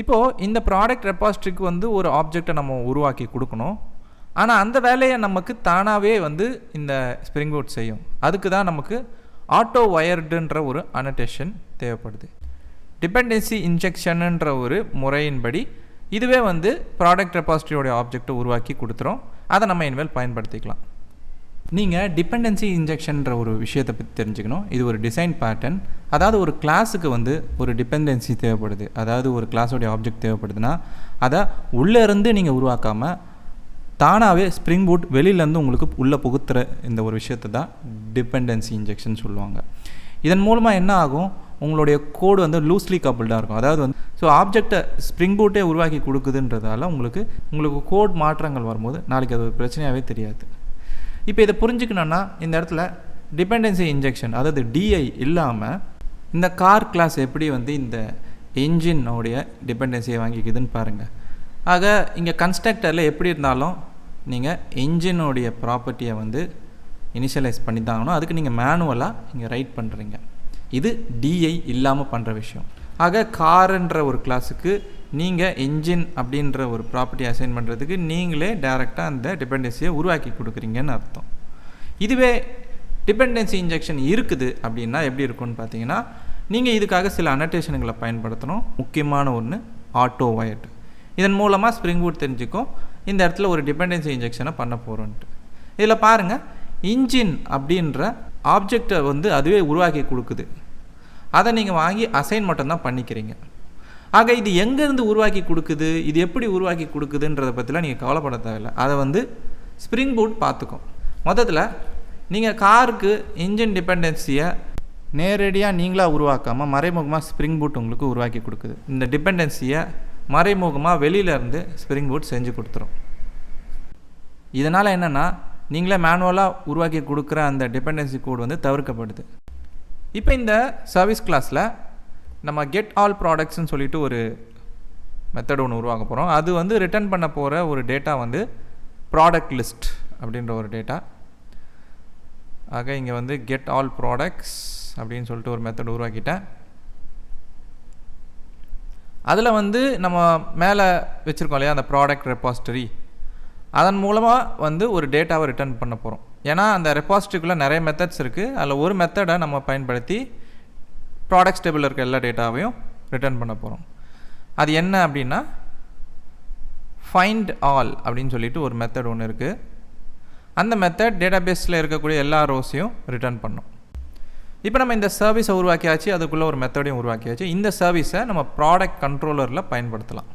இப்போது இந்த ப்ராடக்ட் ரெப்பாஸ்ட்ரிக்கு வந்து ஒரு ஆப்ஜெக்டை நம்ம உருவாக்கி கொடுக்கணும். ஆனால் அந்த வேலையை நமக்கு தானாகவே வந்து இந்த ஸ்ப்ரிங் பூட் செய்யும். அதுக்கு தான் நமக்கு ஆட்டோ வயர்டுன்ற ஒரு அனோட்டேஷன் தேவைப்படுது. டிபெண்டன்சி இன்ஜெக்ஷனுன்ற ஒரு முறையின்படி இதுவே வந்து ப்ராடக்ட் ரெப்பாஸ்ட்ரியோடைய ஆப்ஜெக்டை உருவாக்கி கொடுத்துரும். அதை நம்ம இனிமேல் பயன்படுத்திக்கலாம். நீங்கள் டிபெண்டன்சி இன்ஜெக்ஷன்ற ஒரு விஷயத்தை பற்றி தெரிஞ்சுக்கணும். இது ஒரு டிசைன் பேட்டர்ன். அதாவது ஒரு கிளாஸுக்கு வந்து ஒரு டிபெண்டன்சி தேவைப்படுது, அதாவது ஒரு கிளாஸோடைய ஆப்ஜெக்ட் தேவைப்படுதுன்னா அதை உள்ளே இருந்து நீங்கள் உருவாக்காமல் தானாகவே ஸ்ப்ரிங் பூட் வெளியிலேருந்து உங்களுக்கு உள்ளே புகுத்துற இந்த ஒரு விஷயத்தை தான் டிபெண்டன்சி இன்ஜெக்ஷன் சொல்லுவாங்க. இதன் மூலமாக என்ன ஆகும், உங்களுடைய கோடு வந்து லூஸ்லி கப்புள்டாக இருக்கும். அதாவது வந்து ஆப்ஜெக்டை ஸ்ப்ரிங் பூட்டே உருவாக்கி கொடுக்குதுன்றதால உங்களுக்கு கோட் மாற்றங்கள் வரும்போது நாளைக்கு அது ஒரு பிரச்சனையாகவே தெரியாது. இப்போ இதை புரிஞ்சுக்கணுன்னா இந்த இடத்துல டிபெண்டன்சி இன்ஜெக்ஷன், அதாவது டிஐ இல்லாமல் இந்த கார் கிளாஸ் எப்படி வந்து இந்த என்ஜினோடைய டிபெண்டன்சியை வாங்கிக்குதுன்னு பாருங்கள். ஆக இங்கே கன்ஸ்ட்ரக்டரில் எப்படி இருந்தாலும் நீங்கள் என்ஜினோடைய ப்ராப்பர்ட்டியை வந்து இனிஷியலைஸ் பண்ணி தாங்கணும். அதுக்கு நீங்கள் மேனுவலாக இங்கே ரைட் பண்ணுறீங்க. இது டிஐ இல்லாமல் பண்ணுற விஷயம். ஆக காருன்ற ஒரு கிளாஸுக்கு நீங்கள் என்ஜின் அப்படின்ற ஒரு ப்ராப்பர்ட்டி அசைன் பண்ணுறதுக்கு நீங்களே டைரெக்டாக அந்த டிபெண்டன்சியை உருவாக்கி கொடுக்குறீங்கன்னு அர்த்தம். இதுவே டிபெண்டன்சி இன்ஜெக்ஷன் இருக்குது அப்படின்னா எப்படி இருக்குன்னு பார்த்தீங்கன்னா நீங்கள் இதுக்காக சில அனோட்டேஷன்களை பயன்படுத்தணும். முக்கியமான ஒன்று ஆட்டோ வயர்டு. இதன் மூலமாக ஸ்ப்ரிங் பூட் தெரிஞ்சுக்கும் இந்த இடத்துல ஒரு டிபெண்டன்சி இன்ஜெக்ஷனை பண்ண போகிறோன்ட்டு. இதில் பாருங்கள், இன்ஜின் அப்படின்ற ஆப்ஜெக்டை வந்து அதுவே உருவாக்கி கொடுக்குது. அதை நீங்கள் வாங்கி அசைன் மட்டும்தான் பண்ணிக்கிறீங்க. ஆக இது எங்கேருந்து உருவாக்கி கொடுக்குது, இது எப்படி உருவாக்கி கொடுக்குதுன்றதை பற்றிலாம் நீங்கள் கவலைப்பட தேவையில்லை. அதை வந்து ஸ்ப்ரிங் பூட் பார்த்துக்கும். மொத்தத்தில் நீங்கள் காருக்கு இன்ஜின் டிபெண்டன்சியை நேரடியாக நீங்களாக உருவாக்காமல் மறைமுகமாக ஸ்ப்ரிங் பூட் உங்களுக்கு உருவாக்கி கொடுக்குது. இந்த டிபெண்டன்சியை மறைமுகமாக வெளியிலேருந்து ஸ்ப்ரிங் பூட் செஞ்சு கொடுத்துரும். இதனால் என்னென்னா நீங்களே மேனுவலாக உருவாக்கி கொடுக்குற அந்த டிபெண்டன்சி கோட் வந்து தவிர்க்கப்படுது. இப்போ இந்த சர்வீஸ் கிளாஸில் நம்ம கெட் ஆல் ப்ராடக்ட்ஸ்னு சொல்லிட்டு ஒரு மெத்தட் ஒன்று உருவாக்க போகிறோம். அது வந்து ரிட்டர்ன் பண்ண போகிற ஒரு டேட்டா வந்து ப்ராடக்ட் லிஸ்ட் அப்படின்ற ஒரு டேட்டா. ஆக இங்கே வந்து கெட் ஆல் ப்ராடக்ட்ஸ் அப்படின்னு சொல்லிட்டு ஒரு மெத்தட் உருவாக்கிட்டேன். அதில் வந்து நம்ம மேலே வச்சுருக்கோம் இல்லையா அந்த ப்ராடக்ட் ரெபாசிட்டரி, அதன் மூலமாக வந்து ஒரு டேட்டாவை ரிட்டர்ன் பண்ண போகிறோம். ஏன்னா அந்த ரெபாசிட்டரிக்குள்ளே நிறைய மெத்தட்ஸ் இருக்குது. அதில் ஒரு மெத்தடை நம்ம பயன்படுத்தி ப்ராடக்ட்ஸ் டேபிளில் இருக்க எல்லா டேட்டாவையும் ரிட்டர்ன் பண்ண போகிறோம். அது என்ன அப்படின்னா ஃபைண்ட் ஆல் அப்படின்னு சொல்லிட்டு ஒரு மெத்தட் ஒன்று இருக்குது. அந்த மெத்தட் டேட்டாபேஸில் இருக்கக்கூடிய எல்லா ரோஸையும் ரிட்டர்ன் பண்ணும். இப்போ நம்ம இந்த சர்வீஸை உருவாக்கியாச்சு, அதுக்குள்ளே ஒரு மெத்தடையும் உருவாக்கியாச்சு. இந்த சர்வீஸை நம்ம ப்ராடக்ட் கண்ட்ரோலரில் பயன்படுத்தலாம்.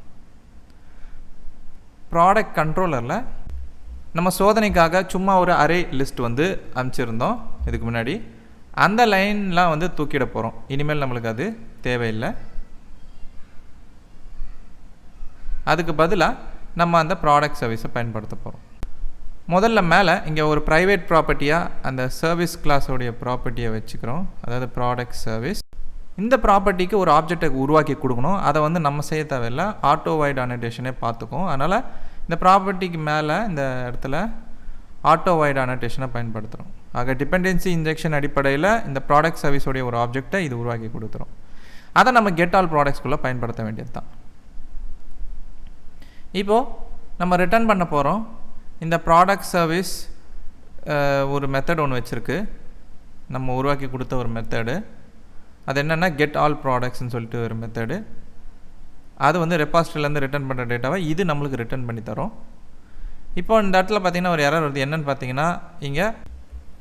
ப்ராடக்ட் கண்ட்ரோலரில் நம்ம சோதனைக்காக சும்மா ஒரு அரே லிஸ்ட் வந்து அனுப்பிச்சிருந்தோம் இதுக்கு முன்னாடி. அந்த லைன்லாம் வந்து தூக்கிட போகிறோம். இனிமேல் நம்மளுக்கு அது தேவையில்லை. அதுக்கு பதிலாக நம்ம அந்த ப்ராடக்ட் சர்வீஸை பயன்படுத்த போகிறோம். முதல்ல மேலே இங்கே ஒரு ப்ரைவேட் ப்ராப்பர்ட்டியாக அந்த சர்வீஸ் கிளாஸோடைய ப்ராப்பர்ட்டியை வச்சுக்கிறோம், அதாவது ப்ராடக்ட் சர்வீஸ். இந்த ப்ராப்பர்ட்டிக்கு ஒரு ஆப்ஜெக்டை உருவாக்கி கொடுக்கணும். அதை வந்து நம்ம செய்ய தேவையில்லை, ஆட்டோ வைட் அனோட்டேஷனே பார்த்துக்கும். அதனால் இந்த ப்ராப்பர்ட்டிக்கு மேலே இந்த இடத்துல ஆட்டோ வைட் அனோட்டேஷனை பயன்படுத்துகிறோம். ஆக டிபெண்டன்சி இன்ஜெக்ஷன் அடிப்படையில் இந்த ப்ராடக்ட் சர்வீஸோடைய ஒரு ஆப்ஜெக்டை இது உருவாக்கி கொடுத்துரும். அதை நம்ம கெட் ஆல் ப்ராடக்ட்ஸ்குள்ளே பயன்படுத்த வேண்டியது தான். இப்போது நம்ம ரிட்டர்ன் பண்ண போகிறோம். இந்த ப்ராடக்ட் சர்வீஸ் ஒரு மெத்தட் ஒன்று வச்சுருக்கு, நம்ம உருவாக்கி கொடுத்த ஒரு மெத்தடு. அது என்னென்னா கெட் ஆல் ப்ராடக்ட்ஸ்னு சொல்லிட்டு ஒரு மெத்தடு. அது வந்து ரெபாசிட்டரிலேருந்து ரிட்டர்ன் பண்ணுற டேட்டாவை இது நம்மளுக்கு ரிட்டர்ன் பண்ணி தரோம். இப்போ இந்த இடத்துல பார்த்திங்கன்னா ஒரு எரர் வருது. என்னென்னு பார்த்தீங்கன்னா இங்கே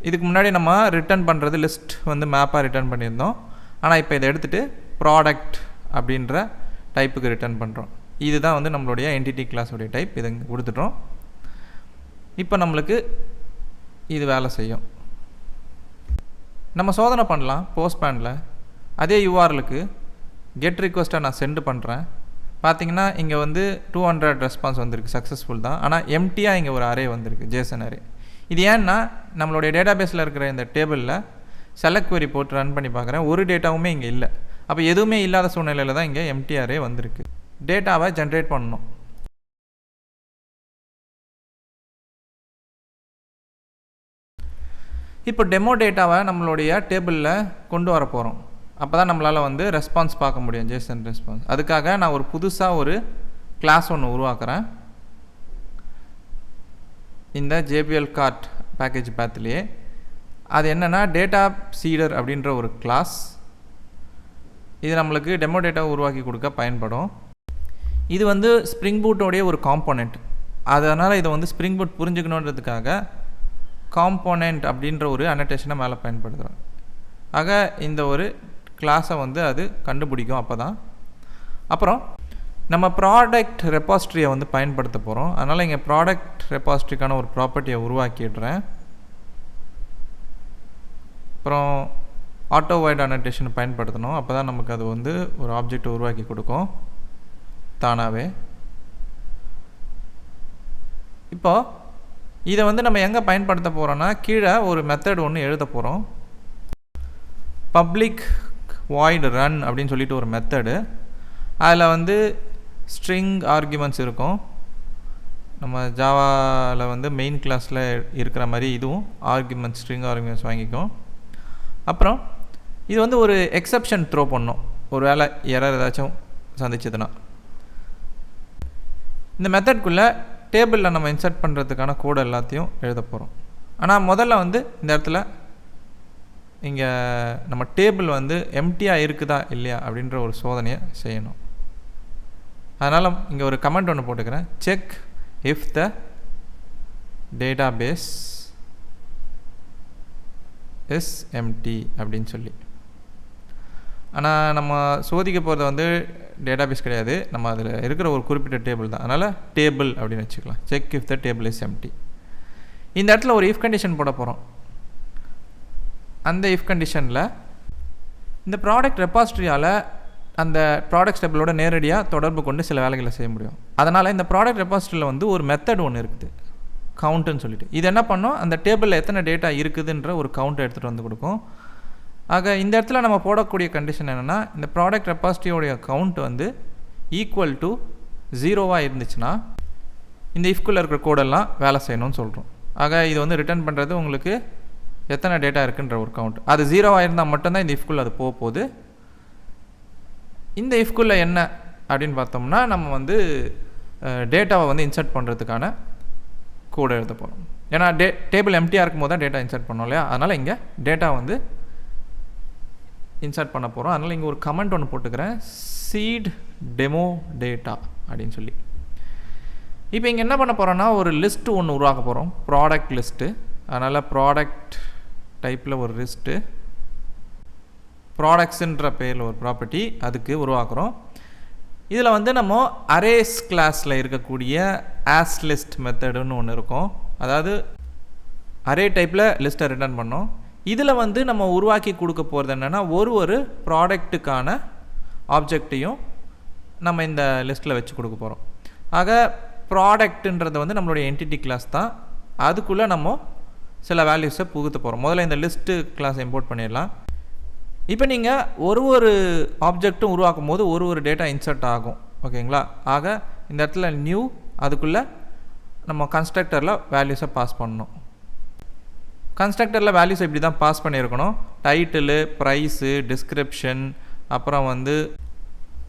இதுக்கு முன்னாடி நம்ம ரிட்டர்ன் பண்ணுறது லிஸ்ட் வந்து மேப்பாக ரிட்டர்ன் பண்ணியிருந்தோம். ஆனால் இப்போ இதை எடுத்துகிட்டு ப்ராடக்ட் அப்படின்ற டைப்புக்கு ரிட்டர்ன் பண்ணுறோம். இதுதான் வந்து நம்மளுடைய என்டிட்டி கிளாஸோடைய டைப். இதை கொடுத்துட்டோம். இப்போ நம்மளுக்கு இது வேலை செய்யும். நம்ம சோதனை பண்ணலாம். போஸ்ட்மேனில் அதே யூஆர்எலுக்கு கெட் ரிக்வெஸ்ட்டை நான் சென்ட் பண்ணுறேன். பார்த்தீங்கன்னா இங்கே வந்து 200 ரெஸ்பான்ஸ் வந்திருக்கு, சக்ஸஸ்ஃபுல் தான். ஆனால் எம்டியாக இங்கே ஒரு அரே வந்திருக்கு, ஜேசன் அரே. இது ஏன்னா நம்மளுடைய டேட்டாபேஸில் இருக்கிற இந்த டேபிளில் செலக்ட் query போட்டு ரன் பண்ணி பார்க்குறேன், ஒரு டேட்டாவுமே இங்கே இல்லை. அப்போ எதுவுமே இல்லாத சூழ்நிலையில் தான் இங்கே எம்டி அரே வந்திருக்கு. டேட்டாவை ஜென்ரேட் பண்ணணும். இப்போ டெமோ டேட்டாவை நம்மளுடைய டேபிளில் கொண்டு வர போகிறோம். அப்போ தான் நம்மளால் வந்து ரெஸ்பான்ஸ் பார்க்க முடியும், ஜேசன் ரெஸ்பான்ஸ். அதுக்காக நான் ஒரு புதுசாக ஒரு கிளாஸ் ஒன்று உருவாக்குறேன். இந்த JPL கார்ட் பேக்கேஜ் பேத்லேயே அது என்னென்னா டேட்டா சீடர் அப்படின்ற ஒரு கிளாஸ். இது நம்மளுக்கு டெமோ டேட்டாவை உருவாக்கி கொடுக்க பயன்படும். இது வந்து ஸ்ப்ரிங் பூட்டோடைய ஒரு காம்போனெண்ட். அதனால் இதை வந்து ஸ்ப்ரிங் பூட் புரிஞ்சுக்கணுன்றதுக்காக காம்போனெண்ட் அப்படின்ற ஒரு அனோட்டேஷனை மேலே பயன்படுத்துகிறோம். ஆக இந்த ஒரு கிளாஸை வந்து அது கண்டுபிடிக்கும். அப்போ தான் அப்புறம் நம்ம ப்ராடக்ட் ரெபாசிட்டரியை வந்து பயன்படுத்த போகிறோம். அதனால் இங்கே ப்ராடக்ட் ரெபாசிட்டரிக்கான ஒரு ப்ராப்பர்ட்டியை உருவாக்கிடுறேன். அப்புறம் ஆட்டோ வைட் அனோட்டேஷனை பயன்படுத்தணும். அப்போ தான் நமக்கு அது வந்து ஒரு ஆப்ஜெக்டை உருவாக்கி கொடுக்கும் தானாகவே. இப்போ இதை வந்து நம்ம எங்கே பயன்படுத்த போகிறோன்னா கீழே ஒரு மெத்தட் ஒன்று எழுத போகிறோம். பப்ளிக் வாய்ட் ரன் அப்படின்னு சொல்லிட்டு ஒரு மெத்தடு. அதில் வந்து ஸ்ட்ரிங் ஆர்குமெண்ட்ஸ் இருக்கும். நம்ம ஜாவாவில் வந்து மெயின் கிளாஸில் இருக்கிற மாதிரி இதுவும் ஆர்குமெண்ட்ஸ், ஸ்ட்ரிங் ஆர்குமெண்ட்ஸ் வாங்கிக்கும். அப்புறம் இது வந்து ஒரு எக்ஸப்ஷன் த்ரோ பண்ணோம், ஒரு வேளை எரர் ஏதாச்சும் சந்திச்சதுன்னா. இந்த மெத்தட்குள்ளே டேபிளில் நம்ம இன்சர்ட் பண்ணுறதுக்கான கோடு எல்லாத்தையும் எழுத போகிறோம். ஆனால் முதல்ல வந்து இந்த இடத்துல இங்கே நம்ம டேபிள் வந்து எம்டியாக இருக்குதா இல்லையா அப்படின்ற ஒரு சோதனையை செய்யணும். அதனால் இங்கே ஒரு கமெண்ட் ஒன்று போட்டுக்கிறேன், check if the database is empty அப்படின்னு சொல்லி. ஆனால் நம்ம சோதிக்க போகிறது வந்து டேட்டாபேஸ் கிடையாது, நம்ம அதில் இருக்கிற ஒரு குறிப்பிட்ட டேபிள் தான். அதனால் டேபிள் அப்படின்னு வச்சுக்கலாம். Check if the table is empty. இந்த இடத்துல ஒரு இஃப் கண்டிஷன் போட போகிறோம். அந்த இஃப் கண்டிஷனில் இந்த ப்ராடக்ட் ரெபாசிட்டரியால் அந்த ப்ராடக்ட் டேபிளோட நேரடியாக தொடர்பு கொண்டு சில வேலைகளை செய்ய முடியும். அதனால் இந்த ப்ராடக்ட் ரெபாசிட்டரியில் வந்து ஒரு மெத்தட் ஒன்று இருக்குது. கவுண்ட்டுன்னு சொல்லிட்டு இது என்ன பண்ணோம், அந்த டேபிளில் எத்தனை டேட்டா இருக்குதுன்ற ஒரு கவுண்ட்டை எடுத்துகிட்டு வந்து கொடுக்கும். ஆக இந்த இடத்துல நம்ம போடக்கூடிய கண்டிஷன் என்னென்னா, இந்த ப்ராடக்ட் ரெபாசிட்டரியோடைய கவுண்ட் வந்து ஈக்குவல் டு 0வாக இருந்துச்சுன்னா இந்த இஃப்குள்ளே இருக்கிற கோடெல்லாம் வேலை செய்யணும்னு சொல்கிறோம். ஆக இது வந்து ரிட்டர்ன் பண்ணுறது உங்களுக்கு எத்தனை டேட்டா இருக்குன்ற ஒரு கவுண்ட். அது 0வாக இருந்தால் மட்டும்தான் இந்த இஃப்குள்ளே அது போகுது. இந்த இஃப்குள்ளே என்ன அப்படின்னு பார்த்தோம்னா, நம்ம வந்து டேட்டாவை வந்து இன்சர்ட் பண்ணுறதுக்கான கோடை எழுத போகிறோம். ஏன்னா டேபிள் எம்டியாக இருக்கும் போது தான் டேட்டா இன்சர்ட் பண்ணோம் இல்லையா, அதனால் இங்கே டேட்டா வந்து இன்சர்ட் பண்ண போகிறோம். அதனால் இங்கே ஒரு கமெண்ட் ஒன்று போட்டுக்கிறேன், சீட் டெமோ டேட்டா அப்படின்னு சொல்லி. இப்போ இங்கே என்ன பண்ண போகிறோன்னா, ஒரு லிஸ்ட்டு ஒன்று உருவாக்க போகிறோம், ப்ராடக்ட் லிஸ்ட்டு. அதனால் ப்ராடக்ட் டைப்பில் ஒரு லிஸ்ட்டு, ப்ராடக்ட்ஸுன்ற பேரில் ஒரு ப்ராப்பர்ட்டி அதுக்கு உருவாக்குறோம். இதில் வந்து நம்ம அரேஸ் கிளாஸில் இருக்கக்கூடிய ஆஸ் லிஸ்ட் மெத்தடுன்னு ஒன்று இருக்கும். அதாவது அரே டைப்பில் லிஸ்ட்டை ரிட்டர்ன் பண்ணோம். இதில் வந்து நம்ம உருவாக்கி கொடுக்க போகிறது என்னென்னா, ஒரு ப்ராடக்ட்டுக்கான ஆப்ஜெக்டையும் நம்ம இந்த லிஸ்ட்டில் வச்சு கொடுக்க போகிறோம். ஆக ப்ராடக்ட்டுன்றது வந்து நம்மளுடைய என்டிட்டி கிளாஸ் தான், அதுக்குள்ளே நம்ம சில வேல்யூஸை புகுத்த போகிறோம். முதல்ல இந்த லிஸ்ட்டு கிளாஸ் இம்போர்ட் பண்ணிடலாம். இப்போ நீங்கள் ஒரு ஆப்ஜெக்ட்டும் உருவாக்கும் போது ஒரு டேட்டா இன்சர்ட் ஆகும், ஓகேங்களா. ஆக இந்த இடத்துல நியூ, அதுக்குள்ளே நம்ம கன்ஸ்ட்ரக்டரில் வேல்யூஸை பாஸ் பண்ணணும். கன்ஸ்ட்ரக்டரில் வேல்யூஸ் இப்படி தான் பாஸ் பண்ணியிருக்கணும். டைட்டிலு, ப்ரைஸு, டிஸ்கிரிப்ஷன், அப்புறம் வந்து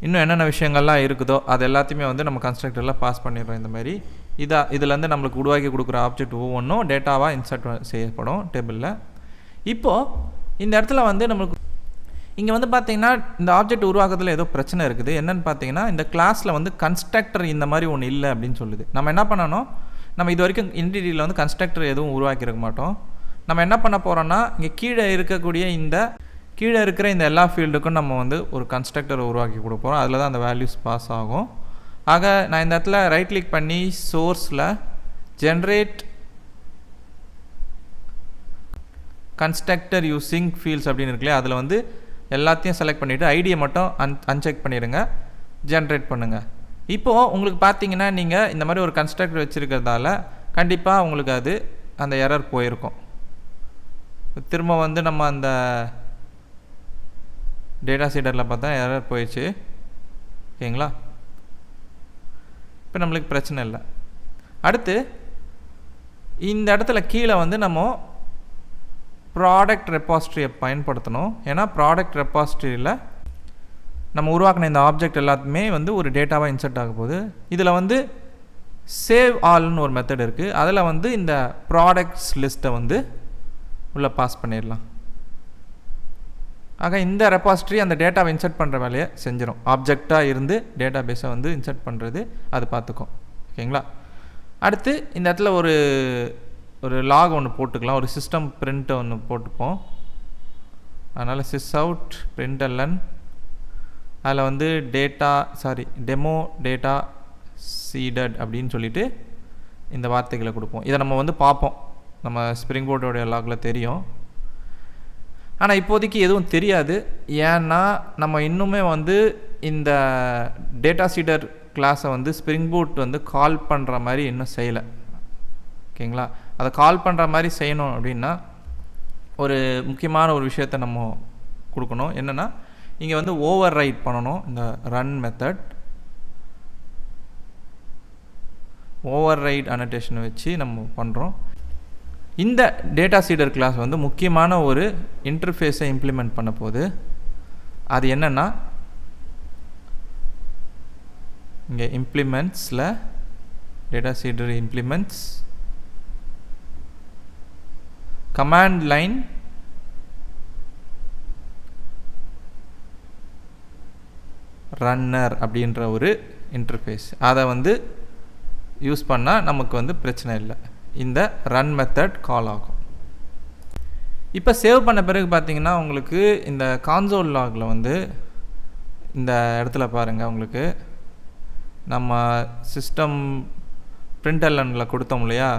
இன்னும் என்னென்ன விஷயங்கள்லாம் இருக்குதோ அது எல்லாத்தையுமே வந்து நம்ம கன்ஸ்ட்ரக்டரில் பாஸ் பண்ணிடுறோம். இந்த மாதிரி இதுலேருந்து நம்மளுக்கு உருவாக்கி கொடுக்குற ஆப்ஜெக்ட் ஒவ்வொன்றும் டேட்டாவாக இன்சர்ட் செய்யப்படும் டேபிளில். இப்போது இந்த இடத்துல வந்து நம்மளுக்கு இங்கே வந்து பார்த்திங்கன்னா இந்த ஆப்ஜெக்ட் உருவாக்குறதுல ஏதோ பிரச்சனை இருக்குது. என்னென்னு பார்த்தீங்கன்னா, இந்த கிளாஸில் வந்து கன்ஸ்ட்ரக்டர் இந்த மாதிரி ஒன்று இல்லை அப்படின்னு சொல்லுது. நம்ம என்ன பண்ணணும், நம்ம இது வரைக்கும் என்டிட்டியில் வந்து கன்ஸ்ட்ரக்டர் எதுவும் உருவாக்கியிருக்க மாட்டோம். நம்ம என்ன பண்ண போகிறோன்னா, இங்கே கீழே இருக்கிற இந்த எல்லா ஃபீல்டுக்கும் நம்ம வந்து ஒரு கன்ஸ்ட்ரக்டரை உருவாக்கி கொடுப்போம். அதில் தான் அந்த வேல்யூஸ் பாஸ் ஆகும். ஆக நான் இந்த இடத்துல ரைட் கிளிக் பண்ணி சோர்ஸில் ஜென்ரேட் கன்ஸ்ட்ரக்டர் யூஸிங் ஃபீல்ட்ஸ் அப்படின்னு இருக்குல்லையே, அதில் வந்து எல்லாத்தையும் செலக்ட் பண்ணிவிட்டு ஐடியை மட்டும் அன்செக் பண்ணிடுங்க, ஜென்ரேட் பண்ணுங்கள். இப்போது உங்களுக்கு பார்த்தீங்கன்னா, நீங்கள் இந்த மாதிரி ஒரு கன்ஸ்ட்ரக்டர் வச்சுருக்கிறதால கண்டிப்பாக உங்களுக்கு அது அந்த எரர் போயிருக்கும். திரும்ப வந்து நம்ம அந்த டேட்டா சீடரில் பார்த்தா எரர் போயிடுச்சு, ஓகேங்களா. இப்போ நம்மளுக்கு பிரச்சனை இல்லை. அடுத்து இந்த இடத்துல கீழே வந்து நம்ம ப்ராடக்ட் ரெபாசிட்டரியை பயன்படுத்தணும். ஏன்னா ப்ராடக்ட் ரெபாசிட்டரியில் நம்ம உருவாக்கின இந்த ஆப்ஜெக்ட் எல்லாத்துமே வந்து ஒரு டேட்டாவாக இன்சர்ட் ஆக போகுது. இதில் வந்து சேவ் ஆல்னு ஒரு மெத்தட் இருக்குது. அதில் வந்து இந்த ப்ராடக்ட்ஸ் லிஸ்ட்டை வந்து உள்ளே பாஸ் பண்ணிடலாம். ஆக இந்த ரெபாசிட்டரி அந்த டேட்டாவை இன்சர்ட் பண்ணுற வேலையை செஞ்சிடும். ஆப்ஜெக்டாக இருந்து டேட்டா பேஸை வந்து இன்சர்ட் பண்ணுறது அது பார்த்துக்கும், ஓகேங்களா. அடுத்து இந்த இடத்துல ஒரு லாக் ஒன்று போட்டுக்கலாம், ஒரு சிஸ்டம் பிரிண்ட் ஒன்று போட்டுப்போம். அதனால் sysout println அதில் வந்து டெமோ டேட்டா சீடட் அப்படின்னு சொல்லிட்டு இந்த வார்த்தைகளை கொடுப்போம். இதை நம்ம வந்து பார்ப்போம், நம்ம ஸ்ப்ரிங் போர்டோடைய லாகில் தெரியும். ஆனால் இப்போதைக்கு எதுவும் தெரியாது. ஏன்னா நம்ம இன்னுமே வந்து இந்த டேட்டா சீடர் கிளாஸை வந்து ஸ்ப்ரிங் பூட் வந்து கால் பண்ணுற மாதிரி இன்னும் செய்யலை, ஓகேங்களா. அதை கால் பண்ணுற மாதிரி செய்யணும் அப்படின்னா ஒரு முக்கியமான ஒரு விஷயத்தை நம்ம கொடுக்கணும். என்னென்னா, இங்கே வந்து ஓவர் ரைட் பண்ணணும். இந்த ரன் மெத்தட் ஓவர் ரைட் அனோட்டேஷனை வச்சு நம்ம பண்ணுறோம். இந்த டேட்டா சீடர் கிளாஸ் வந்து முக்கியமான ஒரு இன்டர்ஃபேஸை இம்ப்ளிமெண்ட் பண்ண போகுது. அது என்னென்னா, இங்கே இம்ப்ளிமெண்ட்ஸில் டேட்டா சீடர் இம்ப்ளிமெண்ட்ஸ் கமாண்ட் லைன் ரன்னர் அப்படின்ற ஒரு இன்டர்ஃபேஸ், அதை வந்து யூஸ் பண்ணால் நமக்கு வந்து பிரச்சனை இல்லை. இந்த ரன் மெத்தட் கால் ஆகும். இப்போ சேவ் பண்ண பிறகு பார்த்தீங்கன்னா உங்களுக்கு இந்த கான்சோல் லாகில் வந்து இந்த இடத்துல பாருங்கள், உங்களுக்கு நம்ம சிஸ்டம் பிரிண்டர்லனில் கொடுத்தோம் இல்லையா,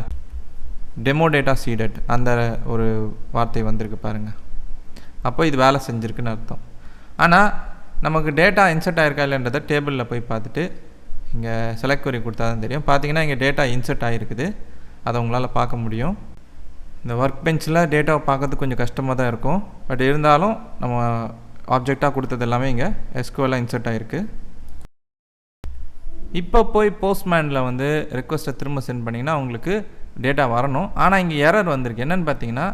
டெமோ டேட்டா சீடட் அந்த ஒரு வார்த்தை வந்திருக்கு பாருங்கள். அப்போ இது வேலை செஞ்சுருக்குன்னு அர்த்தம். ஆனால் நமக்கு டேட்டா இன்சர்ட் ஆகிருக்கா இல்லைன்றதை டேபிளில் போய் பார்த்துட்டு இங்கே செலக்ட் query கொடுத்தா தான் தெரியும். பார்த்தீங்கன்னா இங்கே டேட்டா இன்சர்ட் ஆகிருக்குது. அதை உங்களால் பார்க்க முடியும். இந்த ஒர்க் பெஞ்சில் டேட்டாவை பார்க்கறதுக்கு கொஞ்சம் கஷ்டமாக தான் இருக்கும். பட் இருந்தாலும் நம்ம ஆப்ஜெக்டாக கொடுத்தது எல்லாமே இங்கே எஸ்கியூஎல்ல இன்சர்ட் ஆகிருக்கு. இப்போ போய் போஸ்ட்மேனில் வந்து ரெக்வஸ்ட்டை திரும்ப சென்ட் பண்ணிங்கன்னா உங்களுக்கு டேட்டா வரணும். ஆனால் இங்கே எரர் வந்திருக்கு. என்னென்னு பார்த்தீங்கன்னா,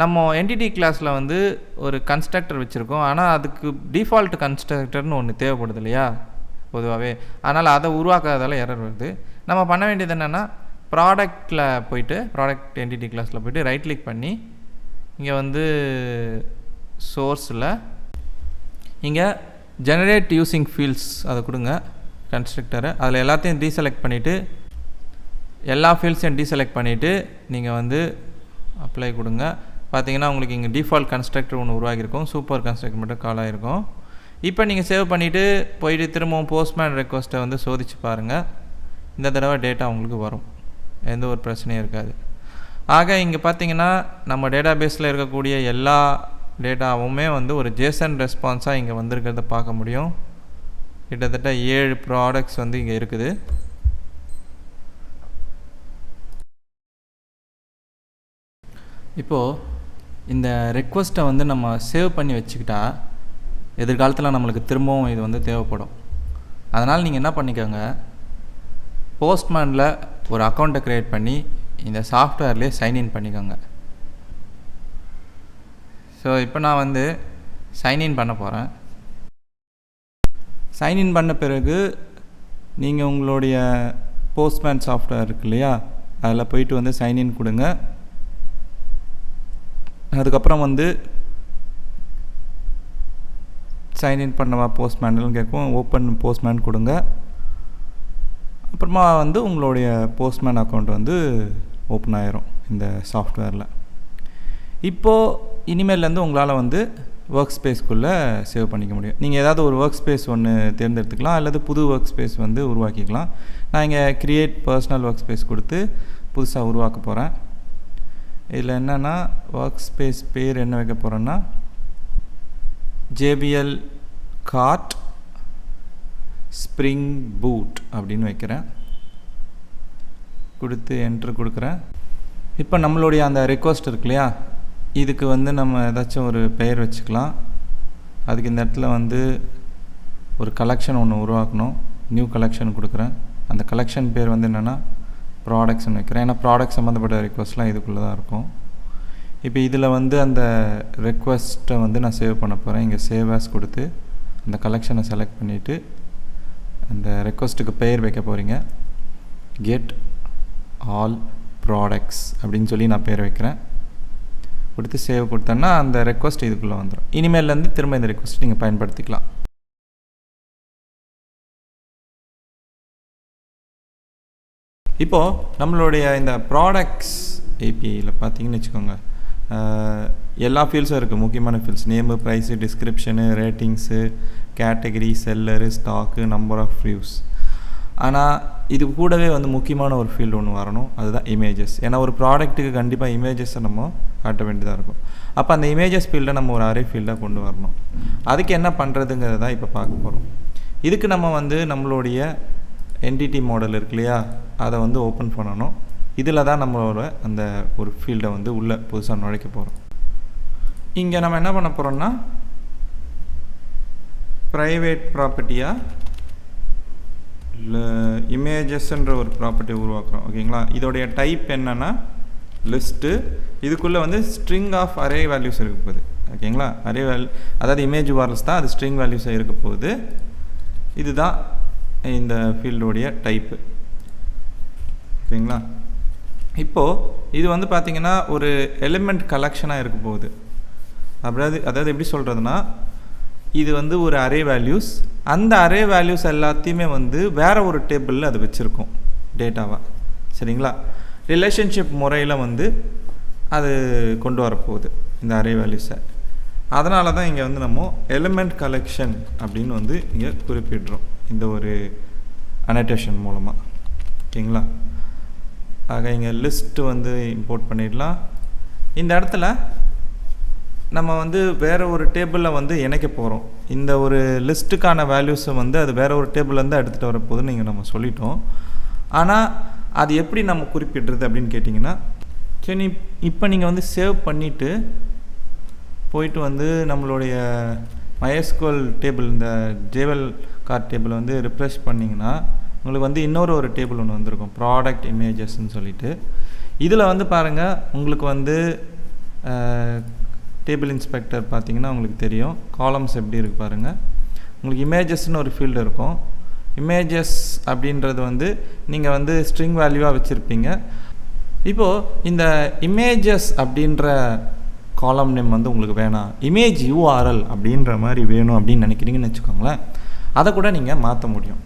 நம்ம என்டிட்டி கிளாஸில் வந்து ஒரு கன்ஸ்ட்ரக்டர் வச்சுருக்கோம். ஆனால் அதுக்கு டிஃபால்ட் கன்ஸ்ட்ரக்டர்னு ஒன்று தேவைப்படுது இல்லையா பொதுவாகவே. அதனால் அதை உருவாக்காததால் எரர் வருது. நம்ம பண்ண வேண்டியது என்னென்னா, ப்ராடக்டில் போய்ட்டு ப்ராடக்ட் என்டிட்டி கிளாஸில் போய்ட்டு ரைட் கிளிக் பண்ணி இங்கே வந்து சோர்ஸில் இங்கே ஜெனரேட் யூஸிங் ஃபீல்ட்ஸ் அதை கொடுங்க கன்ஸ்ட்ரக்டரை. அதில் எல்லாத்தையும் டீசெலக்ட் பண்ணிவிட்டு எல்லா ஃபீல்ட்ஸையும் டீசெலக்ட் பண்ணிவிட்டு நீங்கள் வந்து அப்ளை கொடுங்க. பார்த்தீங்கன்னா உங்களுக்கு இங்கே டிஃபால்ட் கன்ஸ்ட்ரக்டர் ஒன்று உருவாகியிருக்கும். சூப்பர் கன்ஸ்ட்ரக்டர் மட்டும் கால் ஆகிருக்கும். இப்போ நீங்கள் சேவ் பண்ணிவிட்டு போயிட்டு திரும்பவும் போஸ்ட்மேன் ரெக்வஸ்ட்டை வந்து சோதிச்சு பாருங்கள். இந்த தடவை டேட்டா உங்களுக்கு வரும், எந்த ஒரு பிரச்சனையும் இருக்காது. ஆக இங்கே பார்த்தீங்கன்னா நம்ம டேட்டா பேஸில் இருக்கக்கூடிய எல்லா டேட்டாவுமே வந்து ஒரு ஜேசன் ரெஸ்பான்ஸாக இங்கே வந்திருக்கிறத பார்க்க முடியும். கிட்டத்தட்ட 7 ப்ராடக்ட்ஸ் வந்து இங்கே இருக்குது. இப்போது இந்த ரெக்வஸ்ட்டை வந்து நம்ம சேவ் பண்ணி வச்சுக்கிட்டா எதிர்காலத்தில் நம்மளுக்கு திரும்பவும் இது வந்து தேவைப்படும். அதனால் நீங்கள் என்ன பண்ணிக்கோங்க, போஸ்ட்மேனில் ஒரு அக்கௌண்ட்டை க்ரியேட் பண்ணி இந்த சாஃப்ட்வேர்லேயே சைன்இன் பண்ணிக்கோங்க. ஸோ இப்போ நான் வந்து சைன்இன் பண்ண போகிறேன். சைன்இன் பண்ண பிறகு நீங்கள் உங்களுடைய போஸ்ட்மேன் சாஃப்ட்வேர் இருக்கு இல்லையா, அதில் போயிட்டு வந்து சைன்இன் கொடுங்க. அதுக்கப்புறம் வந்து சைன்இன் பண்ணவா போஸ்ட்மேன் கேட்கும், ஓப்பன் போஸ்ட்மேன் கொடுங்க. அப்புறமா வந்து உங்களுடைய போஸ்ட்மேன் அக்கௌண்ட் வந்து ஓப்பன் ஆயிரும் இந்த சாஃப்ட்வேரில். இப்போது இனிமேல்லேருந்து உங்களால் வந்து ஒர்க் ஸ்பேஸ்க்குள்ளே சேவ் பண்ணிக்க முடியும். நீங்கள் ஏதாவது ஒரு ஒர்க் ஸ்பேஸ் ஒன்று தேர்ந்தெடுத்துக்கலாம், அல்லது புது ஒர்க் ஸ்பேஸ் வந்து உருவாக்கிக்கலாம். நான் இங்கே க்ரியேட் பர்சனல் ஒர்க் ஸ்பேஸ் கொடுத்து புதுசாக உருவாக்க போகிறேன். இதில் என்னென்னா ஒர்க் ஸ்பேஸ் பேர் என்ன வைக்க போகிறேன்னா JBL கார்ட் ஸ்ப்ரிங் பூட் அப்படின்னு வைக்கிறேன். கொடுத்து என்ட்ரு கொடுக்குறேன். இப்போ நம்மளுடைய அந்த ரெக்வஸ்ட் இருக்கு இல்லையா, இதுக்கு வந்து நம்ம ஏதாச்சும் ஒரு பெயர் வச்சுக்கலாம். அதுக்கு இந்த இடத்துல வந்து ஒரு கலெக்ஷன் ஒன்று உருவாக்கணும். நியூ கலெக்ஷன் கொடுக்குறேன். அந்த கலெக்ஷன் பேர் வந்து என்னென்னா ப்ராடக்ட்ஸ்னு வைக்கிறேன். ஏன்னா ப்ராடக்ட் சம்மந்தப்பட்ட ரெக்வஸ்ட்லாம் இதுக்குள்ளே தான் இருக்கும். இப்போ இதில் வந்து அந்த ரெக்வஸ்ட்டை வந்து நான் சேவ் பண்ண போகிறேன். இங்கே சேவ் ஆஸ் கொடுத்து அந்த கலெக்ஷனை செலக்ட் பண்ணிவிட்டு அந்த ரெக்வஸ்ட்டுக்கு பெயர் வைக்க போகிறீங்க. கெட் ஆல் ப்ராடக்ட்ஸ் அப்படின்னு சொல்லி நான் பேர் வைக்கிறேன். கொடுத்து சேவ் கொடுத்தேன்னா அந்த ரெக்வஸ்ட் இதுக்குள்ளே வந்துடும். இனிமேலேருந்து திரும்ப இந்த ரெக்வஸ்ட் நீங்கள் பயன்படுத்திக்கலாம். இப்போது நம்மளுடைய இந்த ப்ராடக்ட்ஸ் ஏபிஐயில் பார்த்தீங்கன்னு வச்சுக்கோங்க, எல்லா ஃபீல்ட்ஸும் இருக்குது. முக்கியமான fields name, price, description, ratings, category, seller, stock, number of views. ஆனால் இது கூடவே வந்து முக்கியமான ஒரு ஃபீல்டு ஒன்று வரணும், அதுதான் இமேஜஸ். ஏன்னா ஒரு ப்ராடக்ட்டுக்கு கண்டிப்பாக இமேஜஸை நம்ம காட்ட வேண்டியதாக இருக்கும். அப்போ அந்த இமேஜஸ் ஃபீல்டை நம்ம ஒரு அரே ஃபீல்டாக கொண்டு வரணும். அதுக்கு என்ன பண்ணுறதுங்கிறது தான் இப்போ பார்க்க போகிறோம். இதுக்கு நம்ம வந்து நம்மளுடைய என்டிட்டி மாடல் இருக்கு இல்லையா, அதை வந்து ஓப்பன் பண்ணணும். இதில் தான் நம்மளோட அந்த ஒரு ஃபீல்டை வந்து உள்ளே புதுசாக நுழைக்க போகிறோம். இங்கே நம்ம என்ன பண்ண போகிறோம்னா ப்ரைவேட் ப்ராப்பர்ட்டியாக இமேஜஸ்ன்ற ஒரு ப்ராப்பர்ட்டி உருவாக்குறோம். ஓகேங்களா, இதோடைய டைப் என்னென்னா லிஸ்ட்டு. இதுக்குள்ளே வந்து ஸ்ட்ரிங் ஆஃப் அரே வேல்யூஸ் இருக்க போகுது. ஓகேங்களா, அரே வேல்யூ அதாவது இமேஜ் வார்ல்ஸ் தான், அது ஸ்ட்ரிங் வேல்யூஸாக இருக்க போகுது. இதுதான் இந்த ஃபீல்டோடைய டைப்பு. ஓகேங்களா, இப்போது இது வந்து பார்த்திங்கன்னா ஒரு எலிமெண்ட் கலெக்ஷனாக இருக்க போகுது. அதாவது எப்படி சொல்கிறதுனா, இது வந்து ஒரு அரே வேல்யூஸ். அந்த அரே வேல்யூஸ் எல்லாத்தையுமே வந்து வேறு ஒரு டேபிளில் அது வச்சுருக்கோம் டேட்டாவாக. சரிங்களா, ரிலேஷன்ஷிப் முறையில் வந்து அது கொண்டு வரப்போகுது இந்த அரே வேல்யூஸை. அதனால தான் இங்கே வந்து நம்ம எலிமெண்ட் கலெக்ஷன் அப்படின்னு வந்து இங்கே குறிப்பிடுறோம் இந்த ஒரு அனோட்டேஷன் மூலமாக. ஓகேங்களா, ஆக இங்கே லிஸ்ட்டு வந்து இம்போர்ட் பண்ணிடலாம். இந்த இடத்துல நம்ம வந்து வேறு ஒரு டேபிளில் வந்து இணைக்க போகிறோம். இந்த ஒரு லிஸ்ட்டுக்கான வேல்யூஸை வந்து அது வேறு ஒரு டேபிள்லேருந்து எடுத்துகிட்டு வரப்போகுதுன்னு இங்கே நம்ம சொல்லிட்டோம். ஆனால் அது எப்படி நம்ம குறிப்பிடுறது அப்படின்னு கேட்டிங்கன்னா, சரி இப்போ நீங்கள் வந்து சேவ் பண்ணிவிட்டு போயிட்டு வந்து நம்மளுடைய MySQL டேபிள் இந்த ஜேவல் கார்ட் டேபிள் வந்து ரிஃப்ரெஷ் பண்ணிங்கன்னா உங்களுக்கு வந்து ஒரு டேபிள் ஒன்று வந்திருக்கும், ப்ராடக்ட் இமேஜஸ்ன்னு சொல்லிட்டு. இதில் வந்து பாருங்கள், உங்களுக்கு வந்து டேபிள் இன்ஸ்பெக்டர் பார்த்தீங்கன்னா உங்களுக்கு தெரியும் காலம்ஸ் எப்படி இருக்குது பாருங்கள். உங்களுக்கு இமேஜஸ்ன்னு ஒரு ஃபீல்டு இருக்கும். இமேஜஸ் அப்படின்றது வந்து நீங்கள் வந்து ஸ்ட்ரிங் வேல்யூவாக வச்சுருப்பீங்க. இப்போது இந்த இமேஜஸ் அப்படின்ற காலம் நேம் வந்து உங்களுக்கு வேணாம், இமேஜ் URL அப்படின்ற மாதிரி வேணும் அப்படின்னு நினைக்கிறீங்கன்னு வச்சுக்கோங்களேன். அதை கூட நீங்கள் மாற்ற முடியும்.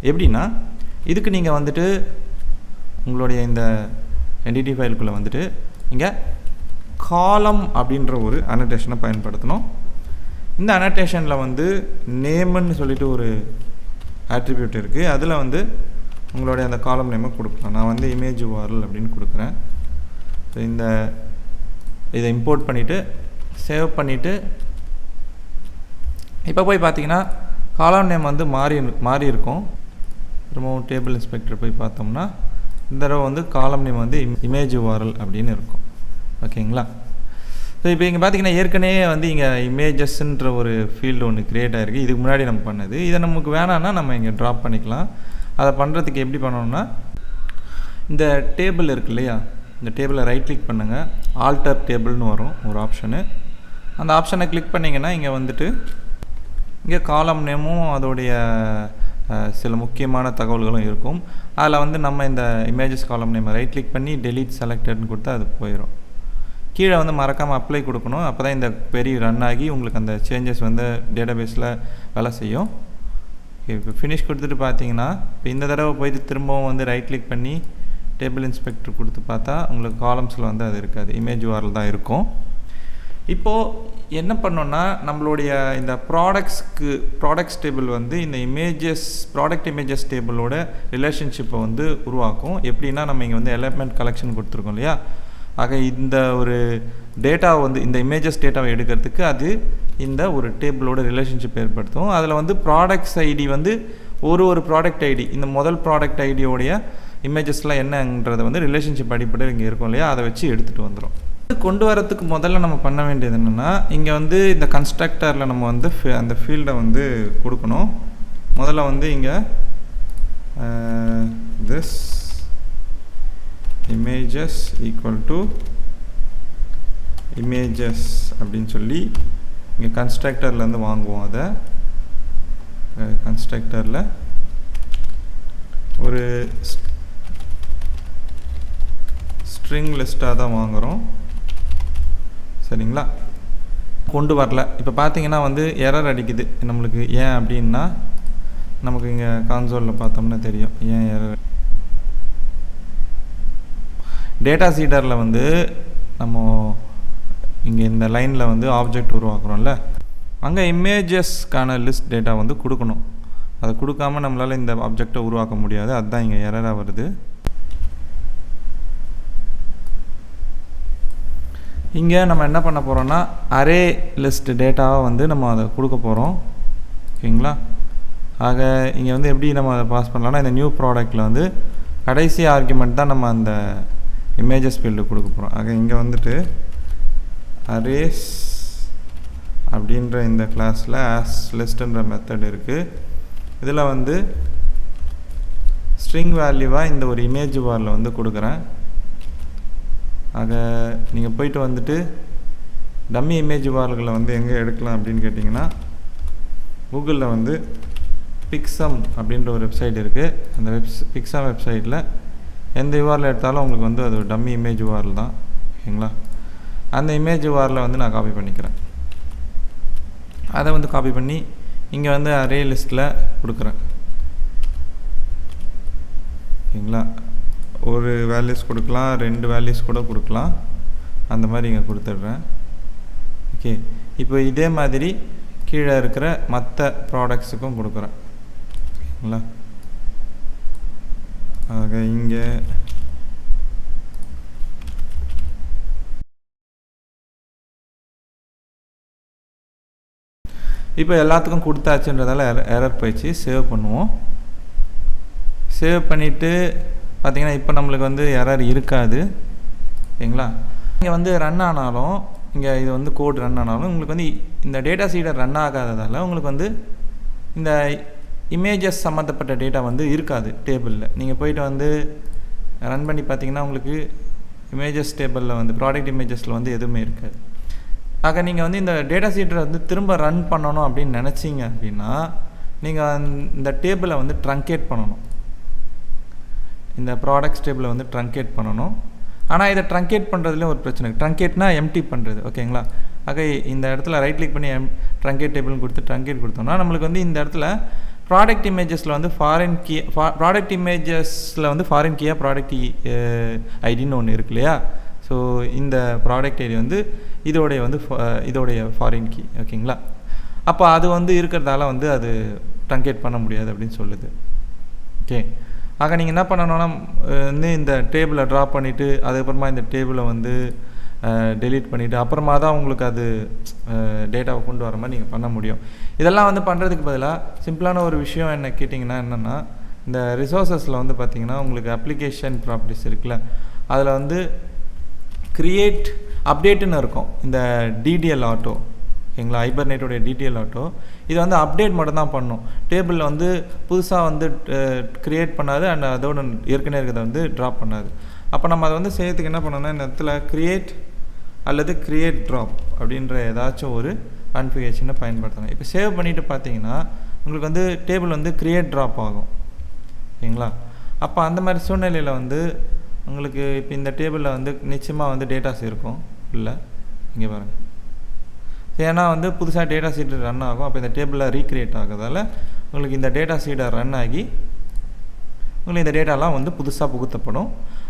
எப்படின்னா, இதுக்கு நீங்கள் வந்துட்டு உங்களுடைய இந்த என்டிடி ஃபைலுக்குள்ளே வந்துட்டு இங்கே காலம் அப்படின்ற ஒரு அனோட்டேஷனை பயன்படுத்தணும். இந்த அனோட்டேஷனில் வந்து நேம்னு சொல்லிட்டு ஒரு ஆட்ரிபியூட் இருக்குது. அதில் வந்து உங்களுடைய அந்த காலம் நேமை கொடுக்கலாம். நான் வந்து இமேஜ் URL அப்படின்னு கொடுக்குறேன். ஸோ இதை இம்போர்ட் பண்ணிவிட்டு சேவ் பண்ணிவிட்டு இப்போ போய் பார்த்தீங்கன்னா காலம் நேம் வந்து மாறி இருக்கும். திரும்பவும் டேபிள் இன்ஸ்பெக்டர் போய் பார்த்தோம்னா இந்த தடவை வந்து காலம் நேம் வந்து இமேஜ் URL அப்படின்னு இருக்கும். ஓகேங்களா? ஸோ இப்போ இங்கே பார்த்தீங்கன்னா ஏற்கனவே வந்து இங்கே இமேஜஸ்ன்ற ஒரு ஃபீல்டு ஒன்று க்ரியேட் ஆகிருக்கு. இதுக்கு முன்னாடி நம்ம பண்ணது. இதை நமக்கு வேணான்னா நம்ம இங்கே ட்ராப் பண்ணிக்கலாம். அதை பண்ணுறதுக்கு எப்படி பண்ணணும்னா, இந்த டேபிள் இருக்கு இல்லையா, இந்த டேபிளை ரைட் கிளிக் பண்ணுங்கள், ஆல்டர் டேபிள்னு வரும் ஒரு ஆப்ஷனு. அந்த ஆப்ஷனை கிளிக் பண்ணிங்கன்னா இங்கே வந்துட்டு இங்கே காலம் நேமும் அதோடைய சில முக்கியமான தகவல்களும் இருக்கும். அதில் வந்து நம்ம இந்த இமேஜஸ் காலம் நேமை ரைட் கிளிக் பண்ணி டெலீட் செலக்டட்னு கொடுத்தா அது போயிடும். கீழே வந்து மறக்காமல் அப்ளை கொடுக்கணும். அப்போ தான் இந்த query ரன் ஆகி உங்களுக்கு அந்த சேஞ்சஸ் வந்து டேட்டாபேஸில் வேலை செய்யும். இப்போ ஃபினிஷ் கொடுத்துட்டு பார்த்தீங்கன்னா இப்போ இந்த தடவை போயிட்டு திரும்பவும் வந்து ரைட் கிளிக் பண்ணி டேபிள் இன்ஸ்பெக்டர் கொடுத்து பார்த்தா உங்களுக்கு காலம்ஸில் வந்து அது இருக்காது, இமேஜ் URL தான் இருக்கும். இப்போது என்ன பண்ணோன்னா, நம்மளுடைய இந்த ப்ராடக்ட்ஸ் டேபிள் வந்து இந்த ப்ராடக்ட் இமேஜஸ் டேபிளோட ரிலேஷன்ஷிப்பை வந்து உருவாக்கும். எப்படின்னா, நம்ம இங்கே வந்து எலமெண்ட் கலெக்ஷன் கொடுத்துருக்கோம் இல்லையா, ஆக இந்த ஒரு டேட்டாவை வந்து இந்த இமேஜஸ் டேட்டாவை எடுக்கிறதுக்கு அது இந்த ஒரு டேபிளோட ரிலேஷன்ஷிப் ஏற்படுத்தும். அதில் வந்து ப்ராடக்ட்ஸ் ஐடி வந்து ஒரு ப்ராடக்ட் ஐடி, இந்த முதல் ப்ராடக்ட் ஐடியோடைய இமேஜஸ்லாம் என்னன்றதை வந்து ரிலேஷன்ஷிப் அடிப்படையில் இங்கே இருக்கும் இல்லையா, அதை வச்சு எடுத்துகிட்டு வந்துடும். கொண்டு வரத்துக்கு முதல்ல நம்ம பண்ண வேண்டியது என்னென்னா, இங்கே வந்து இந்த கன்ஸ்ட்ரக்டரில் நம்ம வந்து அந்த ஃபீல்டை வந்து கொடுக்கணும். முதல்ல வந்து இங்கே this images equal to images அப்படின்னு சொல்லி இங்கே கன்ஸ்ட்ரக்டர்லேருந்து வாங்குவோம். அதை கன்ஸ்ட்ரக்டரில் ஒரு ஸ்ட்ரிங் லிஸ்ட்டாக தான் வாங்குகிறோம். சரிங்களா? கொண்டு வரல. இப்போ பார்த்தீங்கன்னா வந்து எரர் அடிக்குது நம்மளுக்கு. ஏன் அப்படின்னா, நமக்கு இங்கே கான்சோலில் பார்த்தோம்னா தெரியும் ஏன் எரர். டேட்டா சீடரில் வந்து நம்ம இங்கே இந்த லைனில் வந்து ஆப்ஜெக்ட் உருவாக்குறோம்ல, அங்கே இமேஜஸ்க்கான லிஸ்ட் டேட்டா வந்து கொடுக்கணும். அதை கொடுக்காமல் நம்மளால் இந்த ஆப்ஜெக்டை உருவாக்க முடியாது. அதுதான் இங்கே எரராக வருது. இங்கே நம்ம என்ன பண்ண போகிறோம்னா, அரே லிஸ்ட் டேட்டாவை வந்து நம்ம அதை கொடுக்க போகிறோம். ஓகேங்களா? ஆக இங்கே வந்து எப்படி நம்ம அதை பாஸ் பண்ணலாம்னா, இந்த நியூ ப்ராடக்டில் வந்து கடைசி ஆர்குமெண்ட் தான் நம்ம அந்த இமேஜஸ் ஃபீல்டு கொடுக்க போகிறோம். ஆக இங்கே வந்துட்டு அரேஸ் அப்படின்ற இந்த கிளாஸில் ஆஸ் லிஸ்ட்ன்ற மெத்தட் இருக்குது. இதில் வந்து ஸ்ட்ரிங் வேல்யூவாக இந்த ஒரு இமேஜ் URL வந்து கொடுக்குறேன். ஆக நீங்கள் போயிட்டு வந்துட்டு டம்மி இமேஜ் URLகளை வந்து எங்கே எடுக்கலாம் அப்படின்னு கேட்டிங்கன்னா, கூகுளில் வந்து பிக்சம் அப்படின்ற ஒரு வெப்சைட் இருக்குது. அந்த பிக்சம் வெப்சைட்டில் எந்த URL எடுத்தாலும் உங்களுக்கு வந்து அது ஒரு டம்மி இமேஜ் URL தான். ஓகேங்களா? அந்த இமேஜ் URL வந்து நான் காப்பி பண்ணிக்கிறேன். அதை வந்து காப்பி பண்ணி இங்கே வந்து அரே லிஸ்ட்டில் கொடுக்குறேன். ஓகேங்களா? ஒரு வேல்யூஸ் கொடுக்கலாம், 2 வேல்யூஸ் கூட கொடுக்கலாம். அந்த மாதிரி இங்கே கொடுத்துட்றேன். ஓகே, இப்போ இதே மாதிரி கீழே இருக்கிற மற்ற ப்ராடக்ட்ஸுக்கும் கொடுக்குறேன். ஓகேங்களா? ஆக இங்கே இப்போ எல்லாத்துக்கும் கொடுத்தாச்சுன்றதால எரர் போயிடுச்சு. சேவ் பண்ணுவோம். சேவ் பண்ணிவிட்டு பார்த்தீங்கன்னா இப்போ நம்மளுக்கு வந்து எரர் இருக்காது. ஓகேங்களா? இங்கே வந்து ரன் ஆனாலும், இங்கே இது வந்து கோட் ரன் ஆனாலும் உங்களுக்கு வந்து இந்த டேட்டா சீடர் ரன் ஆகாததால் உங்களுக்கு வந்து இந்த இமேஜஸ் சம்மந்தப்பட்ட டேட்டா வந்து இருக்காது டேபிளில். நீங்கள் போய்ட்டு வந்து ரன் பண்ணி பார்த்தீங்கன்னா உங்களுக்கு இமேஜஸ் டேபிளில் வந்து ப்ராடக்ட் இமேஜஸில் வந்து எதுவுமே இருக்காது. ஆக நீங்கள் வந்து இந்த டேட்டா சீட்டரை வந்து திரும்ப ரன் பண்ணணும் அப்படின்னு நினச்சிங்க அப்படின்னா நீங்கள் இந்த டேபிளை வந்து ட்ரங்கேட் பண்ணணும். இந்த ப்ராடக்ட்ஸ் டேபிளை வந்து ட்ரங்கேட் பண்ணணும். ஆனால் இதை ட்ரங்கேட் பண்ணுறதுலேயும் ஒரு பிரச்சனை இருக்குது. ட்ரங்கேட்னா எம்டி பண்ணுறது. ஓகேங்களா? ஆக இந்த இடத்துல ரைட் கிளிக் பண்ணி ட்ரங்கேட் டேபிள்னு கொடுத்து ட்ரங்கேட் கொடுத்தோம்னா நம்மளுக்கு வந்து இந்த இடத்துல ப்ராடக்ட் இமேஜஸில் வந்து ஃபாரின் கீ ப்ராடக்ட் இமேஜஸில் வந்து ஃபாரின் கீயாக ப்ராடக்ட் ஐடின்னு ஒன்று இருக்கு இல்லையா? ஸோ இந்த ப்ராடக்ட் ஐடி வந்து இதோடைய ஃபாரின் கீ. ஓகேங்களா? அப்போ அது வந்து இருக்கிறதால வந்து அது ட்ரங்கேட் பண்ண முடியாது அப்படின்னு சொல்லுது. ஓகே. ஆக நீங்கள் என்ன பண்ணணும்னா வந்து இந்த டேபிளை ட்ராப் பண்ணிவிட்டு அதுக்கப்புறமா இந்த டேபிளை வந்து டெலீட் பண்ணிவிட்டு அப்புறமா தான் உங்களுக்கு அது டேட்டாவை கொண்டு வர மாதிரி நீங்கள் பண்ண முடியும். இதெல்லாம் வந்து பண்ணுறதுக்கு பதிலாக சிம்பிளான ஒரு விஷயம் என்ன கேட்டிங்கன்னா என்னென்னா, இந்த ரிசோர்ஸஸில் வந்து பார்த்திங்கன்னா உங்களுக்கு அப்ளிகேஷன் ப்ராப்பர்ட்டிஸ் இருக்குல்ல, அதில் வந்து க்ரியேட் அப்டேட்டுன்னு இருக்கும். இந்த டிடிஎல் ஆட்டோ. ஓகேங்களா? ஹைபர்நேட்டோடைய டிடிஎல் ஆட்டோ இது வந்து அப்டேட் மட்டும் தான் பண்ணும். டேபிளில் வந்து புதுசாக வந்து க்ரியேட் பண்ணாது அண்ட் அதோட ஏற்கனவே இருக்கிறத வந்து ட்ராப் பண்ணாது. அப்போ நம்ம அதை வந்து செய்யறதுக்கு என்ன பண்ணோம்னா இந்த இடத்துல க்ரியேட் அல்லது க்ரியேட் ட்ராப் அப்படின்ற ஏதாச்சும் ஒரு கான்ஃபிகரேஷனை பயன்படுத்தலாம். இப்போ சேவ் பண்ணிவிட்டு பார்த்தீங்கன்னா உங்களுக்கு வந்து டேபிள் வந்து க்ரியேட் ட்ராப் ஆகும். ஓகேங்களா? அப்போ அந்த மாதிரி சூழ்நிலையில் வந்து உங்களுக்கு இப்போ இந்த டேபிளில் வந்து நிச்சயமாக வந்து டேட்டாஸ் இருக்கும். இல்லை இங்கே பாருங்கள். ஏன்னா வந்து புதுசாக டேட்டா சீடர் ரன் ஆகும். அப்போ இந்த டேபிளில் ரீக்ரியேட் ஆகிறதால உங்களுக்கு இந்த டேட்டா சீடர் ரன் ஆகி உங்களுக்கு இந்த டேட்டாலாம் வந்து புதுசாக புகுத்தப்படும்.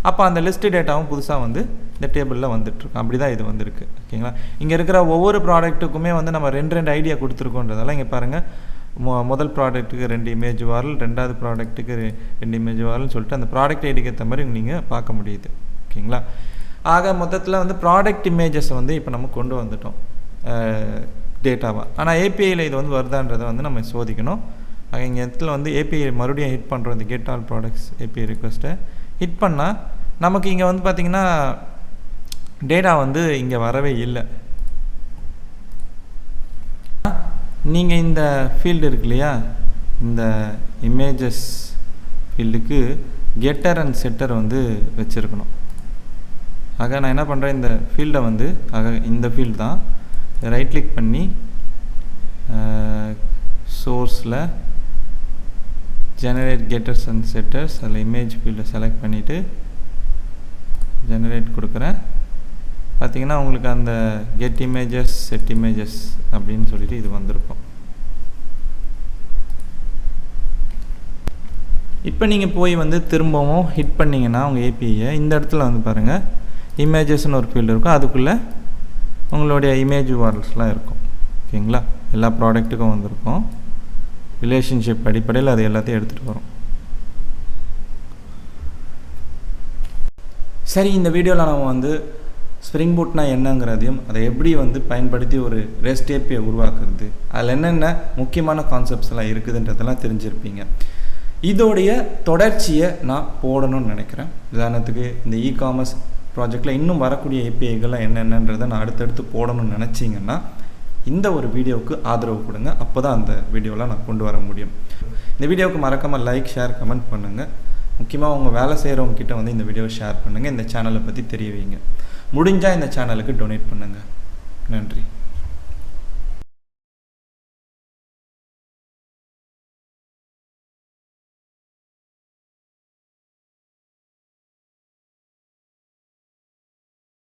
அப்போ அந்த லிஸ்ட்டு டேட்டாவும் புதுசாக வந்து இந்த டேபிளில் வந்துட்டுருக்கும். அப்படி தான் இது வந்துருக்கு. ஓகேங்களா? இங்கே இருக்கிற ஒவ்வொரு ப்ராடக்ட்டுக்குமே வந்து நம்ம ரெண்டு ஐடியா கொடுத்துருக்கோன்றதால இங்கே பாருங்கள், முதல் ப்ராடக்ட்டுக்கு 2 இமேஜ் வாரல், ரெண்டாவது ப்ராடக்ட்டுக்கு 2 இமேஜ் வாரல்னு சொல்லிட்டு அந்த ப்ராடக்ட் ஐடிக்கு ஏற்ற மாதிரி நீங்கள் பார்க்க முடியுது. ஓகேங்களா? ஆக மொத்தத்தில் வந்து ப்ராடக்ட் இமேஜஸை வந்து இப்போ நம்ம கொண்டு வந்துட்டோம் டேட்டாவாக. ஆனால் ஏபிஐயில் இது வந்து வருதான்றதை வந்து நம்ம சோதிக்கணும். ஆக இங்கே இடத்துல வந்து ஏபிஐ மறுபடியும் ஹிட் பண்ணுறோம். இந்த கெட் ஆல் ப்ராடக்ட்ஸ் ஏபிஐ ரிக்வெஸ்ட்டை ஹிட் பண்ணால் நமக்கு இங்கே வந்து பார்த்திங்கன்னா டேட்டா வந்து இங்கே வரவே இல்லை. நீங்கள் இந்த ஃபீல்டு இருக்கு இல்லையா, இந்த இமேஜஸ் ஃபீல்டுக்கு கெட்டர் அண்ட் செட்டர் வந்து வச்சுருக்கணும். ஆக நான் என்ன பண்ணுறேன், இந்த ஃபீல்டை வந்து இந்த ஃபீல்டு தான் ரைட் கிளிக் பண்ணி சோர்ஸில் ஜெனரேட் கெட்டர்ஸ் அண்ட் செட்டர்ஸ் அதில் இமேஜ் ஃபீல்டை செலக்ட் பண்ணிவிட்டு ஜெனரேட் கொடுக்குறேன். பார்த்திங்கன்னா உங்களுக்கு அந்த கெட் இமேஜஸ் செட் இமேஜஸ் அப்படின்னு சொல்லிட்டு இது வந்திருக்கும். இப்போ நீங்கள் போய் வந்து திரும்பவும் ஹிட் பண்ணிங்கன்னா உங்கள் ஏபிஐயை இந்த இடத்துல வந்து பாருங்கள் இமேஜஸ்ன்னு ஒரு ஃபீல்டு இருக்கும். அதுக்குள்ளே உங்களுடைய இமேஜ் வாரல்ஸ்லாம் இருக்கும். ஓகேங்களா? எல்லா ப்ராடக்ட்டுக்கும் வந்திருக்கும். ரிலேஷன்ஷிப் அடிப்படையில் அது எல்லாத்தையும் எடுத்துகிட்டு வரும். சரி, இந்த வீடியோவில் நம்ம வந்து ஸ்ப்ரிங் பூட்னா என்னங்கிறதையும் அதை எப்படி வந்து பயன்படுத்தி ஒரு ரெஸ்ட் ஏபிஐ உருவாக்குறது, அதில் என்னென்ன முக்கியமான கான்செப்ட்ஸ் எல்லாம் இருக்குதுன்றதெல்லாம் தெரிஞ்சிருப்பீங்க. இதோடைய தொடர்ச்சியை நான் போடணும்னு நினைக்கிறேன். உதாரணத்துக்கு இந்த இ-காமர்ஸ் ப்ராஜெக்டில் இன்னும் வரக்கூடிய ஏபிஐகள்லாம் என்னென்னன்றதை நான் அடுத்தடுத்து போடணும்னு நினச்சிங்கன்னா இந்த ஒரு வீடியோவுக்கு ஆதரவு கொடுங்க. அப்போ தான் அந்த வீடியோவில் நான் கொண்டு வர முடியும். இந்த வீடியோவுக்கு மறக்காமல் லைக், ஷேர், கமெண்ட் பண்ணுங்கள். முக்கியமாக உங்கள் வேலை செய்கிறவங்க கிட்ட வந்து இந்த வீடியோவை ஷேர் பண்ணுங்கள். இந்த சேனலை பற்றி தெரிய வைங்க. முடிஞ்சால் இந்த சேனலுக்கு டொனேட் பண்ணுங்கள். நன்றி.